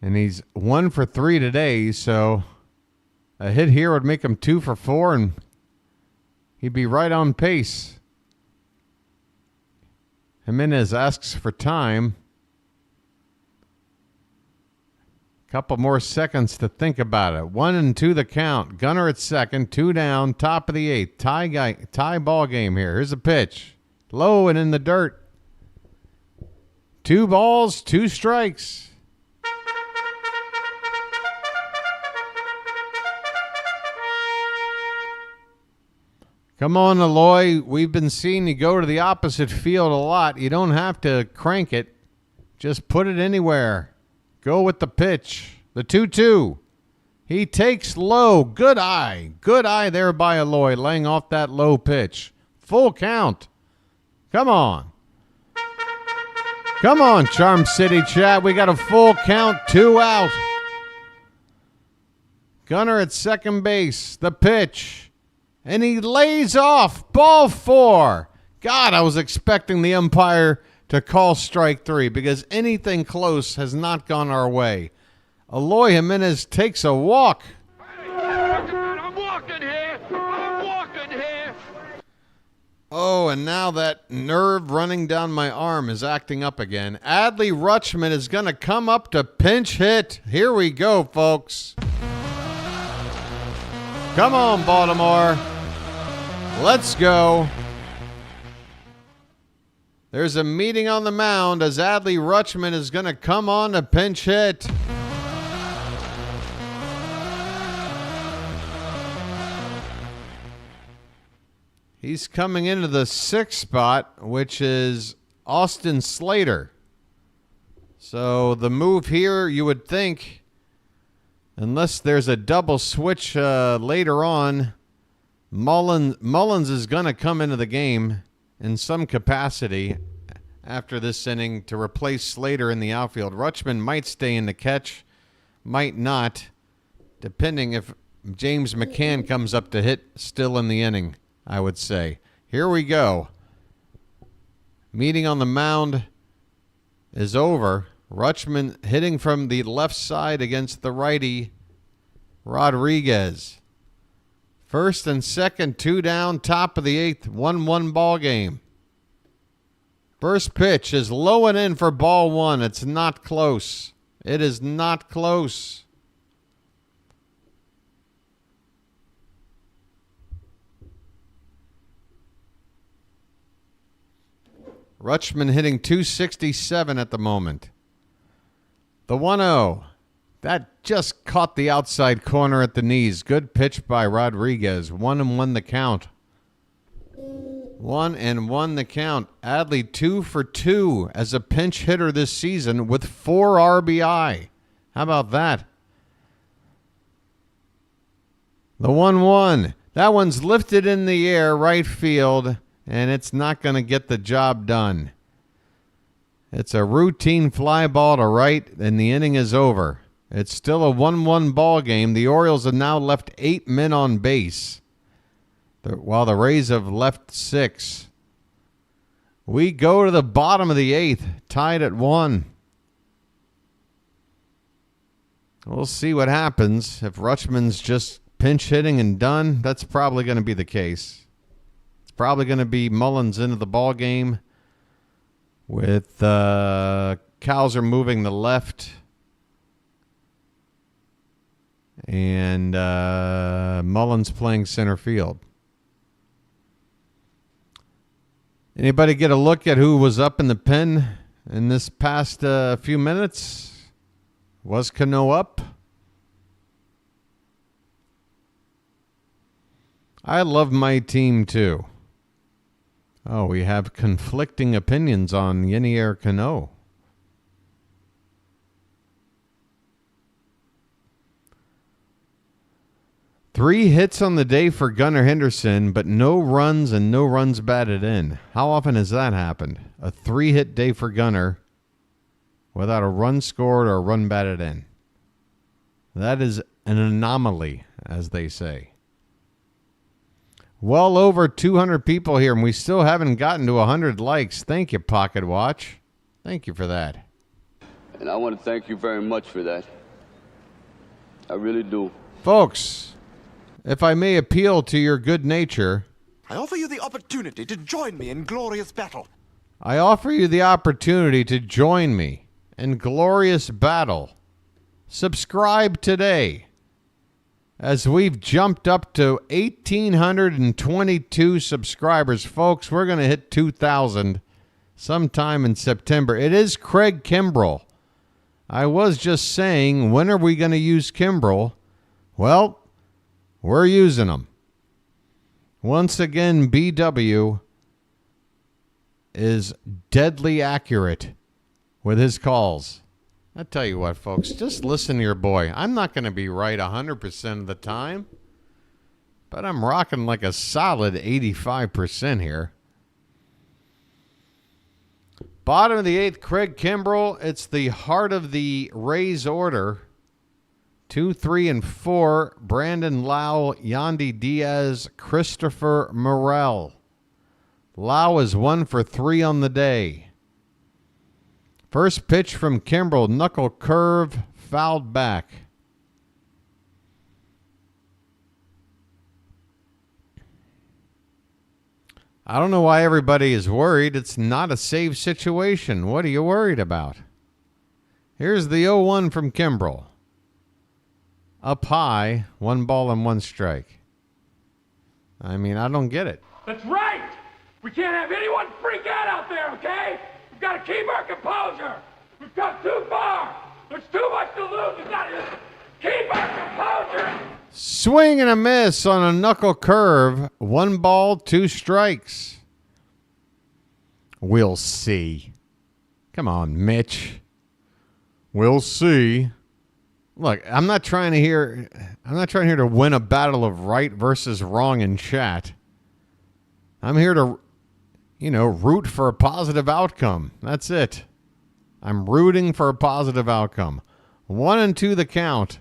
And he's 1 for 3 today, so a hit here would make him 2 for 4, and he'd be right on pace. Jimenez asks for time. Couple more seconds to think about it. 1-2 the count. Gunner at second, 2 down, top of the 8th. Tie ball game here. Here's a pitch. Low and in the dirt. 2 balls, 2 strikes. Come on, Eloy. We've been seeing you go to the opposite field a lot. You don't have to crank it. Just put it anywhere. Go with the pitch. The 2-2. He takes low. Good eye. Good eye there by Eloy, laying off that low pitch. Full count. Come on. Come on, Charm City chat. We got a full count. 2 out. Gunner at second base. The pitch. And he lays off. Ball 4. God, I was expecting the umpire to call strike 3 because anything close has not gone our way. Eloy Jimenez takes a walk. I'm walking here. I'm walking here. Oh, and now that nerve running down my arm is acting up again. Adley Rutschman is going to come up to pinch hit. Here we go, folks. Come on, Baltimore. Let's go. There's a meeting on the mound as Adley Rutschman is going to come on to pinch hit. He's coming into the 6th spot, which is Austin Slater. So the move here, you would think, unless there's a double switch later on, Mullins is going to come into the game in some capacity. after this inning to replace Slater in the outfield. Rutschman might stay in the catch, might not, depending if James McCann comes up to hit still in the inning, I would say. Here we go. Meeting on the mound is over. Rutschman hitting from the left side against the righty, Rodriguez. First and second, 2 down, top of the 8th, 1-1 ball game. First pitch is low and in for ball 1. It's not close. It is not close. Rutschman hitting .267 at the moment. The 1-0. That just caught the outside corner at the knees. Good pitch by Rodriguez. 1-1 the count. 1-1 the count. Adley 2 for 2 as a pinch hitter this season with 4 RBI. How about that? The 1-1. That one's lifted in the air, right field, and it's not going to get the job done. It's a routine fly ball to right, and the inning is over. It's still a 1-1 ball game. The Orioles have now left 8 men on base, while the Rays have left 6. We go to the bottom of the 8th, tied at 1. We'll see what happens. If Rutschman's just pinch hitting and done, that's probably going to be the case. It's probably going to be Mullins into the ball game with Cowser moving the left and Mullins playing center field. Anybody get a look at who was up in the pen in this past few minutes? Was Cano up? I love my team too. Oh, we have conflicting opinions on Yenier Cano. Three hits on the day for Gunnar Henderson, but no runs and no runs batted in. How often has that happened? A 3-hit day for Gunnar without a run scored or a run batted in. That is an anomaly, as they say. Well over 200 people here, and we still haven't gotten to 100 likes. Thank you, Pocket Watch. Thank you for that. And I want to thank you very much for that. I really do. Folks, if I may appeal to your good nature, I offer you the opportunity to join me in glorious battle. I offer you the opportunity to join me in glorious battle. Subscribe today. As we've jumped up to 1,822 subscribers, folks, we're going to hit 2,000 sometime in September. It is Craig Kimbrell. I was just saying, when are we going to use Kimbrell? Well, we're using them. Once again, BW is deadly accurate with his calls. I tell you what, folks, just listen to your boy. I'm not going to be right 100% of the time, but I'm rocking like a solid 85% here. Bottom of the 8th, Craig Kimbrell. It's the heart of the Rays order. 2, 3, and 4, Brandon Lau, Yandy Diaz, Christopher Morel. Lau is 1 for 3 on the day. First pitch from Kimbrell, knuckle curve, fouled back. I don't know why everybody is worried. It's not a save situation. What are you worried about? Here's the 0-1 from Kimbrell. Up high, 1 ball and 1 strike. I mean, I don't get it. That's right! We can't have anyone freak out there, okay? We've got to keep our composure. We've come too far. There's too much to lose. We've got to just keep our composure. Swing and a miss on a knuckle curve. 1 ball, 2 strikes. We'll see. Come on, Mitch. We'll see. Look, I'm not trying here to win a battle of right versus wrong in chat. I'm here to root for a positive outcome. That's it. I'm rooting for a positive outcome. 1-2 the count.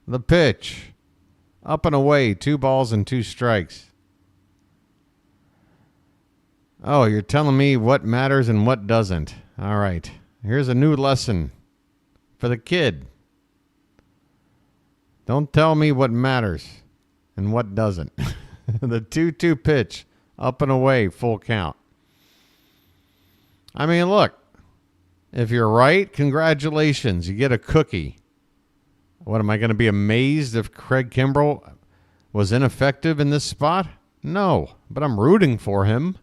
The pitch. Up and away. 2 balls and 2 strikes. Oh, you're telling me what matters and what doesn't. All right. Here's a new lesson for the kid. Don't tell me what matters and what doesn't. The 2-2 pitch. Up and away. Full count. I mean, look. If you're right, congratulations. You get a cookie. What, am I going to be amazed if Craig Kimbrell was ineffective in this spot? No, but I'm rooting for him.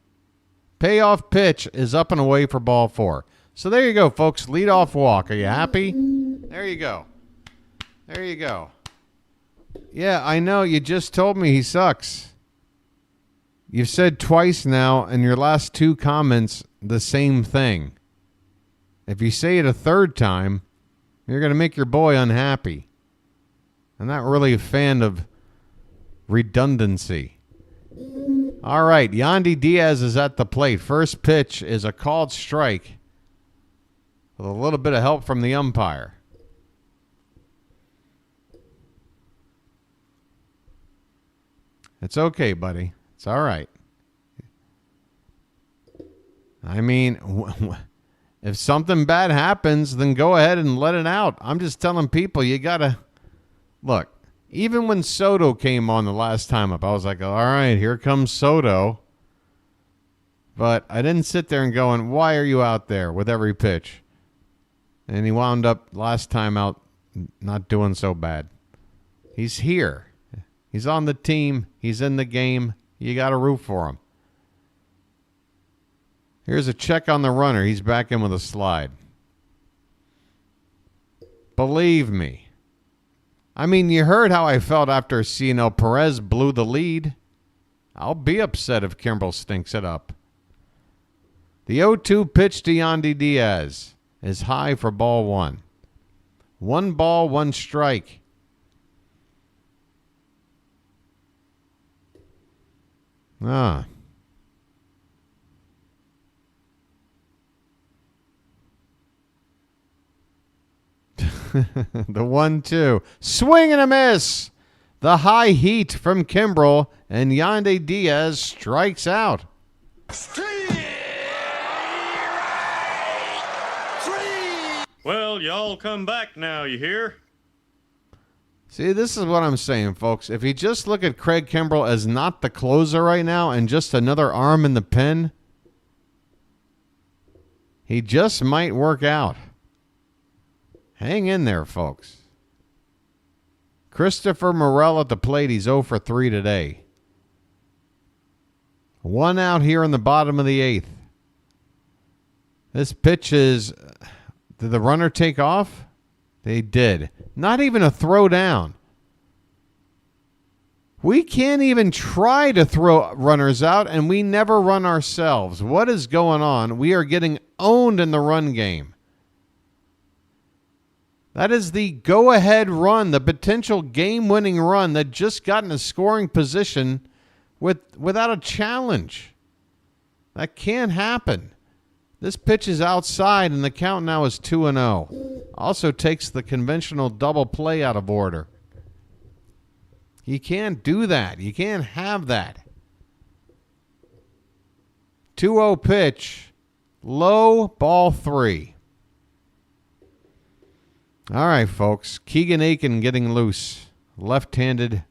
Payoff pitch is up and away for ball 4. So there you go, folks. Leadoff walk. Are you happy? There you go. There you go. Yeah, I know. You just told me he sucks. You've said twice now in your last 2 comments the same thing. If you say it a third time, you're going to make your boy unhappy. I'm not really a fan of redundancy. All right, Yandy Diaz is at the plate. First pitch is a called strike with a little bit of help from the umpire. It's okay, buddy. It's all right. I mean, if something bad happens, then go ahead and let it out. I'm just telling people you got to look. Even when Soto came on the last time up, I was like, all right, here comes Soto. But I didn't sit there and going, why are you out there with every pitch? And he wound up last time out not doing so bad. He's here. He's on the team. He's in the game. You got to root for him. Here's a check on the runner. He's back in with a slide. Believe me. I mean, you heard how I felt after Perez blew the lead. I'll be upset if Kimbrell stinks it up. The 0-2 pitch to Yandy Diaz is high for ball 1. 1 ball, 1 strike. Ah. The 1-2. Swing and a miss. The high heat from Kimbrell, and Yandy Diaz strikes out. Well, y'all come back now, you hear? See, this is what I'm saying, folks. If you just look at Craig Kimbrell as not the closer right now and just another arm in the pen, he just might work out. Hang in there, folks. Christopher Morel at the plate. He's 0 for 3 today. 1 out here in the bottom of the 8th. This pitch is... Did the runner take off? They did. Not even a throw down. We can't even try to throw runners out, and we never run ourselves. What is going on? We are getting owned in the run game. That is the go-ahead run, the potential game-winning run that just got in a scoring position without a challenge. That can't happen. This pitch is outside, and the count now is 2-0. Also takes the conventional double play out of order. You can't do that. You can't have that. 2-0 pitch. Low, ball 3. All right, folks. Keegan Aiken getting loose. Left-handed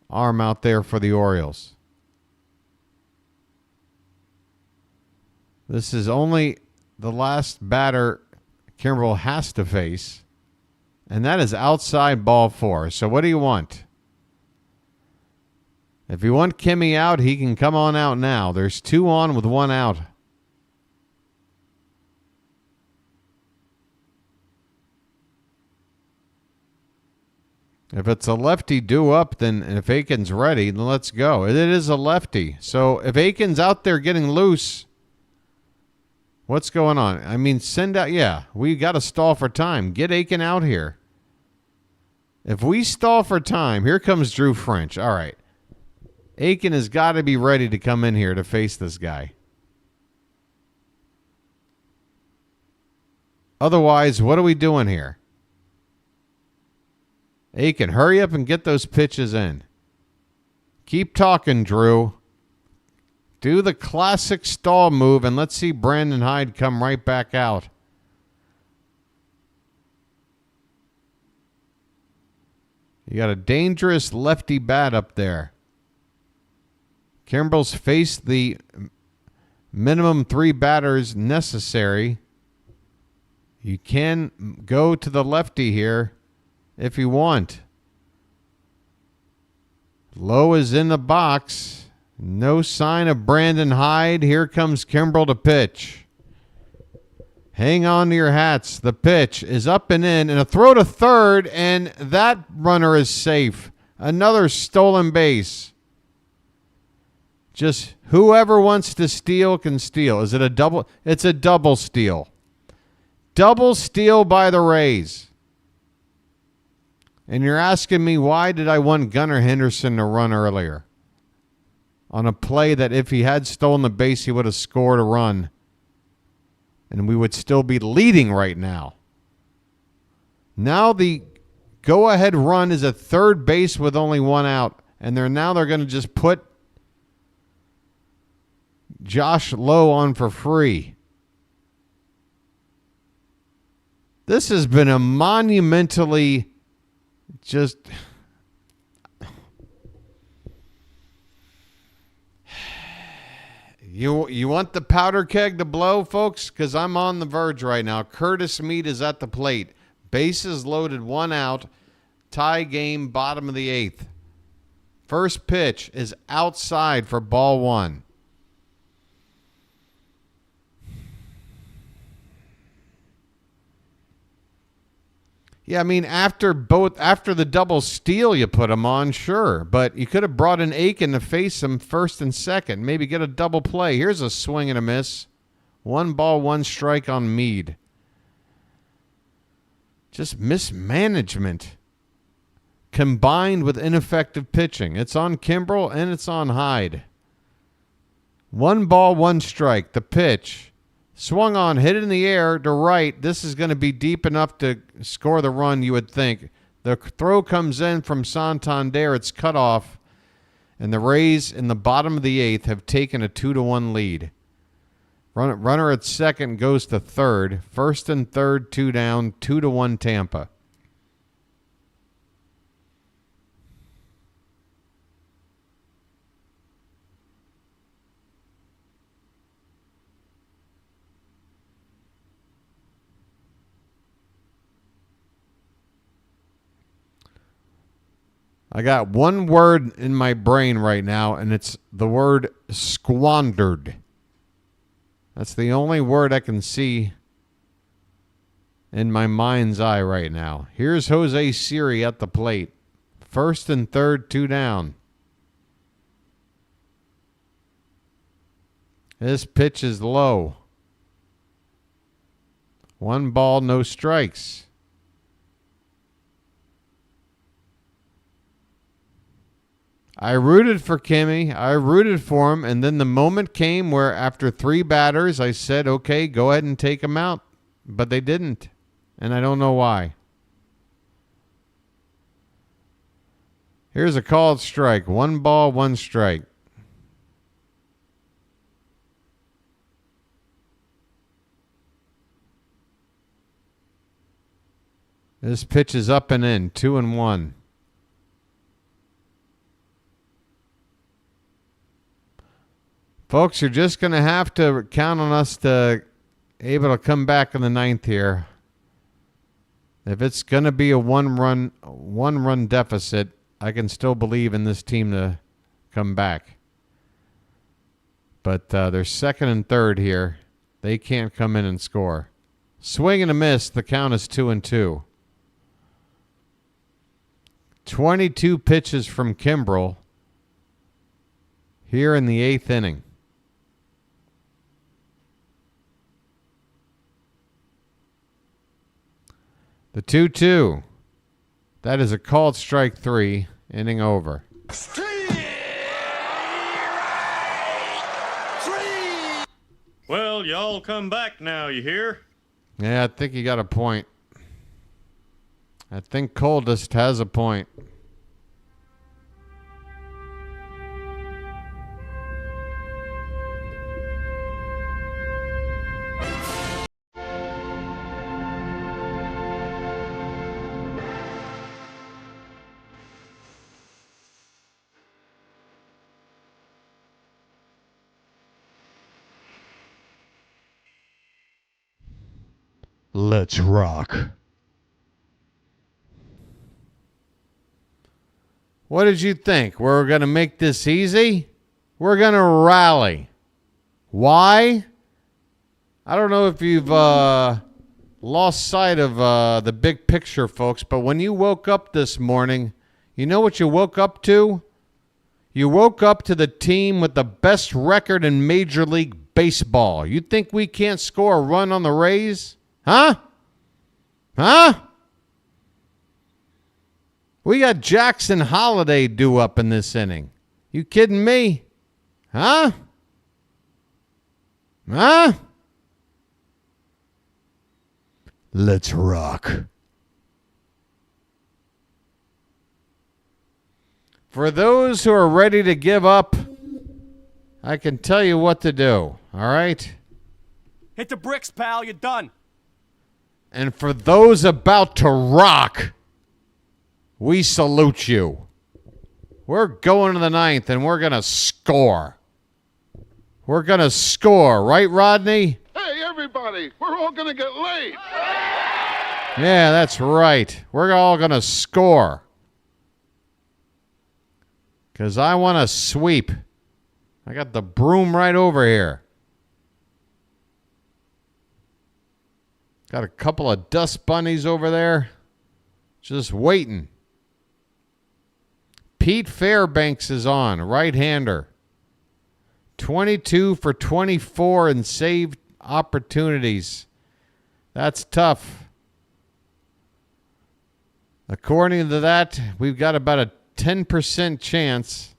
arm out there for the Orioles. This is only the last batter Kimbrell has to face, and that is outside ball 4. So what do you want? If you want Kimmy out, he can come on out now. There's 2 on with 1 out. If it's a lefty due up, then if Aiken's ready, then let's go. It is a lefty. So if Aiken's out there getting loose, what's going on? I mean, send out. Yeah, we got to stall for time. Get Aiken out here. If we stall for time, here comes Drew French. All right. Aiken has got to be ready to come in here to face this guy. Otherwise, what are we doing here? Aiken, hurry up and get those pitches in. Keep talking, Drew. Do the classic stall move, and let's see Brandon Hyde come right back out. You got a dangerous lefty bat up there. Kimbrel's faced the minimum 3 batters necessary. You can go to the lefty here if you want. Lowe is in the box. No sign of Brandon Hyde. Here comes Kimbrel to pitch. Hang on to your hats. The pitch is up and in, and a throw to third, and that runner is safe. Another stolen base. Just whoever wants to steal can steal. Is it a double? It's a double steal. Double steal by the Rays. And you're asking me, why did I want Gunnar Henderson to run earlier? On a play that if he had stolen the base, he would have scored a run. And we would still be leading right now. Now the go-ahead run is at third base with only 1 out. And they're going to just put Josh Lowe on for free. This has been a monumentally just... You want the powder keg to blow, folks? Because I'm on the verge right now. Curtis Mead is at the plate. Bases loaded, 1 out. Tie game, bottom of the 8th. First pitch is outside for ball 1. Yeah, I mean, after the double steal you put him on, sure. But you could have brought in Aiken to face him first and second. Maybe get a double play. Here's a swing and a miss. 1 ball, 1 strike on Mead. Just mismanagement combined with ineffective pitching. It's on Kimbrel and it's on Hyde. 1 ball, 1 strike. The pitch. Swung on, hit it in the air to right. This is going to be deep enough to score the run, you would think. The throw comes in from Santander. It's cut off. And the Rays in the bottom of the 8th have taken a 2-1 lead. Runner at second goes to third. First and third, 2 down, 2-1 Tampa. I got one word in my brain right now, and it's the word squandered. That's the only word I can see in my mind's eye right now. Here's Jose Siri at the plate. First and third, 2 down. This pitch is low. 1 ball, no strikes. I rooted for Kimmy. I rooted for him. And then the moment came where after 3 batters, I said, okay, go ahead and take him out. But they didn't. And I don't know why. Here's a called strike. 1 ball, 1 strike. This pitch is up and in. 2-1. Folks, you're just going to have to count on us to able to come back in the 9th here. If it's going to be a one run deficit, I can still believe in this team to come back. But they're second and third here. They can't come in and score. Swing and a miss. The count is 2-2. 22 pitches from Kimbrel here in the 8th inning. The 2-2. That is a called strike 3. Inning over. Well, y'all come back now, you hear? Yeah, I think you got a point. I think Coldest has a point. Let's rock. What did you think? We're going to make this easy? We're going to rally. Why? I don't know if you've lost sight of the big picture, folks, but when you woke up this morning, you know what you woke up to? You woke up to the team with the best record in Major League Baseball. You think we can't score a run on the Rays? Huh? Huh? We got Jackson Holiday due up in this inning. You kidding me? Huh? Huh? Let's rock. For those who are ready to give up, I can tell you what to do. All right? Hit the bricks, pal. You're done. And for those about to rock, we salute you. We're going to the ninth, and we're going to score. We're going to score. Right, Rodney? Hey, everybody. We're all going to get laid. Yeah, that's right. We're all going to score. Because I want to sweep. I got the broom right over here. Got a couple of dust bunnies over there. Just waiting. Pete Fairbanks is on, right-hander. 22 for 24 in saved opportunities. That's tough. According to that, we've got about a 10% chance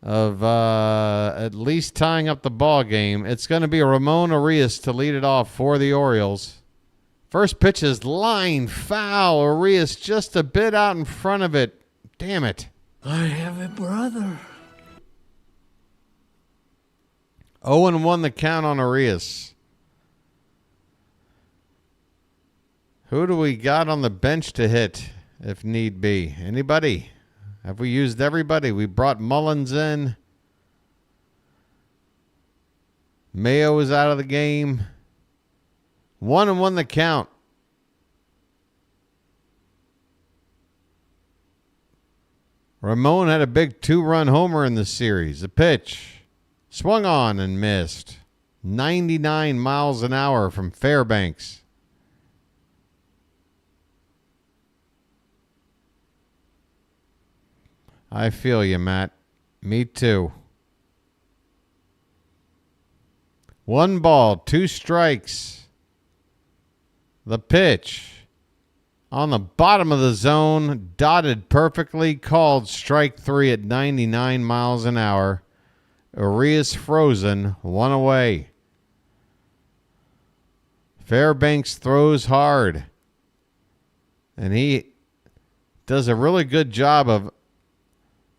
of at least tying up the ball game. It's going to be Ramon Arias to lead it off for the Orioles. First pitch is line foul. Arias just a bit out in front of it. Damn it. I have a brother. 0-1 the count on Arias. Who do we got on the bench to hit if need be? Anybody? Have we used everybody? We brought Mullins in. Mayo is out of the game. 1-1 the count. Ramon had a big 2-run homer in the series. The pitch swung on and missed. 99 miles an hour from Fairbanks. I feel you, Matt. Me too. 1 ball, 2 strikes. The pitch on the bottom of the zone, dotted perfectly, called strike 3 at 99 miles an hour. Arias frozen, 1 away. Fairbanks throws hard. And he does a really good job of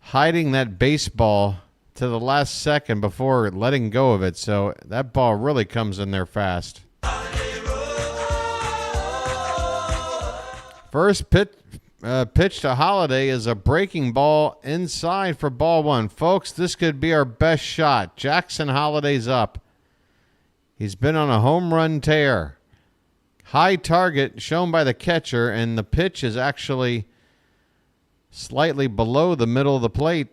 hiding that baseball to the last second before letting go of it. So that ball really comes in there fast. First pitch to Holiday is a breaking ball inside for ball 1. Folks, this could be our best shot. Jackson Holiday's up. He's been on a home run tear. High target shown by the catcher, and the pitch is actually slightly below the middle of the plate.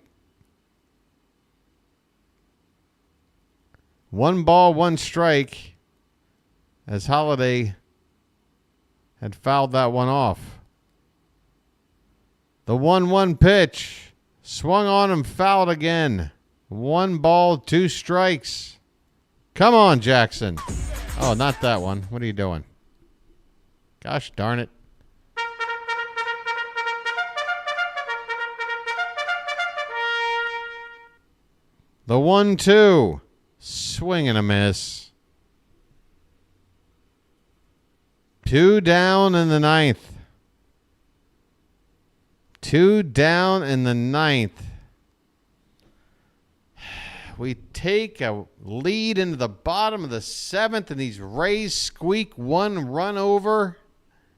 1 ball, 1 strike, as Holiday had fouled that one off. The 1-1 pitch swung on and fouled again. 1 ball, 2 strikes. Come on, Jackson. Oh, not that one. What are you doing? Gosh darn it. The 1-2. Swing and a miss. 2 down in the ninth. 2 down in the ninth. We take a lead into the bottom of the seventh, and these Rays squeak 1 run over,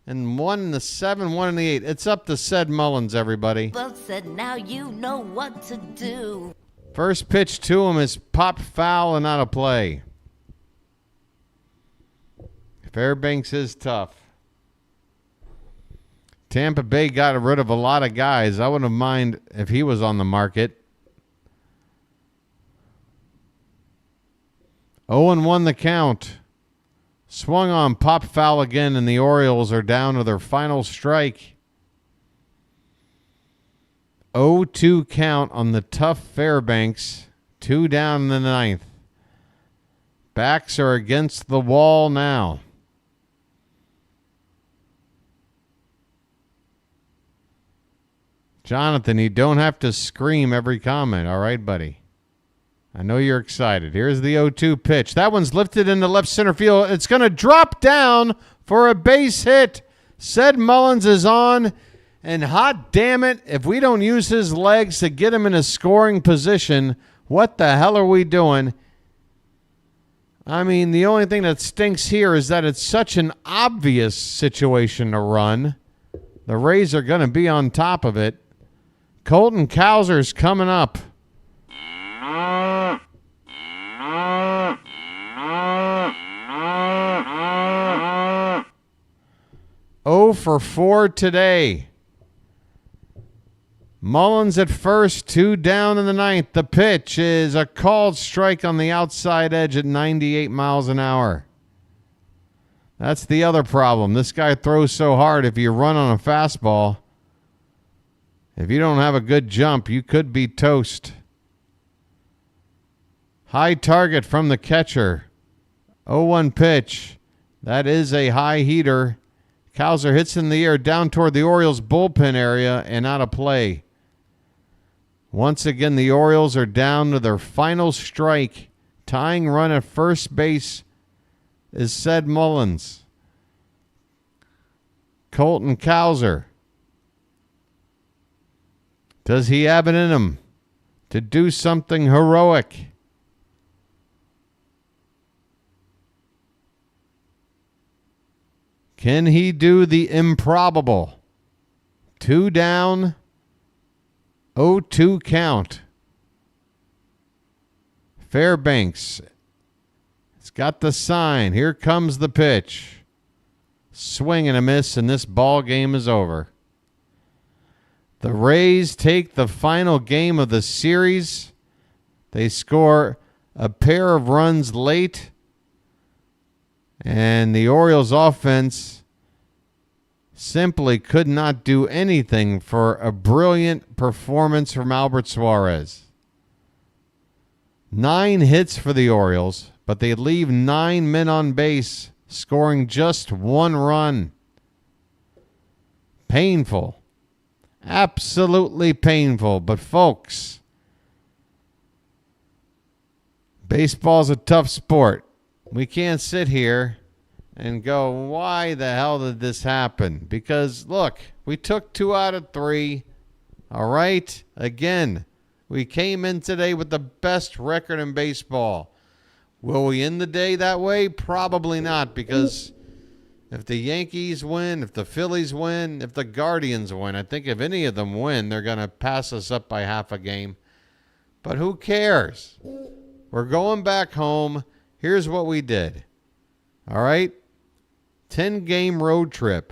and 1 in the 7, 1 in the 8. It's up to Ced Mullins, everybody. Well said, now you know what to do. First pitch to him is popped foul and out of play. Fairbanks is tough. Tampa Bay got rid of a lot of guys. I wouldn't mind if he was on the market. 0-1 the count. Swung on, pop foul again, and the Orioles are down to their final strike. 0-2 count on the tough Fairbanks. 2 down in the ninth. Backs are against the wall now. Jonathan, you don't have to scream every comment, all right, buddy? I know you're excited. Here's the 0-2 pitch. That one's lifted into left center field. It's going to drop down for a base hit. Ced Mullins is on, and hot damn it, if we don't use his legs to get him in a scoring position, what the hell are we doing? I mean, the only thing that stinks here is that it's such an obvious situation to run. The Rays are going to be on top of it. Colton Cowser's coming up. 0 for 4 today. Mullins at first, 2 down in the ninth. The pitch is a called strike on the outside edge at 98 miles an hour. That's the other problem. This guy throws so hard, if you run on a fastball, if you don't have a good jump, you could be toast. High target from the catcher. 0-1 pitch. That is a high heater. Cowser hits in the air down toward the Orioles bullpen area and out of play. Once again, the Orioles are down to their final strike. Tying run at first base is Ced Mullins. Colton Cowser. Does he have it in him to do something heroic? Can he do the improbable? 2 down, 0-2 count. Fairbanks. It's got the sign. Here comes the pitch. Swing and a miss, and this ball game is over. The Rays take the final game of the series. They score a pair of runs late. And the Orioles offense simply could not do anything for a brilliant performance from Albert Suarez. 9 hits for the Orioles, but they leave 9 men on base, scoring just 1 run. Painful. Absolutely painful. But folks, baseball's a tough sport. We can't sit here and go, why the hell did this happen? Because, look, we took 2 out of 3. All right? Again, we came in today with the best record in baseball. Will we end the day that way? Probably not, because if the Yankees win, if the Phillies win, if the Guardians win, I think if any of them win, they're going to pass us up by half a game. But who cares? We're going back home. Here's what we did. All right? 10-game road trip.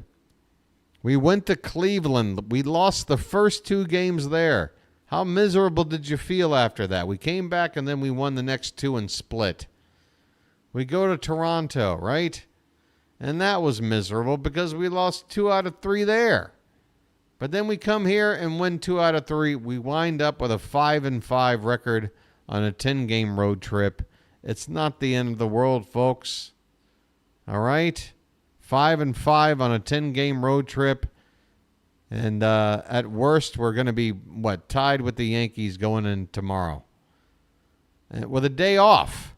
We went to Cleveland. We lost the first 2 games there. How miserable did you feel after that? We came back and then we won the next 2 and split. We go to Toronto, right? And that was miserable because we lost 2 out of 3 there. But then we come here and win 2 out of 3. We wind up with a 5-5 record on a 10-game road trip. It's not the end of the world, folks. All right? 5-5 on a 10-game road trip. And at worst, we're going to be, tied with the Yankees going in tomorrow. with a day off.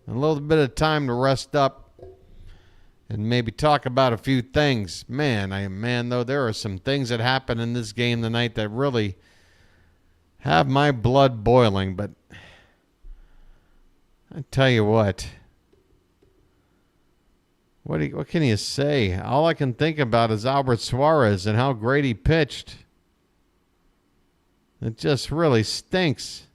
A little bit of time to rest up and maybe talk about a few things. Man, though, there are some things that happened in this game tonight that really have my blood boiling. But I tell you what can you say? All I can think about is Albert Suarez and how great he pitched. It just really stinks.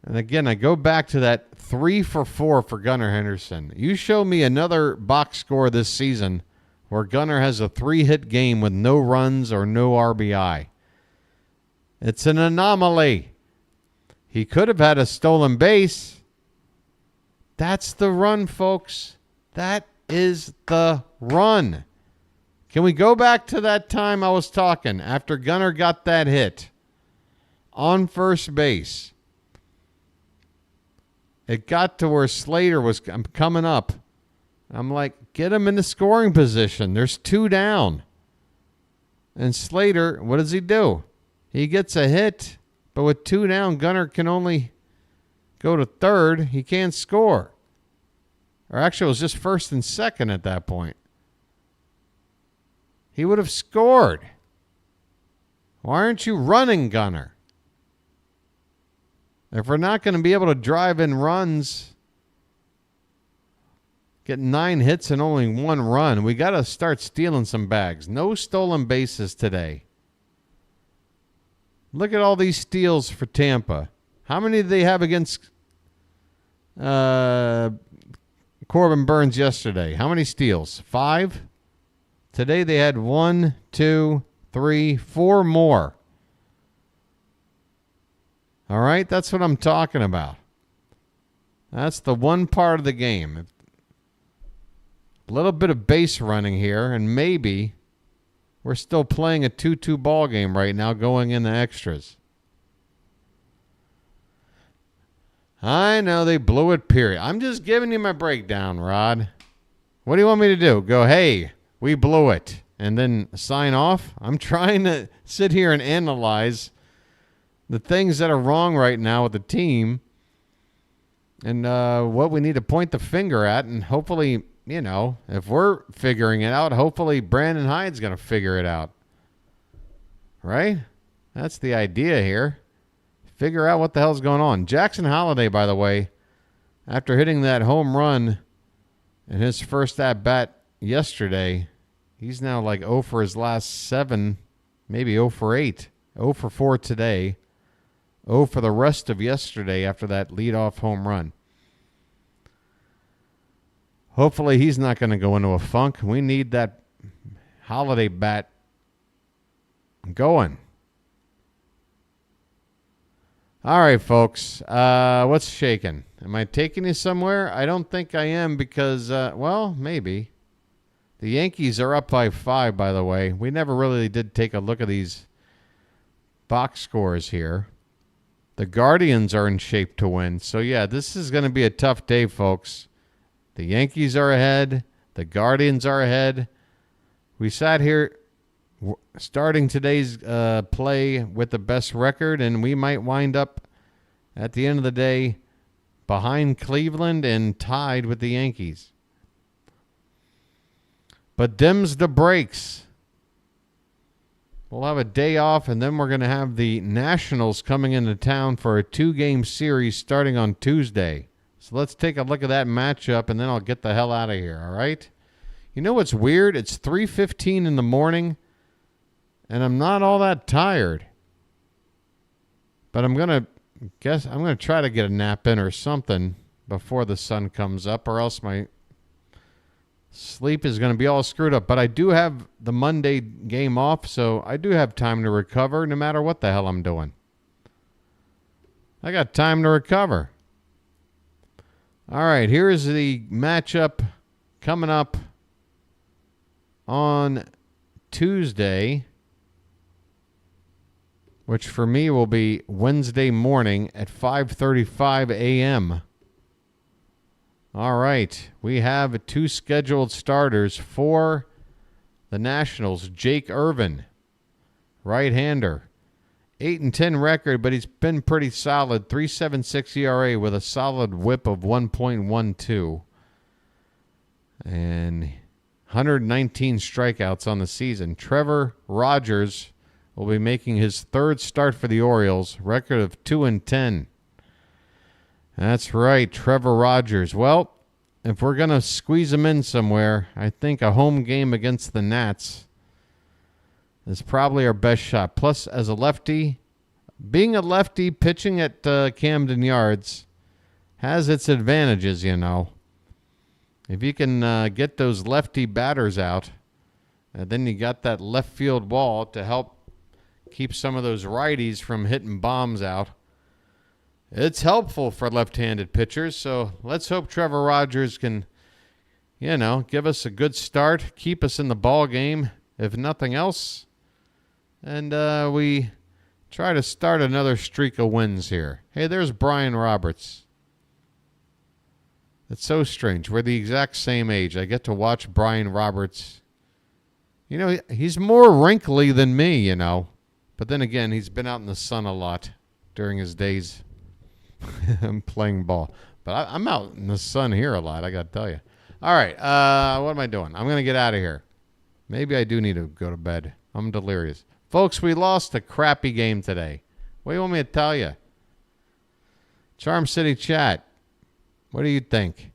And again, I go back to that 3 for 4 for Gunnar Henderson. You show me another box score this season where Gunnar has a 3-hit game with no runs or no RBI. It's an anomaly. He could have had a stolen base. That's the run, folks. That is the run. Can we go back to that time I was talking after Gunnar got that hit on first base? It got to where Slater was coming up. I'm like, get him in the scoring position. There's 2 down. And Slater, what does he do? He gets a hit, but with 2 down, Gunnar can only go to third. He can't score. Or actually, it was just first and second at that point. He would have scored. Why aren't you running, Gunnar? If we're not going to be able to drive in runs, get 9 hits and only 1 run, we got to start stealing some bags. No stolen bases today. Look at all these steals for Tampa. How many did they have against Corbin Burns yesterday? How many steals? 5? Today they had 1, 2, 3, 4 more. All right, that's what I'm talking about. That's the one part of the game. A little bit of base running here, and maybe we're still playing a 2-2 ball game right now going into extras. I know they blew it, period. I'm just giving you my breakdown, Rod. What do you want me to do? Go, hey, we blew it, and then sign off? I'm trying to sit here and analyze the things that are wrong right now with the team and what we need to point the finger at. And hopefully, if we're figuring it out, hopefully Brandon Hyde's going to figure it out. Right? That's the idea here. Figure out what the hell's going on. Jackson Holliday, by the way, after hitting that home run in his first at-bat yesterday, he's now like 0 for his last 7, maybe 0 for 8. 0 for 4 today. 0 for the rest of yesterday after that leadoff home run. Hopefully he's not going to go into a funk. We need that Holiday bat going. All right, folks. What's shaking? Am I taking you somewhere? I don't think I am because, maybe. The Yankees are up by 5, by the way. We never really did take a look at these box scores here. The Guardians are in shape to win. So, yeah, this is going to be a tough day, folks. The Yankees are ahead. The Guardians are ahead. We sat here starting today's play with the best record, and we might wind up at the end of the day behind Cleveland and tied with the Yankees. But them's the breaks. We'll have a day off, and then we're going to have the Nationals coming into town for a 2-game series starting on Tuesday. So let's take a look at that matchup, and then I'll get the hell out of here, all right? You know what's weird? It's 3:15 in the morning, and I'm not all that tired. But I'm going to try to get a nap in or something before the sun comes up, or else my sleep is going to be all screwed up. But I do have the Monday game off, so I do have time to recover no matter what the hell I'm doing. I got time to recover. All right, here's the matchup coming up on Tuesday, which for me will be Wednesday morning at 5:35 a.m. All right, we have 2 scheduled starters for the Nationals. Jake Irvin, right-hander, 8-10 record, but he's been pretty solid. 3.76 ERA with a solid whip of 1.12. And 119 strikeouts on the season. Trevor Rogers will be making his third start for the Orioles. Record of 2-10. That's right, Trevor Rogers. Well, if we're going to squeeze him in somewhere, I think a home game against the Nats is probably our best shot. Plus, as a lefty, being a lefty pitching at Camden Yards has its advantages, you know. If you can get those lefty batters out, then you got that left field wall to help keep some of those righties from hitting bombs out. It's helpful for left-handed pitchers, so let's hope Trevor Rogers can, you know, give us a good start, keep us in the ball game, if nothing else, and we try to start another streak of wins here. Hey, there's Brian Roberts. It's so strange. We're the exact same age. I get to watch Brian Roberts. You know, he's more wrinkly than me, you know, but then again, he's been out in the sun a lot during his days playing ball. But I'm out in the sun here a lot, I got to tell you. All right, what am I doing? I'm going to get out of here. Maybe I do need to go to bed. I'm delirious. Folks, we lost a crappy game today. What do you want me to tell you? Charm City Chat, what do you think?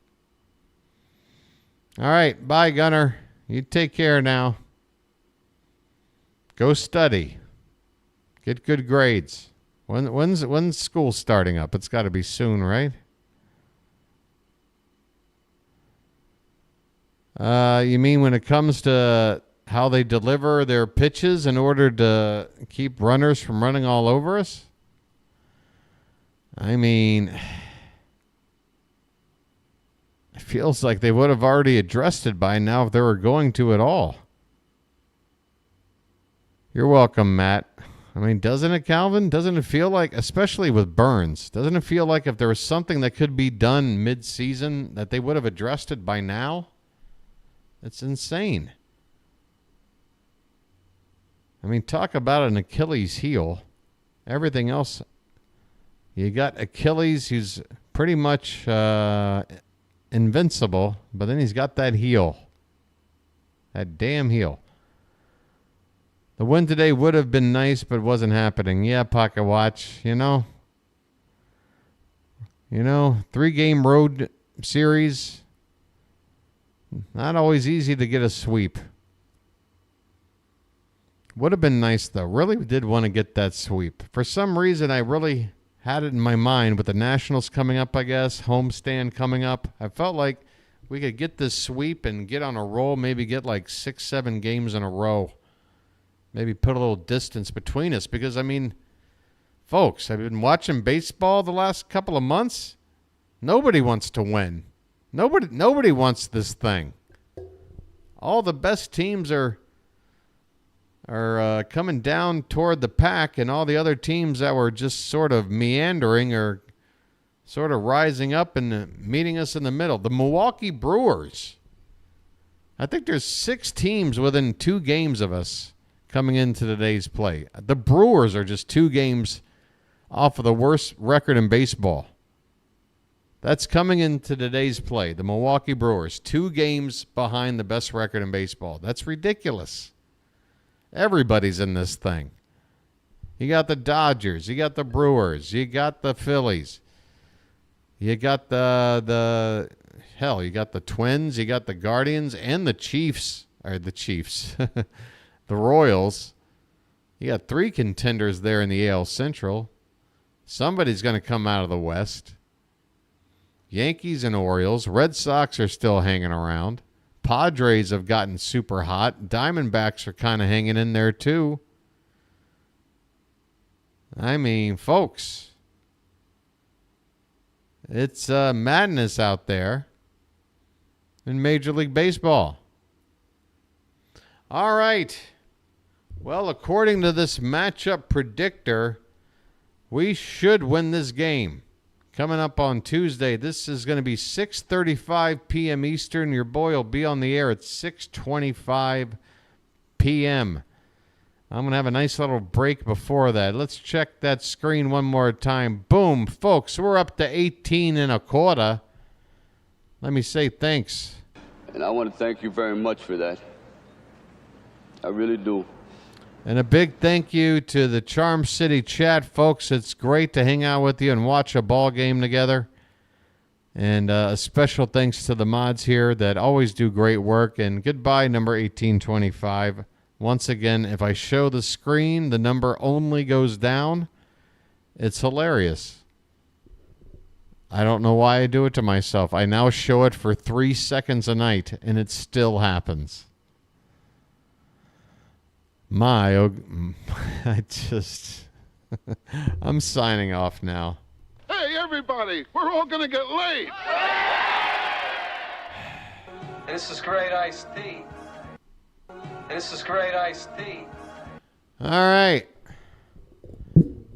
All right, bye, Gunner. You take care now. Go study. Get good grades. When's school starting up? It's got to be soon, right? You mean when it comes to how they deliver their pitches in order to keep runners from running all over us? I mean, it feels like they would have already addressed it by now if they were going to at all. You're welcome, Matt. I mean, doesn't it, Calvin? Doesn't it feel like, especially with Burns, doesn't it feel like if there was something that could be done mid-season that they would have addressed it by now? It's insane. I mean, talk about an Achilles heel. Everything else, you got Achilles, who's pretty much invincible, but then he's got that heel. That damn heel. The win today would have been nice, but wasn't happening. Yeah, Pocket Watch, you know. 3-game road series. Not always easy to get a sweep. Would have been nice, though. Really did want to get that sweep. For some reason, I really had it in my mind with the Nationals coming up, I guess. Homestand coming up. I felt like we could get this sweep and get on a roll. Maybe get like 6-7 games in a row. Maybe put a little distance between us. Because, I mean, folks, I've been watching baseball the last couple of months. Nobody wants to win. Nobody wants this thing. All the best teams are coming down toward the pack, and all the other teams that were just sort of meandering are sort of rising up and meeting us in the middle. The Milwaukee Brewers. I think there's 6 teams within 2 games of us coming into today's play. The Brewers are just 2 games off of the worst record in baseball. That's coming into today's play. The Milwaukee Brewers, 2 games behind the best record in baseball. That's ridiculous. Everybody's in this thing. You got the Dodgers. You got the Brewers. You got the Phillies. You got you got the Twins. You got the Guardians and the Chiefs. Or the Chiefs. The Royals. You got 3 contenders there in the AL Central. Somebody's going to come out of the West. Yankees and Orioles. Red Sox are still hanging around. Padres have gotten super hot. Diamondbacks are kind of hanging in there too. I mean, folks, it's madness out there in Major League Baseball. All right. Well, according to this matchup predictor, we should win this game. Coming up on Tuesday, this is going to be 6:35 p.m. Eastern. Your boy will be on the air at 6:25 p.m. I'm going to have a nice little break before that. Let's check that screen one more time. Boom, folks, we're up to 18 1/4. Let me say thanks. And I want to thank you very much for that. I really do. And a big thank you to the Charm City chat, folks. It's great to hang out with you and watch a ball game together. And a special thanks to the mods here that always do great work. And goodbye, number 1825. Once again, if I show the screen, the number only goes down. It's hilarious. I don't know why I do it to myself. I now show it for 3 seconds a night, and it still happens. I just... I'm signing off now. Hey, everybody, we're all gonna get laid. This is great iced tea. This is great iced tea. All right.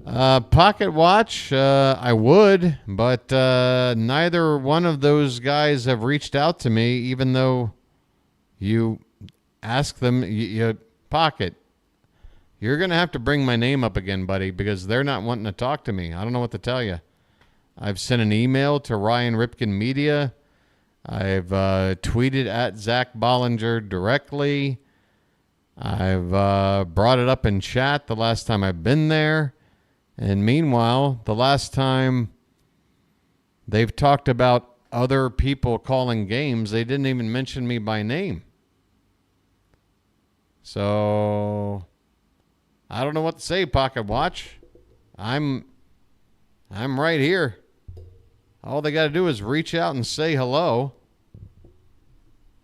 Pocket watch, I would, but neither one of those guys have reached out to me, even though you ask them, Pocket, you're going to have to bring my name up again, buddy, because they're not wanting to talk to me. I don't know what to tell you. I've sent an email to Ryan Ripken Media. I've tweeted at Zach Bollinger directly. I've brought it up in chat the last time I've been there. And meanwhile, the last time they've talked about other people calling games, they didn't even mention me by name. So I don't know what to say, Pocket Watch. I'm right here. All they got to do is reach out and say hello.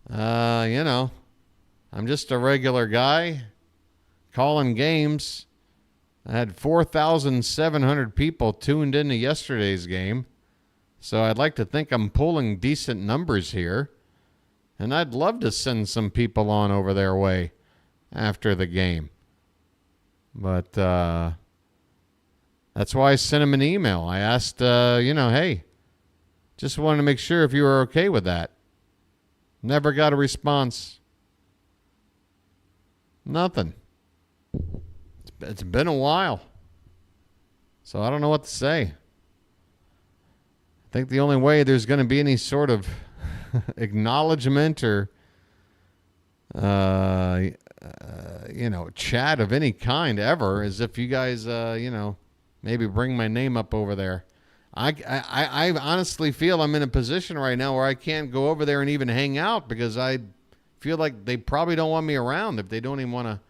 I'm just a regular guy calling games. I had 4,700 people tuned into yesterday's game. So I'd like to think I'm pulling decent numbers here. And I'd love to send some people on over their way after the game. But that's why I sent him an email. I asked, hey, just wanted to make sure if you were okay with that. Never got a response. Nothing. It's been a while. So I don't know what to say. I think the only way there's going to be any sort of acknowledgement or, chat of any kind ever is if you guys, maybe bring my name up over there. I honestly feel I'm in a position right now where I can't go over there and even hang out because I feel like they probably don't want me around if they don't even want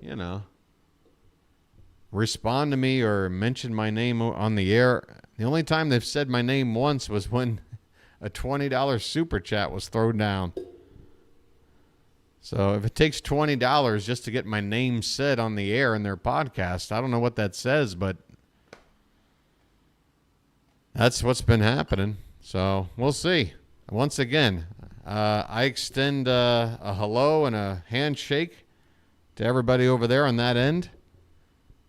to, respond to me or mention my name on the air. The only time they've said my name once was when a $20 super chat was thrown down. So if it takes $20 just to get my name said on the air in their podcast, I don't know what that says, but that's what's been happening. So we'll see. Once again, I extend a hello and a handshake to everybody over there on that end.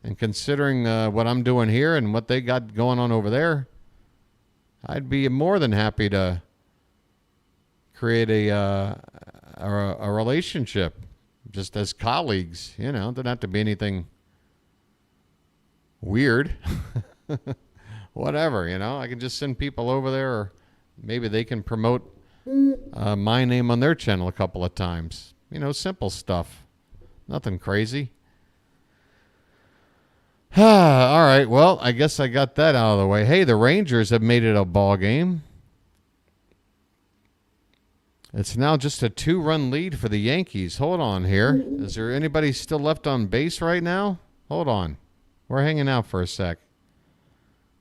And considering what I'm doing here and what they got going on over there, I'd be more than happy to create a relationship just as colleagues. It doesn't have to be anything weird. Whatever, I can just send people over there, or maybe they can promote my name on their channel a couple of times. Simple stuff. Nothing crazy. All right, well, I guess I got that out of the way. Hey, the Rangers have made it a ball game. It's now just a 2-run lead for the Yankees. Hold on here. Is there anybody still left on base right now? Hold on. We're hanging out for a sec.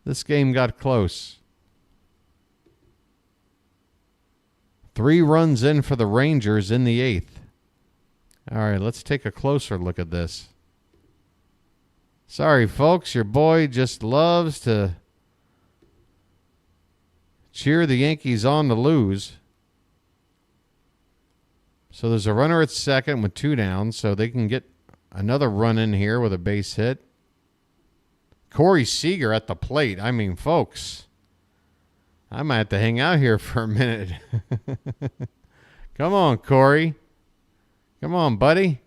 This game got close. 3 runs in for the Rangers in the 8th. All right, let's take a closer look at this. Sorry, folks, your boy just loves to cheer the Yankees on to lose. So there's a runner at second with 2 down, so they can get another run in here with a base hit. Corey Seager at the plate. I mean, folks, I might have to hang out here for a minute. Come on, Corey. Come on, buddy.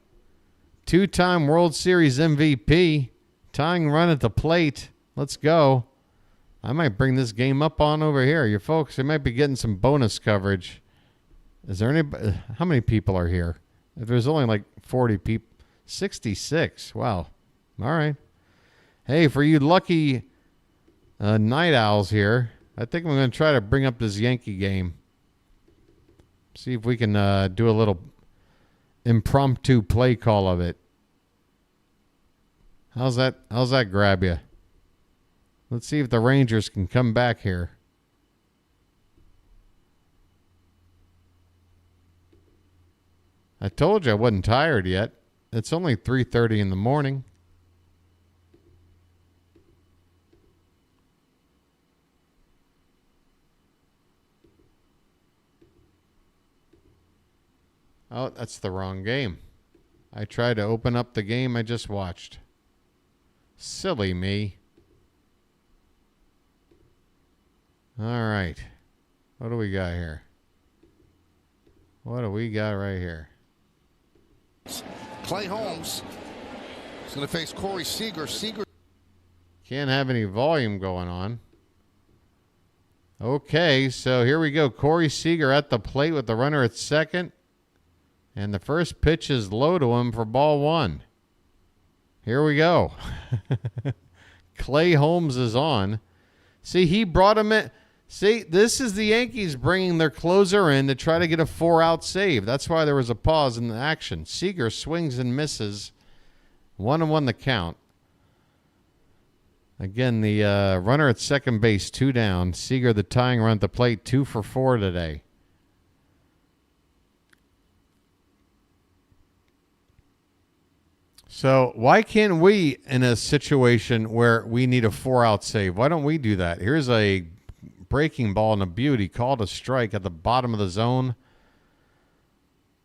Two-time World Series MVP. Tying run at the plate. Let's go. I might bring this game up on over here. You folks, you might be getting some bonus coverage. Is there any? How many people are here? If there's only like 40 people. 66. Wow. All right. Hey, for you lucky night owls here, I think I'm going to try to bring up this Yankee game. See if we can do a little impromptu play call of it. How's that grab you? Let's see if the Rangers can come back here. I told you I wasn't tired yet. It's only 3:30 in the morning. Oh, that's the wrong game. I tried to open up the game I just watched. Silly me. All right. What do we got here? What do we got right here? Clay Holmes is going to face Corey Seager. Seager can't have any volume going on. Okay, so here we go. Corey Seager at the plate with the runner at second. And the first pitch is low to him for ball one. Here we go. Clay Holmes is on. See, he brought him in. See, this is the Yankees bringing their closer in to try to get a 4-out save. That's why there was a pause in the action. Seager swings and misses. 1-1 the count. Again, the runner at second base, 2 down. Seager, the tying run at the plate, 2 for 4 today. So why can't we, in a situation where we need a 4-out save, why don't we do that? Here's a breaking ball and a beauty, called a strike at the bottom of the zone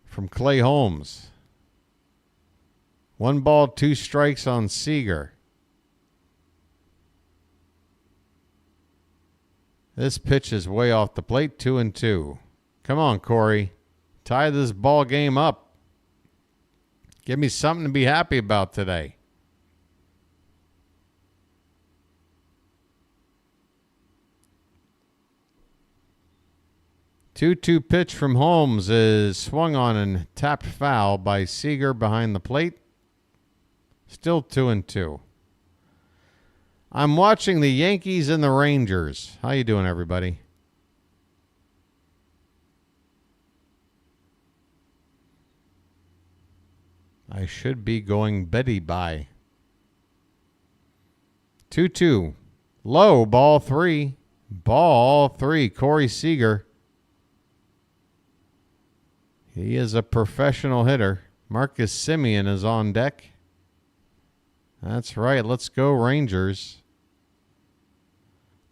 from Clay Holmes. 1 ball, 2 strikes on Seager. This pitch is way off the plate, 2-2. Come on, Corey. Tie this ball game up. Give me something to be happy about today. Two-two pitch from Holmes is swung on and tapped foul by Seager behind the plate. Still 2-2. I'm watching the Yankees and the Rangers. How you doing, everybody? I should be going Betty by. 2-2. Low, ball 3. Ball 3. Corey Seager. He is a professional hitter. Marcus Semien is on deck. That's right. Let's go Rangers.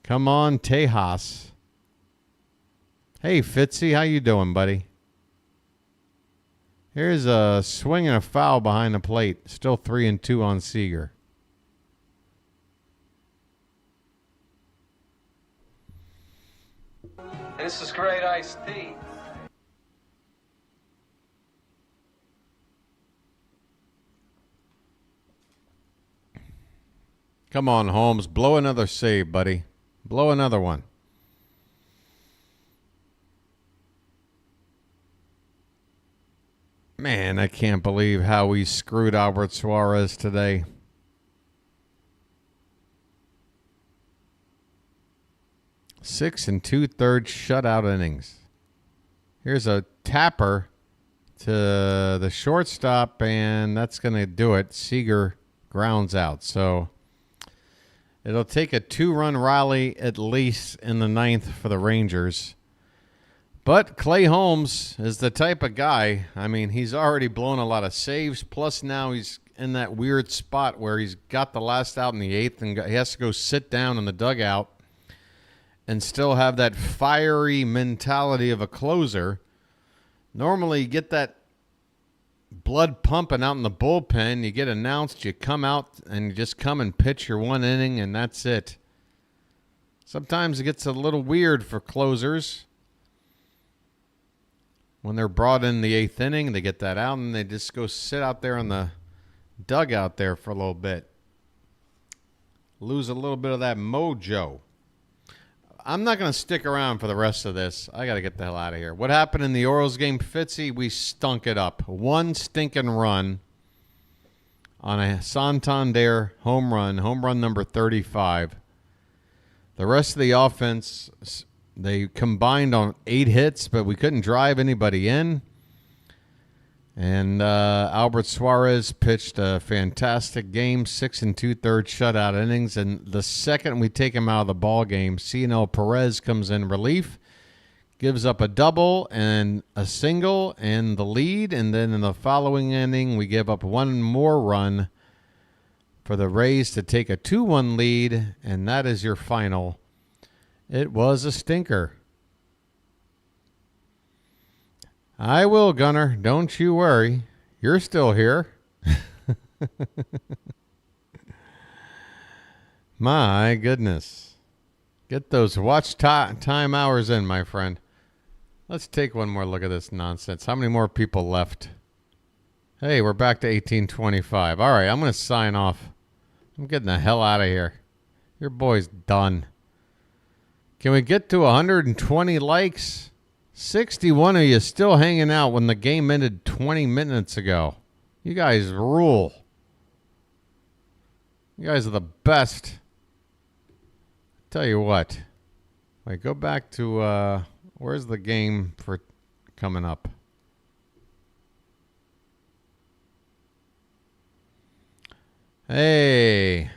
Come on, Tejas. Hey, Fitzy. How you doing, buddy? Here's a swing and a foul behind the plate. Still 3-2 on Seager. This is great iced tea. Come on, Holmes. Blow another save, buddy. Blow another one. Man, I can't believe how we screwed Albert Suarez today. Six and 2/3 shutout innings. Here's a tapper to the shortstop, and that's going to do it. Seager grounds out. So it'll take a 2-run rally at least in the 9th for the Rangers. But Clay Holmes is the type of guy, I mean, he's already blown a lot of saves, plus now he's in that weird spot where he's got the last out in the 8th and he has to go sit down in the dugout and still have that fiery mentality of a closer. Normally you get that blood pumping out in the bullpen, you get announced, you come out and you just come and pitch your 1 inning and that's it. Sometimes it gets a little weird for closers. When they're brought in the 8th inning, they get that out and they just go sit out there on the dugout there for a little bit. Lose a little bit of that mojo. I'm not going to stick around for the rest of this. I got to get the hell out of here. What happened in the Orioles game, Fitzy? We stunk it up. One stinking run on a Santander home run number 35. The rest of the offense, they combined on 8 hits, but we couldn't drive anybody in. And Albert Suarez pitched a fantastic game, 6 2/3 shutout innings. And the second we take him out of the ball game, Cionel Perez comes in relief, gives up a double and a single and the lead. And then in the following inning, we give up one more run for the Rays to take a 2-1 lead. And that is your final. It was a stinker. I will, Gunner. Don't you worry. You're still here. My goodness. Get those watch time hours in, my friend. Let's take one more look at this nonsense. How many more people left? Hey, we're back to 1825. All right, I'm going to sign off. I'm getting the hell out of here. Your boy's done. Can we get to 120 likes? 61 of you still hanging out when the game ended 20 minutes ago. You guys rule. You guys are the best. Tell you what. Wait, go back to, where's the game for coming up? Hey,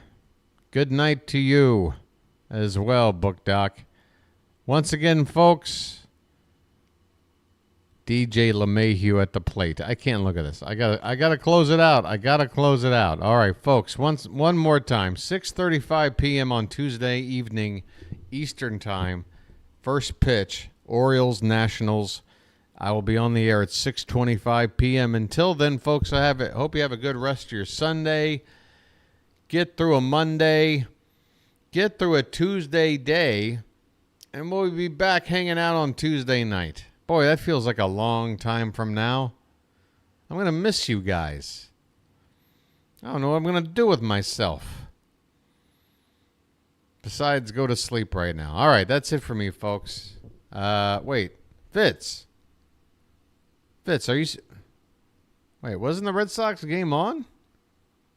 good night to you as well, Book Doc. Once again, folks, DJ LeMahieu at the plate. I can't look at this. I gotta close it out. All right, folks. One more time. 6:35 p.m. on Tuesday evening, Eastern Time. First pitch. Orioles Nationals. I will be on the air at 6:25 p.m. Until then, folks, hope you have a good rest of your Sunday. Get through a Monday. Get through a Tuesday day, and we'll be back hanging out on Tuesday night. Boy, that feels like a long time from now. I'm going to miss you guys. I don't know what I'm going to do with myself. Besides, go to sleep right now. All right, that's it for me, folks. Wait. Fitz, are you... Wait, wasn't the Red Sox game on?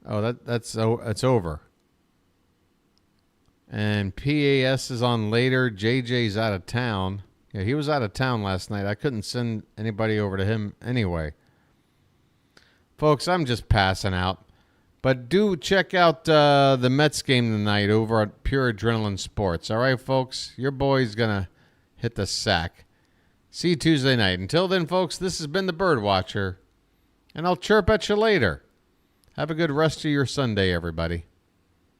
Oh, that's over. And PAS is on later. JJ's out of town. Yeah, he was out of town last night. I couldn't send anybody over to him anyway. Folks, I'm just passing out. But do check out the Mets game tonight over at Pure Adrenaline Sports. All right, folks? Your boy's going to hit the sack. See you Tuesday night. Until then, folks, this has been the BirdWatcher. And I'll chirp at you later. Have a good rest of your Sunday, everybody.